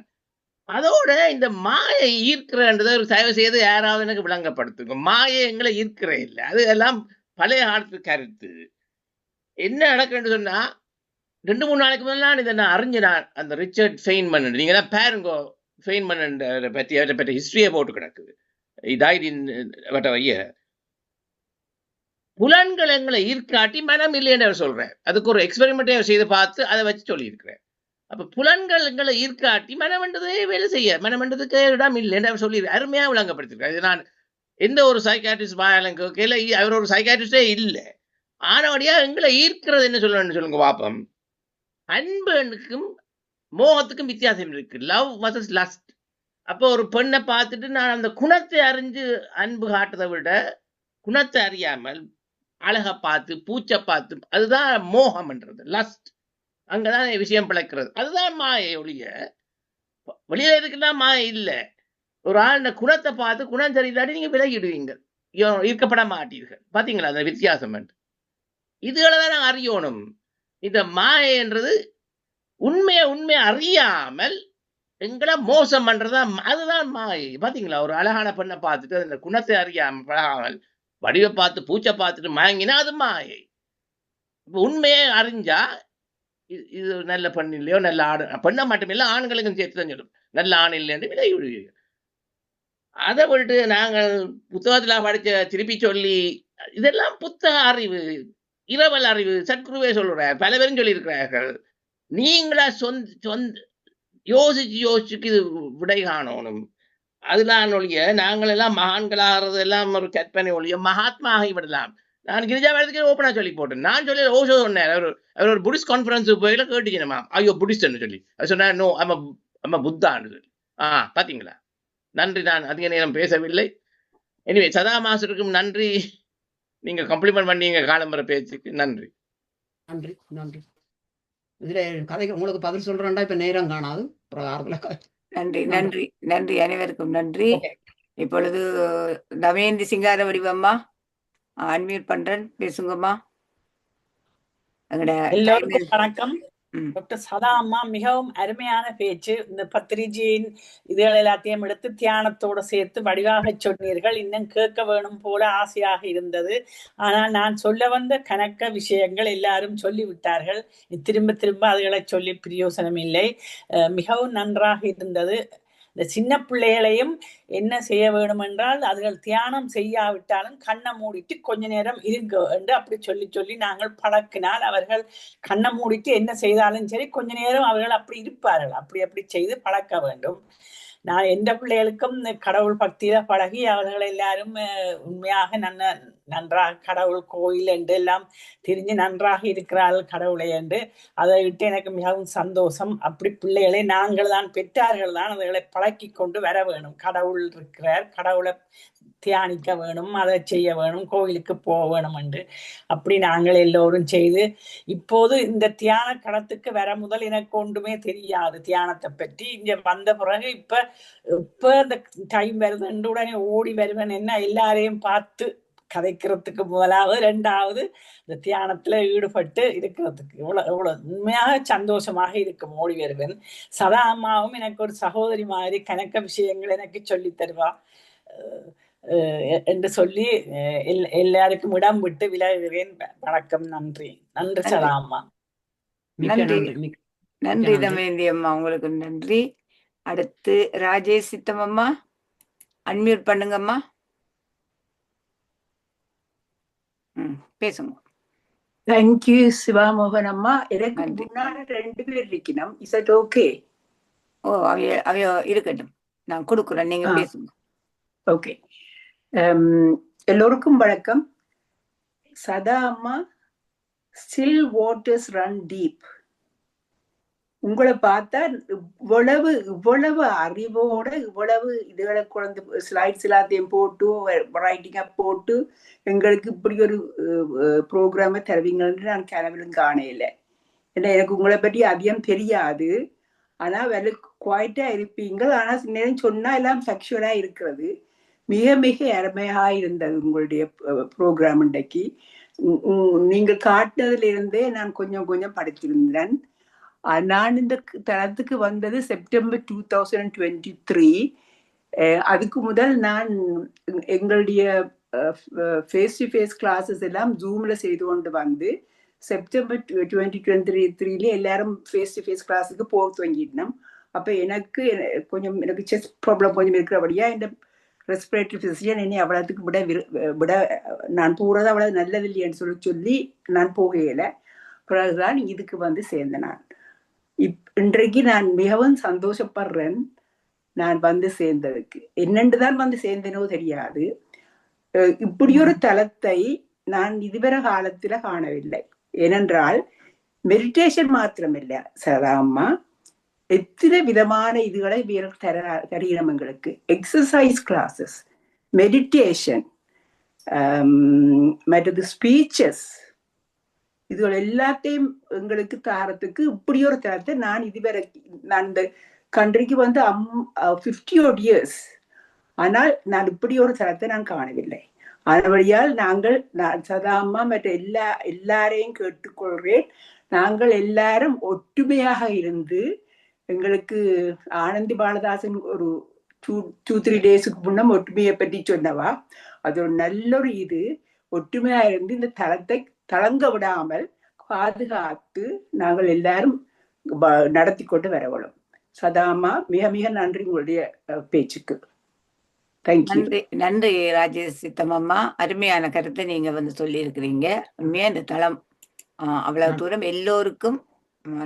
அதோட இந்த மாயை ஈர்க்கிறன்றதை ஒரு தயவு செய்து யாராவது எனக்கு விளங்கப்படுத்துங்க. மாயை எங்களை ஈர்க்கிற இல்லை, அது எல்லாம் பழைய காலத்து கருத்து. என்ன நடக்குன்னு சொன்னா, 2-3 நாளைக்கு முதல்ல இதை நான் அறிஞ்சினான். அந்த ரிச்சர்ட் ஃபெய்ன்மன், நீங்க தான் பாருங்கோ, ஃபெய்ன்மன் பற்றி அவரை பற்றி ஹிஸ்டரியை போட்டு கிடக்குது. புலன்கள் எங்களை ஈர்க்காட்டி மனம் இல்லைன்னு அவர் சொல்றேன். அதுக்கு ஒரு எக்ஸ்பெரிமெண்ட்டை செய்து பார்த்து அதை வச்சு சொல்லியிருக்கிறேன். அப்ப புலன்கள் எங்களை ஈர்க்காட்டி மனமன்றதே வேலை செய்ய, மனமன்றதுக்கு இடம் இல்லை என்று அவர் சொல்லி அருமையா விளங்கப்படுத்திருக்காரு. இது நான் எந்த ஒரு சைக்காட்ரிஸ்ட் கேட்கல, அவர் ஒரு சைக்காட்ரிஸ்டே இல்லை. ஆனவடியா எங்களை ஈர்க்கிறது என்ன சொல்லணும்னு சொல்லுங்க பாப்பம். அன்புக்கும் மோகத்துக்கும் வித்தியாசம் இருக்கு. Love versus lost. அப்போ ஒரு பெண்ணை பார்த்துட்டு நான் அந்த குணத்தை அறிஞ்சு அன்பு காட்டுறதை விட குணத்தை அறியாமல் அழகை பார்த்து பூச்சை பார்த்து, அதுதான் மோகம்ன்றது, லஸ்ட். அங்கதான் விஷயம் பிழைக்கிறது. அதுதான் மாயை ஒழிய வெளியில இருக்குன்னா மாயை இல்லை. ஒரு ஆள் குணத்தை பார்த்து குணம் சரியில்லாட்டி நீங்க விலகிடுவீங்க, ஈர்க்கப்பட மாட்டீர்கள். பாத்தீங்களா அந்த வித்தியாசம்? இதுகளை தான் நாங்கள் அறியணும். இந்த மாயைன்றது உண்மையை அறியாமல் எங்களை மோசம் பண்றதா, அதுதான் மாயை. பாத்தீங்களா? ஒரு அழகான பெண்ணை பார்த்துட்டு அந்த குணத்தை அறியாமல் பழகாமல் வடிவை பார்த்து பூச்சை பார்த்துட்டு மயங்கினா அது மாயை. இப்ப உண்மையை அறிஞ்சா இது நல்ல பெண் இல்லையோ, நல்ல ஆடு, பெண்ணை மட்டுமில்லை ஆண்களுக்கும் சேர்த்து தான் சொல்லும், நல்ல ஆண் இல்லைன்னு விலகி விடுவீங்க. அதை விட்டு நாங்கள் புத்தகத்துல படிச்ச திருப்பி சொல்லி, இதெல்லாம் புத்தக அறிவு, இரவல் அறிவு. சத்குருவே சொல்றார், பல பேரும் சொல்லியிருக்கிறார்கள். நீங்களா சொந்த யோசிச்சு இது விடை காணணும். அதுதான் ஒழிய நாங்கள் எல்லாம் மகான்களாகிறது எல்லாம் ஒரு கற்பனை ஒழிய மகாத்மா ஆகிவிடலாம். நான் கிரிஜா வேலைக்கு ஓப்பனா சொல்லி போட்டேன். நான் சொல்லி ஓஷோ சொன்னேன். அவர் ஒரு புடிஸ்ட் கான்ஃபரன்ஸுக்கு போயில கேட்டுச்சுமா, ஐயோ புடிஸ்ட்னு சொல்லி அது சொன்னார். நோ அம்ம புத்தான்னு சொல்லி. பாத்தீங்களா? நன்றி. நான் அதிக நேரம் பேசவில்லை. எனிவே சதா மாஸ்டருக்கும் நன்றி. நீங்க கம்ப்ளிமெண்ட் பண்ணீங்க காலம்பர பேச்சுக்கு. நன்றி நன்றி நன்றி. இதுல கதைக்கு உங்களுக்கு பதில் சொல்றேன்டா, இப்ப நேரம் காணாது. நன்றி நன்றி நன்றி, அனைவருக்கும் நன்றி. இப்பொழுது தமயந்தி சிங்கார வடிவம்மா அன்மியூட் பண்றேன், பேசுங்கம்மா. எல்லோருக்கும் வணக்கம். டாக்டர் சதா அம்மா மிகவும் அருமையான பேச்சு. இந்த பத்ரிஜியின் இதுகள் எல்லாத்தையும் எடுத்து தியானத்தோட சேர்த்து வடிவாக சொன்னீர்கள். இன்னும் கேட்க வேணும் போல ஆசையாக இருந்தது. ஆனால் நான் சொல்ல வந்த கணக்க விஷயங்கள் எல்லாரும் சொல்லிவிட்டார்கள். திரும்ப திரும்ப அதுகளை சொல்லி பிரயோசனம் இல்லை. மிகவும் நன்றாக இருந்தது. இந்த சின்ன பிள்ளைகளையும் என்ன செய்ய வேணும் என்றால், அதுகள் தியானம் செய்யாவிட்டாலும் கண்ணை மூடிட்டு கொஞ்ச நேரம் இருங்க என்று அப்படி சொல்லி நாங்கள் பழக்கினால் அவர்கள் கண்ணை மூடிட்டு என்ன செய்தாலும் சரி கொஞ்ச நேரம் அவர்கள் அப்படி இருப்பார்கள். அப்படி செய்து பழக்க வேண்டும். நான் எந்த பிள்ளைகளுக்கும் கடவுள் பக்தியில பழகி அவர்கள் எல்லாரும் உண்மையாக நன்றாக கடவுள் கோயில் என்று எல்லாம் தெரிஞ்சு நன்றாக இருக்கிறார்கள் கடவுளை என்று. அதை விட்டு எனக்கு மிகவும் சந்தோஷம். அப்படி பிள்ளைகளை நாங்கள் தான் பெற்றார்கள் தான் அதுகளை பழக்கி கொண்டு வர வேணும். கடவுள் இருக்கிறார், கடவுளை தியானிக்க வேணும், அதை செய்ய வேணும், கோயிலுக்கு போக வேணும் என்று அப்படி நாங்கள் எல்லோரும் செய்து, இப்போது இந்த தியான களத்துக்கு வர முதல் எனக்கு ஒன்றுமே தெரியாது தியானத்தை பற்றி. இங்க வந்த பிறகு இப்ப இந்த டைம் வருது உடனே ஓடி வருவேன். என்ன எல்லாரையும் பார்த்து கதைக்கிறதுக்கு முதலாவது, 2வது இந்த தியானத்துல ஈடுபட்டு இருக்கிறதுக்கு இவ்வளவு உண்மையாக சந்தோஷமாக இருக்கும். ஓடி வருவேன். சதா அம்மாவும் எனக்கு ஒரு சகோதரி மாதிரி கணக்க விஷயங்கள் எனக்கு சொல்லி தருவா என்று சொல்லி எல்லாருக்கும் இடம் விட்டு விலகுகிறேன். வணக்கம். நன்றி. நன்றி சதா அம்மா. மிக்க நன்றி நன்றி. மிக்க நன்றி நன்றி. தமயந்தி அம்மா, உங்களுக்கு நன்றி. அடுத்து ராஜேஷ் சித்தம் அம்மா, அன்மியூட் பண்ணுங்கம்மா. பேசுங்க. தேங்க்யூ சிவாமோகன் அம்மா. எனக்கு நன்றி. முன்னாடி 2 பேர் இருக்கணும். Is it okay? ஓ, அவைய இருக்கட்டும், நான் கொடுக்குறேன், நீங்க பேசுங்க. ஓகே. எல்லோருக்கும் வணக்கம். சதா அம்மா, ஸ்டில் வாட்டர்ஸ் ரன் டீப். உங்களை பார்த்தா இவ்வளவு அறிவோட இவ்வளவு இதுகளை குழந்தை ஸ்லைட்ஸ் எல்லாத்தையும் போட்டு ரைட்டிங்கா போட்டு எங்களுக்கு இப்படி ஒரு ப்ரோக்ராமை தருவீங்கன்னு நான் கனவிலும் காணையில. ஏன்னா எனக்கு உங்களை பற்றி அதிகம் தெரியாது. ஆனா குவாய்ட்டா இருப்பீங்க. ஆனா நேரம் சொன்னா எல்லாம் செக்ஷுவலா இருக்கிறது. மிக மிக அருமையா இருந்தது உங்களுடைய ப்ரோக்ராம். இன்றைக்கு நீங்க காட்டினதுல இருந்தே நான் கொஞ்சம் கொஞ்சம் படித்திருந்தேன். நான் இந்த தளத்துக்கு வந்தது செப்டம்பர் 2023. அதுக்கு முதல் நான் எங்களுடைய ஃபேஸ் டு ஃபேஸ் கிளாஸஸ் எல்லாம் ஜூம்ல செய்து கொண்டு வந்து செப்டம்பர் 2023 எல்லாரும் ஃபேஸ் டு ஃபேஸ் கிளாஸுக்கு போக துவங்கிட்டோம். அப்ப எனக்கு செஸ் ப்ராப்ளம் கொஞ்சம் இருக்கிறபடியா இந்த ரெஸ்பிரேட்டரி பிசிஷியன் என்னை அவ்வளவுக்கு விட நான் போறது அவ்வளவு நல்லது இல்லையன்னு சொல்லி நான் போகையில பிறகுதான் இதுக்கு வந்து சேர்ந்தேன். நான் இன்றைக்கு நான் மிகவும் சந்தோஷப்படுறேன் நான் வந்து சேர்ந்ததுக்கு. என்னென்றுதான் வந்து சேர்ந்தனோ தெரியாது. இப்படி ஒரு தளத்தை நான் இதுவரை காலத்துல காணவில்லை. ஏனென்றால் மெடிடேஷன் மாத்திரமில்லை சதாம்மா, எத்தனை விதமான இதுகளை தரீனம் எங்களுக்கு. எக்ஸசைஸ் கிளாஸஸ், மெடிடேஷன், மற்றது ஸ்பீச்சஸ், இதுகள் எல்லாத்தையும் எங்களுக்கு தாரத்துக்கு இப்படி ஒரு தரத்தை நான் இதுவரை நான் இந்த கண்ட்ரிக்கு வந்து 50 years, ஆனால் நான் இப்படி ஒரு தரத்தை நான் காணவில்லை. அதபடியால் நான் சதாம்மா மற்ற எல்லாரையும் கேட்டுக்கொள்கிறேன். நாங்கள் எல்லாரும் ஒற்றுமையாக இருந்து, எங்களுக்கு ஆனந்தி பாலதாசன் ஒரு 2-3 daysக்கு முன்னம் ஒற்றுமையை பற்றி சொன்னவா, அது ஒரு நல்ல ஒரு இது. ஒற்றுமையா இருந்து இந்த தளத்தை தளங்க விடாமல் பாதுகாத்து நாங்கள் எல்லாரும் நடத்தி கொண்டு வரவணும். சதாமா, மிக மிக நன்றி உங்களுடைய பேச்சுக்கு. நன்றி நன்றி ராஜேஷ் சித்தமம்மா, அருமையான கருத்தை நீங்க வந்து சொல்லி இருக்கிறீங்க. உண்மையா இந்த தளம் அவ்வளவு தூரம் எல்லோருக்கும்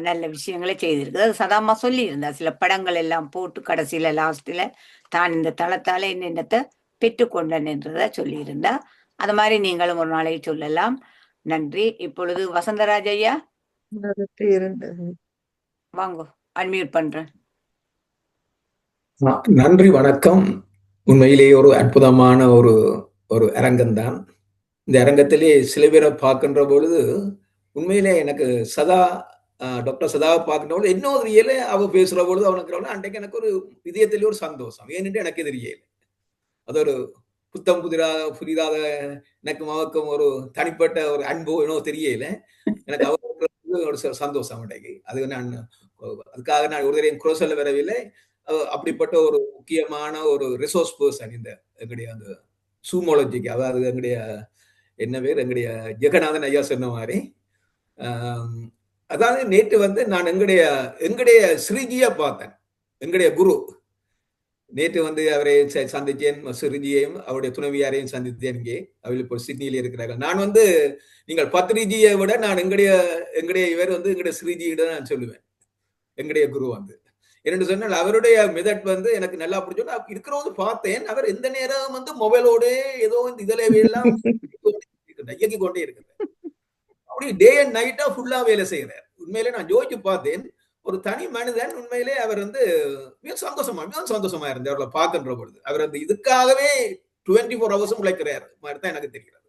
நல்ல விஷயங்களை செய்திருக்கு. அது சதாமா சொல்லி இருந்தா, சில படங்கள் எல்லாம் போட்டு கடைசியில லாஸ்ட்ல தான் இந்த தளத்தால என்னென்னத்தை பெற்றுக்கொண்டேன் என்றதை சொல்லி இருந்தா. அது மாதிரி நீங்களும் ஒரு நாளை சொல்லலாம். நன்றி. இப்பொழுது வசந்தராஜ் ஐயா வாங்க, அன்மியூட் பண்றேன். நன்றி, வணக்கம். உண்மையிலேயே ஒரு அற்புதமான ஒரு அரங்கம்தான். இந்த அரங்கத்திலே சில பேரை பார்க்கின்ற பொழுது உண்மையிலே எனக்கு டாக்டர் சதாவை பார்க்கின்ற பொழுது இன்னொரு இயல அவ பேசுற பொழுது அவனுக்கு அன்றைக்கு எனக்கு ஒரு இதயத்திலே ஒரு சந்தோஷம். ஏனென்று எனக்கு தெரியல, அது ஒரு புத்தம் புதிதாக எனக்கும் அவருக்கும் ஒரு தனிப்பட்ட ஒரு அன்போ என்னோ தெரியல. எனக்கு அவருக்கு ஒரு சந்தோஷம் அன்றைக்கு. அதுக்காக நான் ஒரு தரையும் குறை சொல்ல வரவில்லை. அப்படிப்பட்ட ஒரு முக்கியமான ஒரு ரிசோர்ஸ் பர்சன் இந்த எங்களுடைய அந்த சூமாலஜிக்கு, அதாவது எங்களுடைய என்ன பேர், எங்களுடைய ஜெகநாதன் ஐயா சொன்ன மாதிரி. அதாவது நேற்று வந்து நான் எங்களுடைய ஸ்ரீஜியை பார்த்தேன், எங்களுடைய குரு. நேற்று வந்து அவரை சந்தித்தேன், ஸ்ரீஜியையும் அவருடைய துணைவியாரையும் சந்தித்தேன். இங்கே அவர்கள் இப்போ சிட்னியில இருக்கிறார்கள். நான் வந்து நீங்கள் பத்ரிஜியை விட நான் எங்களுடைய இவர் வந்து எங்களுடைய ஸ்ரீஜியிட நான் சொல்லுவேன். எங்களுடைய குரு வந்து என்னென்னு சொன்னால் அவருடைய மெதட் வந்து எனக்கு நல்லா பிடிச்சோம். நான் இருக்கிறவங்க பார்த்தேன், அவர் எந்த நேரம் வந்து மொபைலோடு ஏதோ இதுல எல்லாம் இயக்கி கொண்டே இருக்கிறார். அப்படி டே அண்ட் நைட்டா ஃபுல்லா வேலை செய்கிறார். உண்மையிலே நான் யோசிச்சு பார்த்தேன், ஒரு தனி மனிதன். உண்மையிலே அவர் வந்து மிக சந்தோஷமா இருந்தார் அவர்களை பார்க்கின்ற பொழுது. அவர் வந்து இதுக்காகவே 24 hours உழைக்கிறார் மாதிரி தான் எனக்கு தெரிகிறது.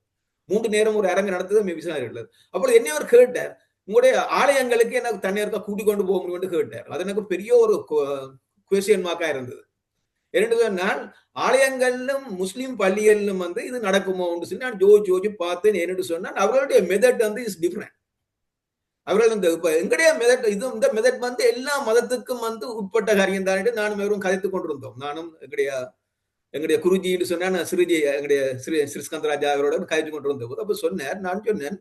3 நேரம் ஒரு அரங்கு நடத்தது மிக உள்ளது. அப்பொழுது என்ன அவர் கேட்டார், உங்களுடைய ஆலயங்களுக்கு எனக்கு தண்ணீர்க்க கூட்டிக் கொண்டு போக முடியும்னு கேட்டார். அது எனக்கு பெரிய ஒரு குவெஸ்டியன் மார்க்கா இருந்தது. என்னென்னு சொன்னால், ஆலயங்களிலும் முஸ்லீம் பள்ளிகளிலும் வந்து இது நடக்குமோ சொல்லி நான் ஜோஜி பார்த்தேன். என்னென்னு சொன்னால் அவர்களுடைய மெதட் வந்து இஸ் டிஃப்ரெண்ட். அவர்கள் இந்த எங்களுடைய மெதட் இந்த மெதட் வந்து எல்லா மதத்துக்கும் வந்து உட்பட்ட காரியம் தான். நானும் வெறும் கதைத்துக் கொண்டிருந்தோம். நானும் எங்களுடைய குருஜின்னு சொன்னா, நான் ஸ்ரீஜி எங்களுடைய ஸ்ரீஸ்கந்தராஜா அவரோட கதைத்து கொண்டிருந்த போது அப்ப சொன்னார், நான் சொன்னேன்,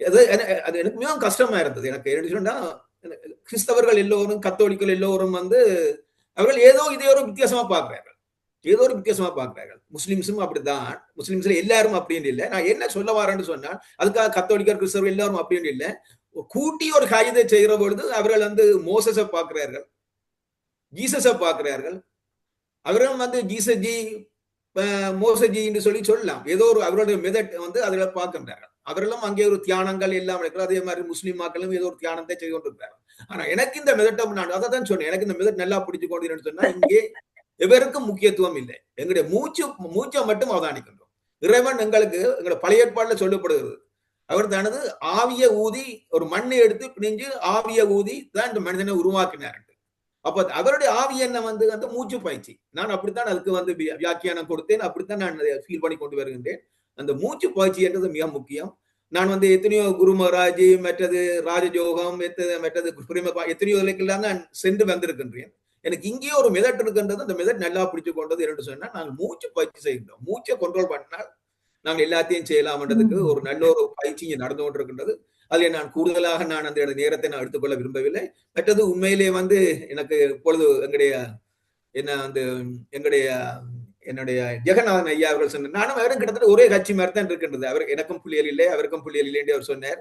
அது எனக்கு மிகவும் கஷ்டமா இருந்தது. எனக்கு என்ன சொன்னா, கிறிஸ்தவர்கள் எல்லோரும், கத்தோலிக்கர்கள் எல்லோரும் அவர்கள் ஏதோ ஒரு வித்தியாசமா பார்க்கிறார்கள். ஏதோ ஒரு வித்தியாசமா பார்க்கிறார்கள். முஸ்லிம்ஸும் அப்படித்தான். முஸ்லிம்ஸ்ல எல்லாரும் அப்படின்னு இல்லை. நான் என்ன சொல்ல வரேன்னு சொன்னால், அதுக்காக கத்தோலிக்கர், கிறிஸ்தவர்கள் எல்லாரும் அப்படின்னு இல்லை. கூட்டி ஒரு காரியத்தை செய்கிற பொழுது அவர்கள் மோசஸை பார்க்கிறார்கள், ஜீசஸை பார்க்கிறார்கள். அவர்கள் ஜீசஜி, மோசஜி என்று சொல்லலாம். ஏதோ ஒரு அவருடைய மெதட் அதுல பார்க்கின்றார்கள். அவர்களும் அங்கே ஒரு தியானங்கள் எல்லாம் இருக்கிறார். அதே மாதிரி முஸ்லீம் மக்களும் ஏதோ ஒரு தியானத்தை செய்து கொண்டிருக்கிறார்கள். ஆனா எனக்கு இந்த மெதட்டம், நான் அதை தான் சொன்னேன், எனக்கு இந்த மெதட் நல்லா பிடிச்சு கொண்டு சொன்னா, இங்கே எவருக்கும் முக்கியத்துவம் இல்லை. எங்களுடைய மூச்சை மட்டும் அவதானிக்கின்றோம். இறைவன் எங்களுடைய பழைய ஏற்பாடுல சொல்லப்படுகிறது, அவர் தனது ஆவிய ஊதி ஒரு மண்ணை எடுத்து பிணிஞ்சு ஆவிய ஊதி தான் இந்த மனிதனை உருவாக்கினார். அப்ப அவருடைய ஆவி என்ன மூச்சு பயிற்சி. நான் அப்படித்தான் அதுக்கு வியாக்கியானம் கொடுத்தேன். அப்படித்தான் நான் ஃபீல் பண்ணி கொண்டு வருகின்றேன். அந்த மூச்சு பயிற்சி என்றது மிக முக்கியம். நான் எத்தனையோ குரு மகாராஜ், மற்றது ராஜயோகம், மற்றது எத்தனையோ இலக்கெல்லாம் நான் சென்று வந்திருக்கின்றேன். எனக்கு இங்கேயே ஒரு மெதட் இருக்கின்றது. அந்த மெதட் நல்லா பிடிச்சு கொண்டது என்று சொன்னா, நாங்கள் மூச்சு பயிற்சி செய்கின்றோம். மூச்சை கண்ட்ரோல் பண்ணால் நாங்கள் எல்லாத்தையும் செய்யலாம்ன்றதுக்கு ஒரு நல்ல ஒரு பயிற்சி இங்கே நடந்து கொண்டிருக்கின்றது. அதில் நான் கூடுதலாக அந்த நேரத்தை நான் எடுத்துக்கொள்ள விரும்பவில்லை. மற்றது உண்மையிலே எனக்கு இப்பொழுது என்னுடைய ஜெகநாதன் ஐயா அவர்கள் சொன்னார், நானும் அவரும் கிட்டத்தட்ட ஒரே கட்சி மாதிரி தான் இருக்கின்றது. அவர் எனக்கும் புள்ளியல் இல்லை, அவருக்கும் புள்ளியல் இல்லை என்று அவர் சொன்னார்.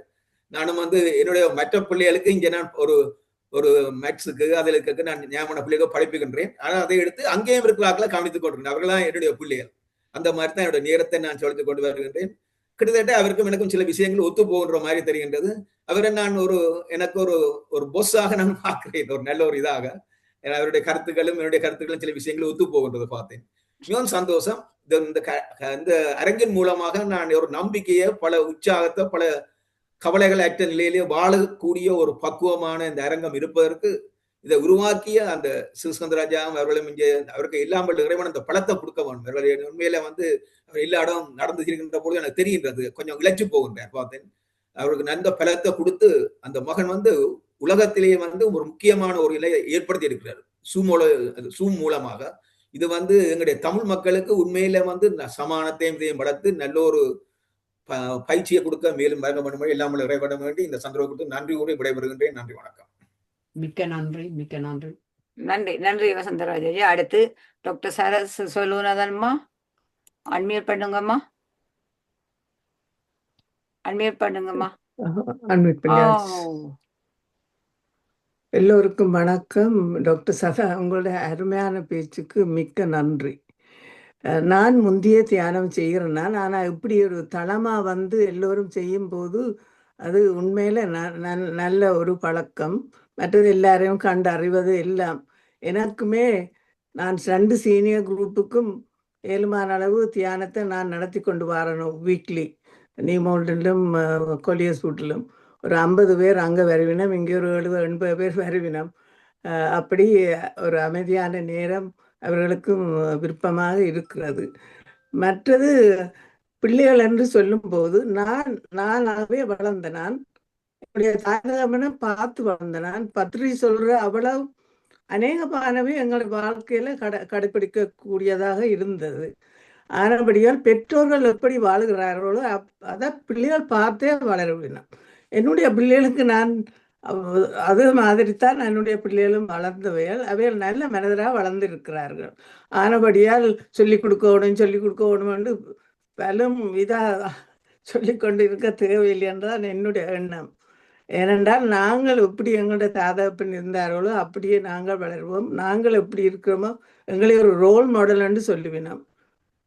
நானும் என்னுடைய மற்ற பிள்ளைகளுக்கு இங்கே நான் ஒரு மேக்ஸுக்கு அதுக்கு நான் ஞாபக பிள்ளைகளுக்கு படிப்புகின்றேன். ஆனால் அதை எடுத்து அங்கேயும் இருக்கிறார்களை கவனித்துக் கொண்டிருக்கிறேன். அவர்களாம் என்னுடைய பிள்ளைகள். அந்த மாதிரி தான் என்னுடைய நேரத்தை நான் சொல்லித்து கொண்டு வருகின்றேன். கிட்டத்தட்ட அவருக்கும் எனக்கும் சில விஷயங்கள் ஒத்து போகின்ற மாதிரி தெரிகின்றது. அவரை நான் எனக்கு ஒரு பொஸ்ஸாக நான் பார்க்கிறேன், ஒரு நல்ல ஒரு இதாக. அவருடைய கருத்துக்களும் என்னுடைய கருத்துக்களும் சில விஷயங்கள் ஒத்து போகின்றது பார்த்தேன். மிகவும் சந்தோஷம். இந்த அரங்கின் மூலமாக நான் ஒரு நம்பிக்கையை, பல உற்சாகத்தை, பல கவலைகள் அற்ற நிலையிலே வாழக்கூடிய ஒரு பக்குவமான இந்த அரங்கம் இருப்பதற்கு இதை உருவாக்கிய அந்த சிவஸ்கந்தராஜா அவர்களும் இங்கே அவருக்கு இல்லாமல் இறைவன் அந்த பலத்தை கொடுக்க வேண்டும். உண்மையில அவர் எல்லா இடம் நடந்து இருக்கின்ற பொழுது எனக்கு தெரிகின்றது, கொஞ்சம் இழைச்சு போகின்றார் பார்த்தேன். அவருக்கு நல்ல பலத்தை கொடுத்து அந்த மகன் உலகத்திலேயே ஒரு முக்கியமான ஒரு நிலையை ஏற்படுத்தி இருக்கிறார் சூம் மூலமாக. இது எங்களுடைய தமிழ் மக்களுக்கு உண்மையில சமானத்தையும் இதையும் வளர்த்து நல்ல ஒரு பயிற்சியை கொடுக்க மேலும் வழங்க வேண்டும் இல்லாமல் இறைவிட வேண்டி இந்த சந்தர்ப்பத்தை நன்றி கூறி விடைபெறுகின்றேன். நன்றி, வணக்கம். மிக்க நன்றி, மிக்க நன்றி. நன்றி, நன்றி வசந்தராஜா. அடுத்து டாக்டர் சரஸ் சொல்லுனதன்மா, அன்மியூட் பண்ணுங்கம்மா, அன்மியூட் பண்ணுங்கம்மா. அன்மியூட் பண்ணியாச்சு. எல்லோருக்கும் வணக்கம். டாக்டர் சதா, உங்களுடைய அருமையான பேச்சுக்கு மிக்க நன்றி. நான் முந்தைய தியானம் செய்கிறேன்னா, ஆனால் இப்படி ஒரு தளமாக எல்லோரும் செய்யும்போது அது உண்மையில் நல்ல ஒரு பழக்கம். மற்றது எல்லாரையும் கண்டு அறிவது எல்லாம். எனக்குமே நான் 2 சீனியர் குரூப்புக்கும் ஏழுமான அளவு தியானத்தை நான் நடத்தி கொண்டு வரணும். வீக்லி நீமோல்டிலும் கொலியஸ்பூட்டிலும் ஒரு 50 பேர் அங்கே வருவினம், இங்கே ஒரு 70-80 பேர் வருவினம். அப்படி ஒரு அமைதியான நேரம் அவர்களுக்கும் விருப்பமாக இருக்கிறது. மற்றது பிள்ளைகள் என்று சொல்லும்போது நானாகவே வளர்ந்த நான் என்னுடைய தாயகமனை பார்த்து வளர்ந்த நான் பத்திரி சொல்ற அவ்வளவு அநேகமானவை எங்களுடைய வாழ்க்கையில கடைபிடிக்கக்கூடியதாக இருந்தது. ஆனபடியால் பெற்றோர்கள் எப்படி வாழுகிறார்களோ அதை பிள்ளைகள் பார்த்தே வளருவினம். என்னுடைய பிள்ளைகளுக்கு நான் அது மாதிரித்தான் என்னுடைய பிள்ளைகளும் வளர்ந்தவையால் அவைகள் நல்ல மனிதராக வளர்ந்திருக்கிறார்கள். ஆனபடியால் சொல்லிக் கொடுக்கணும் என்று பலும் இதாக சொல்லிக்கொண்டு இருக்க தேவையில்லை என்றால் என்னுடைய எண்ணம். ஏனென்றால் நாங்கள் எப்படி எங்களுடைய தாதாப்பன் இருந்தார்களோ அப்படியே நாங்கள் வளருவோம். நாங்கள் எப்படி இருக்கிறோமோ எங்களை ஒரு ரோல் மாடல் என்று சொல்லுவினோம்.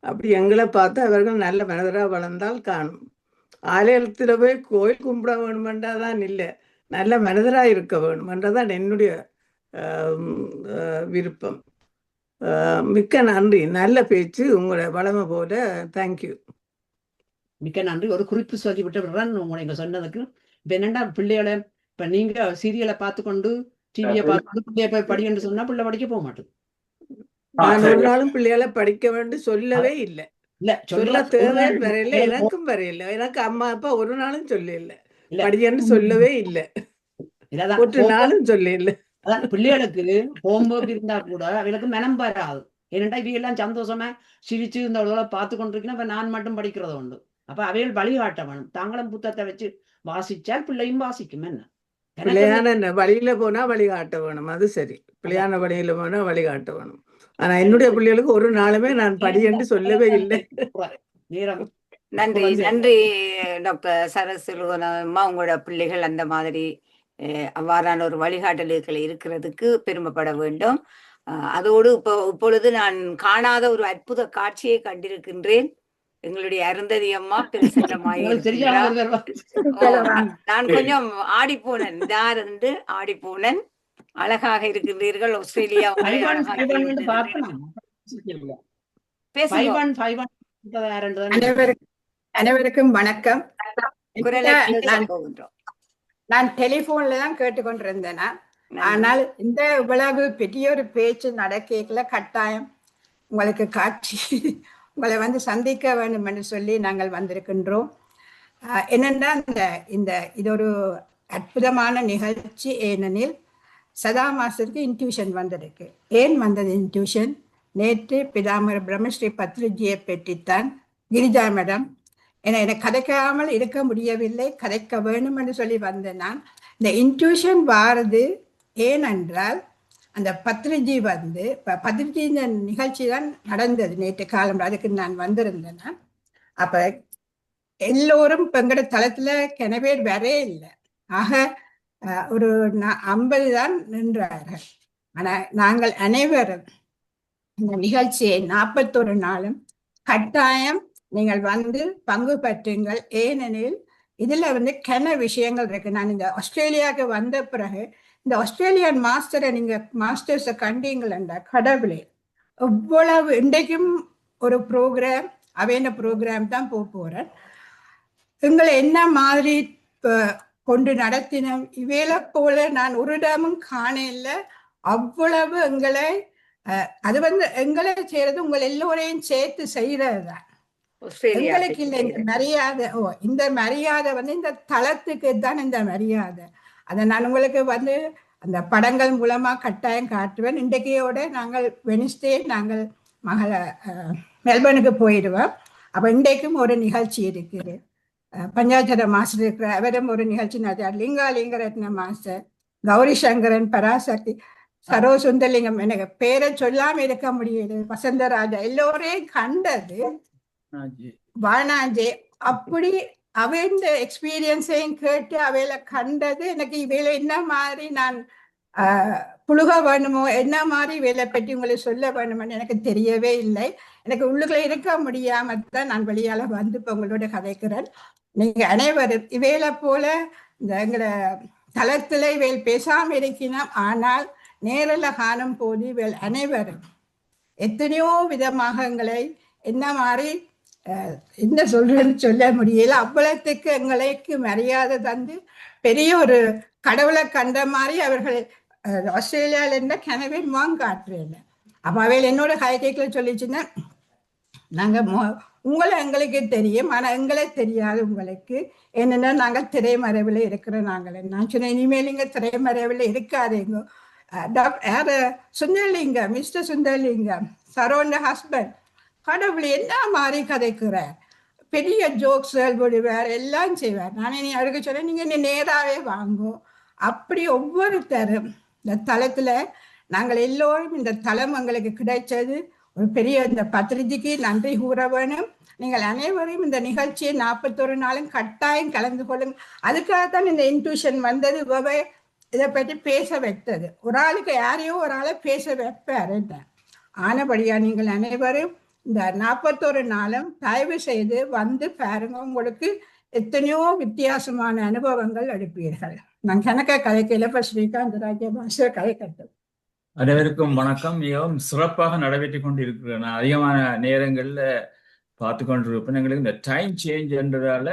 அப்படி எங்களை பார்த்து அவர்கள் நல்ல மனிதராக வளர்ந்தால் காணும். ஆலயத்தில் போய் கோயில் கும்பிட வேணுமென்றதான் இல்லை, நல்ல மனிதராக இருக்க வேணுமென்றதான் என்னுடைய விருப்பம். மிக்க நன்றி. நல்ல பேச்சு, உங்களோட வளமை போல. தேங்க்யூ. மிக்க நன்றி. ஒரு குறிப்பு சொல்லி விட்டுறேன் உங்களை இங்கே சொன்னதுக்கு. இப்போ என்னென்னா பிள்ளைகளை இப்போ நீங்கள் சீரியலை பார்த்துக்கொண்டு டிவியை பார்த்துக்கொண்டு பிள்ளைய போய் படிக்கணும்னு சொன்னால் பிள்ளை படிக்க போக மாட்டேன். நான் ஒரு நாளும் பிள்ளைகளை படிக்க வேண்டும் சொல்லவே இல்லை. சொல்ல தேவை வரையில, எனக்கும் வரையில. எனக்கு அம்மா அப்பா ஒரு நாளும் சொல்ல இல்லை, படிக்கன்னு சொல்லவே இல்லை, ஒரு நாளும் சொல்ல இல்லை. அதான் பிள்ளைகளுக்கு ஹோம்ஒர்க் இருந்தா கூட அவளுக்கு மனம் வராது. ஏனென்றா இவையெல்லாம் சந்தோஷமா சிரிச்சு இந்த உலக பார்த்து கொண்டிருக்கேன். இப்ப நான் மட்டும் படிக்கிறத உண்டு. அப்ப அவைகள் வழிகாட்ட வேணும். தாங்களும் புத்தகத்தை வச்சு வாசிச்சால் பிள்ளையும் வாசிக்கும். என்ன பிள்ளையான வழியில போனா வழிகாட்ட வேணும், அது சரி. பிள்ளையான வழியில போனா வழிகாட்ட வேணும். ஆனா என்னுடைய பிள்ளைகளுக்கு ஒரு நாளுமே நான் படி என்று சொல்லவே இல்லை. நேரம். நன்றி நன்றி டாக்டர் சரஸ்வதிமா. உங்களோட பிள்ளைகள் அந்த மாதிரி அவ்வாறான ஒரு வழிகாட்டல்கள் இருக்கிறதுக்கு பெருமைப்பட வேண்டும். அதோடு இப்பொழுது நான் காணாத ஒரு அற்புத காட்சியை கண்டிருக்கின்றேன். எங்களுடைய அருந்ததி அம்மா பிரசன்னமாயிருக்கிறார். நான் கொஞ்சம் ஆடிப்போனேன், ஆடிப்போனேன். அழகாக இருக்கின்றீர்கள். ஆஸ்திரேலியா அனைவருக்கும் வணக்கம். நான் டெலிபோன்ல தான் கேட்டுக்கொண்டிருந்தேன். ஆனால் இந்த இவ்வளவு பெரிய ஒரு பேச்சு நடக்கல, கட்டாயம் உங்களுக்கு காட்சி உங்களை வந்து சந்திக்க வேண்டும் என்று சொல்லி நாங்கள் வந்திருக்கின்றோம். என்னென்னா இது ஒரு அற்புதமான நிகழ்ச்சி. ஏனெனில் சதா மாஸ்டருக்கு இன்ட்யூஷன் வந்திருக்கு. ஏன் வந்தது இன்ட்யூஷன்? நேற்று பிதாமர் பிரம்மஸ்ரீ பத்ரிஜியை பற்றித்தான் கிரிஜா மேடம் என்னை கதைக்காமல் இருக்க முடியவில்லை, கதைக்க வேணும் என்று சொல்லி வந்தேன். நான் இந்த இன்ட்யூஷன் வாரது ஏனென்றால் அந்த பத்ரிஜி வந்து பத்ரிஜி இந்த நிகழ்ச்சி தான் நடந்தது நேற்று காலம். அதுக்கு நான் வந்திருந்தேன்னா அப்ப எல்லோரும் இப்போ எங்களோட தளத்துல கிணவேர் வரே இல்லை. ஆக ஒரு 50 தான் நின்றார்கள். ஆனா நாங்கள் அனைவரும் இந்த நிகழ்ச்சியை 41 நாளும் கட்டாயம் நீங்கள் வந்து பங்கு பற்றுங்கள். ஏனெனில் இதுல வந்து விஷயங்கள் இருக்கு. நான் இந்த ஆஸ்திரேலியாவுக்கு வந்த பிறகு இந்த ஆஸ்திரேலியன் மாஸ்டரை நீங்க மாஸ்டர்ஸை கண்டீங்களா, கடவுளே எவ்வளவு இன்றைக்கும் ஒரு ப்ரோக்ராம் அவையான ப்ரோக்ராம் தான் போறேன். எங்களை என்ன மாதிரி கொண்டு நடத்தினோம் இவையில போல நான் ஒரு இடமும் காணல. அவ்வளவு எங்களை அது வந்து எங்களை செய்யறது உங்களை எல்லோரையும் சேர்த்து செய்யறது தான். எங்களுக்கு இல்லை இந்த மரியாதை. இந்த மரியாதை வந்து இந்த தளத்துக்கு தான் இந்த மரியாதை. அதை நான் உங்களுக்கு வந்து அந்த படங்கள் மூலமா கட்டாயம் காட்டுவேன். இன்றைக்கையோட நாங்கள் வெனிஸ்டே நாங்கள் மெல்பர்னுக்கு போயிடுவோம். அப்ப இன்றைக்கும் ஒரு நிகழ்ச்சி இருக்குது. பஞ்சாச்சர மாஸ்டர் இருக்கிற அவரும் ஒரு நிகழ்ச்சி நடத்தார். லிங்கரத்ன மாஸ்டர், கௌரி சங்கரன், பராசக்தி, சரோ சுந்தரலிங்கம், எனக்கு பேரை சொல்லாம இருக்க முடியுது, வசந்தராஜா, எல்லோரையும் கண்டது வானாஜே. அப்படி அவைந்த எக்ஸ்பீரியன்ஸையும் கேட்டு அவையில கண்டது எனக்கு இவையில என்ன மாதிரி நான் புழுக வேணுமோ, என்ன மாதிரி வேலை பற்றி உங்களை சொல்ல வேணுமோன்னு எனக்கு தெரியவே இல்லை. எனக்கு உள்ளுக்குள்ள இருக்க முடியாம தான் நான் வெளியால வந்து இப்போ உங்களோட கதைக்கிறேன். நீங்க அனைவரும் இவையில போல இந்த எங்களோட தளத்துல இவையில் பேசாம இருக்கணும். ஆனால் நேரில் காணும் போது இவையில் அனைவரும் எத்தனையோ விதமாக எங்களை என்ன மாதிரி என்ன சொல்றேன்னு சொல்ல முடியல. அவ்வளத்துக்கு எங்களுக்கு மரியாதை தந்து பெரிய ஒரு கடவுளை கண்ட மாதிரி அவர்கள் ஆஸ்திரேலியால இருந்த கனவே காட்டுறேன். அப்ப அவையில் என்னோட கைகளை சொல்லிச்சுன்னா, நாங்க உங்களை எங்களுக்கு தெரியும், ஆனா எங்களே தெரியாது உங்களுக்கு. என்னன்னா நாங்கள் திரைமறைவில் இருக்கிற நாங்கள். நான் சொன்னேன், இனிமேல் இங்க திரைமறைவில் இருக்காதீங்க. சுந்தரலிங்கம், மிஸ்டர் சுந்தரலிங்கம், சரோண்ட ஹஸ்பண்ட், கடவுள் என்ன மாதிரி கதைக்கிறார், பெரிய ஜோக்ஸ்கள் விடுவார், எல்லாம் செய்வார். நான் நீ அவருக்கு சொன்னேன், நீங்க என்ன நேராகவே வாங்கும். அப்படி ஒவ்வொருத்தரும் இந்த தளத்துல நாங்கள் எல்லோரும் இந்த தளம் எங்களுக்கு கிடைச்சது ஒரு பெரிய இந்த பத்திரிகைக்கு நன்றி கூற வேணும். நீங்கள் அனைவரும் இந்த நிகழ்ச்சியை 41 நாளும் கட்டாயம் கலந்து கொள்ளுங்க. அதுக்காகத்தான் இந்த இன்ட்யூஷன் வந்தது. இதை பற்றி பேச வைத்தது. ஒரு ஆளுக்கு யாரையோ ஒரு ஆளை பேச வைப்பாரு. ஆனபடியா நீங்கள் அனைவரும் இந்த 41 நாளும் தயவு செய்து வந்து பாருங்க. உங்களுக்கு எத்தனையோ வித்தியாசமான அனுபவங்கள் எடுப்பீர்கள். நான் கணக்க கதைக்கையில இப்ப ஸ்ரீகாந்த் ராஜபாஷ கதை கட்டும். அனைவருக்கும் வணக்கம். மிகவும் சிறப்பாக நடைபெற்றுக் கொண்டு இருக்கிறேன். நான் அதிகமான நேரங்கள்ல பார்த்து கொண்டிருப்பேன். எங்களுக்கு இந்த டைம் சேஞ்ச்ன்றதால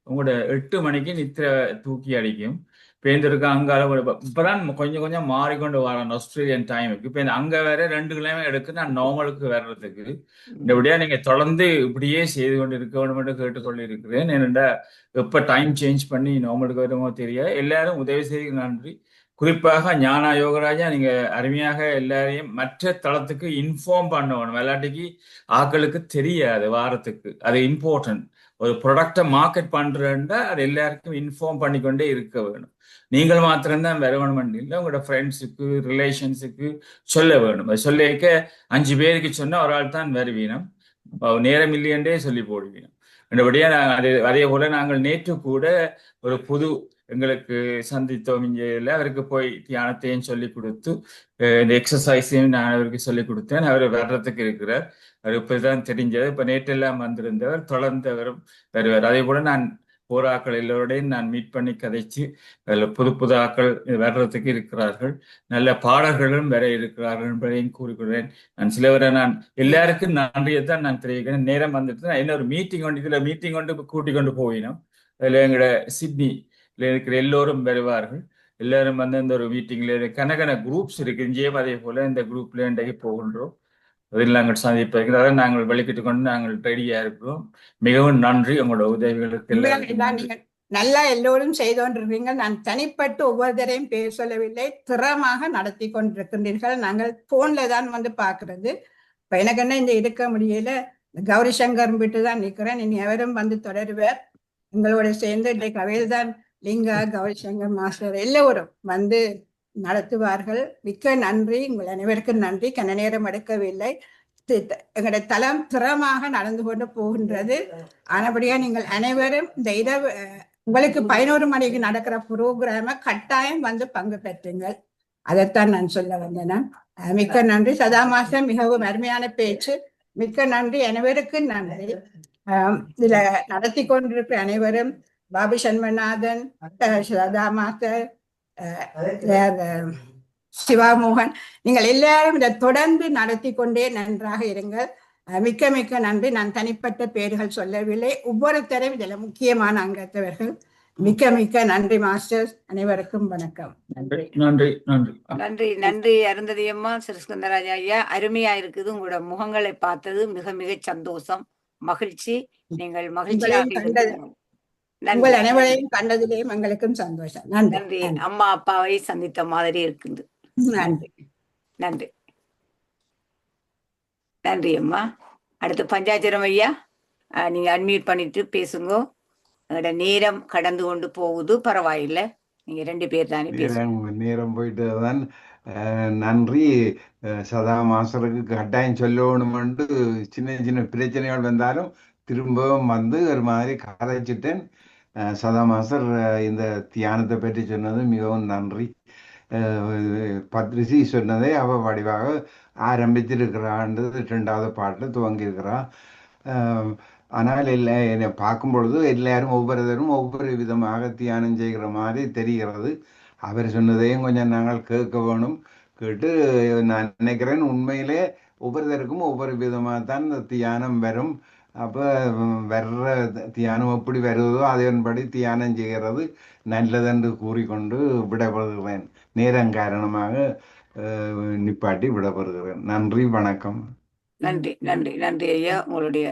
உங்களோட 8 மணிக்கு நித்திர தூக்கி அடிக்கும். பேர்ந்துருக்க அங்கால இப்பதான் கொஞ்சம் கொஞ்சம் மாறிக்கொண்டு வரேன் ஆஸ்திரேலியன் டைமுக்கு. இப்போ அங்க வேற 2 கிழமை எடுக்கு நான் நார்மலுக்கு வர்றதுக்கு. இப்படியா நீங்க தொடர்ந்து இப்படியே செய்து கொண்டு இருக்க வேண்டும் என்று கேட்டுக்கொண்டு இருக்கிறேன். ஏனென்றா எப்ப டைம் சேஞ்ச் பண்ணி நார்மலுக்கு வருமோ தெரிய. எல்லாரும் உதவி செய்ய நன்றி. குறிப்பாக ஞானா யோகராஜா, நீங்க அருமையாக எல்லாரையும் மற்ற தளத்துக்கு இன்ஃபார்ம் பண்ணணும். விளையாட்டுக்கு ஆக்களுக்கு தெரியாது வாரத்துக்கு, அது இம்பார்ட்டன்ட். ஒரு ப்ராடக்டை மார்க்கெட் பண்றேன்னா அது எல்லாருக்கும் இன்ஃபார்ம் பண்ணிக்கொண்டே இருக்க வேணும். நீங்கள் மாத்திரம்தான் வர வேணும் இல்லை, உங்களோட ஃப்ரெண்ட்ஸுக்கு ரிலேஷன்ஸுக்கு சொல்ல வேணும். அது சொல்லிக்க 5 பேருக்கு சொன்னா ஒரு ஆள் தான் வருவீனம், நேரம் இல்லையென்றே சொல்லி போடுவீனம். மற்றபடியா அதே போல நாங்கள் நேற்று கூட ஒரு புது எங்களுக்கு சந்தித்தோம் இங்கே, அவருக்கு போய் தியானத்தையும் சொல்லி கொடுத்து இந்த எக்ஸசைஸையும் நான் அவருக்கு சொல்லி கொடுத்தேன். அவர் வர்றதுக்கு இருக்கிறார். அவர் இப்பதான் தெரிஞ்சது. இப்ப நேற்றெல்லாம் வந்திருந்தவர், தொடர்ந்து அவரும் வருவார். அதே போல நான் போராக்கள் எல்லோருடையும் நான் மீட் பண்ணி கதைச்சு புது ஆக்கள் வர்றதுக்கு இருக்கிறார்கள். நல்ல பாடல்களும் வர இருக்கிறார்கள் என்பதையும் கூறிக்கொள்கிறேன். நான் சிலவரை நான் எல்லாருக்கும் நன்றியை தான் நான் தெரிவிக்கிறேன். நேரம் வந்துட்டு என்ன ஒரு மீட்டிங் ஒன்று, இதுல மீட்டிங் கொண்டு கூட்டிக் கொண்டு போயினோம். அதுல எங்களோட சிட்னி இருக்கிற எல்லோரும் வருவார்கள். எல்லாரும் வந்து இந்த ஒரு மீட்டிங்ல கனகன குரூப்ஸ் இருக்கு இங்கேயும், அதே போல இந்த குரூப்ல இன்றைக்கு போகின்றோம். அதில் நாங்கள் சந்திப்பதை நாங்கள் வெளிக்கிட்டு கொண்டு நாங்கள் ரெடியா இருக்கிறோம். மிகவும் நன்றி உங்களோட உதவிகளுக்கு. நீங்க நல்லா எல்லோரும் செய்து கொண்டிருக்கீங்க. நான் தனிப்பட்டு ஒவ்வொருத்தரையும் பேர் சொல்லவில்லை, திறமாக நடத்தி கொண்டிருக்கின்றீர்கள். நாங்கள் போன்ல தான் வந்து பாக்குறது. இப்ப எனக்கு என்ன இந்த இருக்க முடியல, கௌரி சங்கர் விட்டு தான் நிற்கிறேன். இனி எவரும் வந்து தொடருவார் எங்களோட சேர்ந்து. இன்றைக்கு அவையில் தான் லிங்கா, கௌரி சங்கர் மாஸ்டர் எல்லோரும் வந்து நடத்துவார்கள். மிக்க நன்றி, உங்கள் அனைவருக்கும் நன்றி. கன நேரம் எடுக்கவில்லை. எங்களுடைய தளம் திறமாக நடந்து கொண்டு போகின்றது. ஆனபடியா நீங்கள் அனைவரும் இந்த இரவு உங்களுக்கு 11 மணிக்கு நடக்கிற புரோகிராம கட்டாயம் வந்து பங்கு பெற்றுங்கள். அதைத்தான் நான் சொல்ல வந்தேன். மிக்க நன்றி. சதா மாஸ்டர் மிகவும் அருமையான பேச்சு. மிக்க நன்றி, அனைவருக்கும் நன்றி. இதுல நடத்தி கொண்டிருக்கிற அனைவரும், பாபு சண்மநாதன், சதா மாஸ்டர், சிவாமோகன், நீங்கள் எல்லாரும் இதை தொடர்ந்து நடத்தி கொண்டே நன்றாக இருங்கள். மிக்க மிக்க நன்றி. நான் தனிப்பட்ட பேர்கள் சொல்லவில்லை, ஒவ்வொருத்தரும் இதுல முக்கியமான அங்கத்தவர்கள். மிக்க மிக்க நன்றி மாஸ்டர்ஸ். அனைவருக்கும் வணக்கம். நன்றி நன்றி நன்றி நன்றி நன்றி. அருந்ததி அம்மா, சிறுஸ்கந்தராஜா ஐயா, அருமையா இருக்குது. உங்களோட முகங்களை பார்த்தது மிக மிக சந்தோஷம், மகிழ்ச்சி. நீங்கள் மகிழ்ச்சியாக உங்கள் அனைவரையும் கண்டதிலேயும் எங்களுக்கும் சந்தோஷம். நன்றி. அம்மா அப்பாவை சந்தித்த மாதிரி இருக்குது. நன்றி நன்றி நன்றி அம்மா. அடுத்து பஞ்சாச்சரம் ஐயா, நீங்க அன்மியூட் பண்ணிட்டு பேசுங்க. அதோட நேரம் கடந்து கொண்டு போகுது, பரவாயில்லை. நீங்க 2 பேர் தானே பேசுங்க. நேரம் போயிட்டு தான். நன்றி. சதா மாஸ்டருக்கு கட்டாயம் சொல்லணுமென்று சின்ன சின்ன பிரச்சனைகள் வந்தாலும் திரும்பவும் வந்து ஒரு மாதிரி கதைச்சிட்டேன். சதா மாஸ்டர் இந்த தியானத்தை பற்றி சொன்னது மிகவும் நன்றி. பத்ரிசி சொன்னதை அவ வடிவாக ஆரம்பிச்சிருக்கிறான்றது 2வது பாட்டில் துவங்கியிருக்கிறா. ஆனால் என்னை பார்க்கும் பொழுது எல்லாரும் ஒவ்வொருத்தரும் ஒவ்வொரு விதமாக தியானம் செய்கிற மாதிரி தெரிகிறது. அவர் சொன்னதையும் கொஞ்சம் நாங்கள் கேட்க வேணும். கேட்டு நான் நினைக்கிறேன், உண்மையிலே ஒவ்வொருத்தருக்கும் ஒவ்வொரு விதமாக தான் இந்த தியானம் வரும். அப்போ வர்ற தியானம் எப்படி வருவதோ அதன்படி தியானம் செய்கிறது நல்லதென்று கூறிக்கொண்டு விடைபெறுகிறேன். நேரம் காரணமாக நிப்பாட்டி விடைபெறுகிறேன். நன்றி, வணக்கம். நன்றி நன்றி நன்றி ஐயா. உங்களுடைய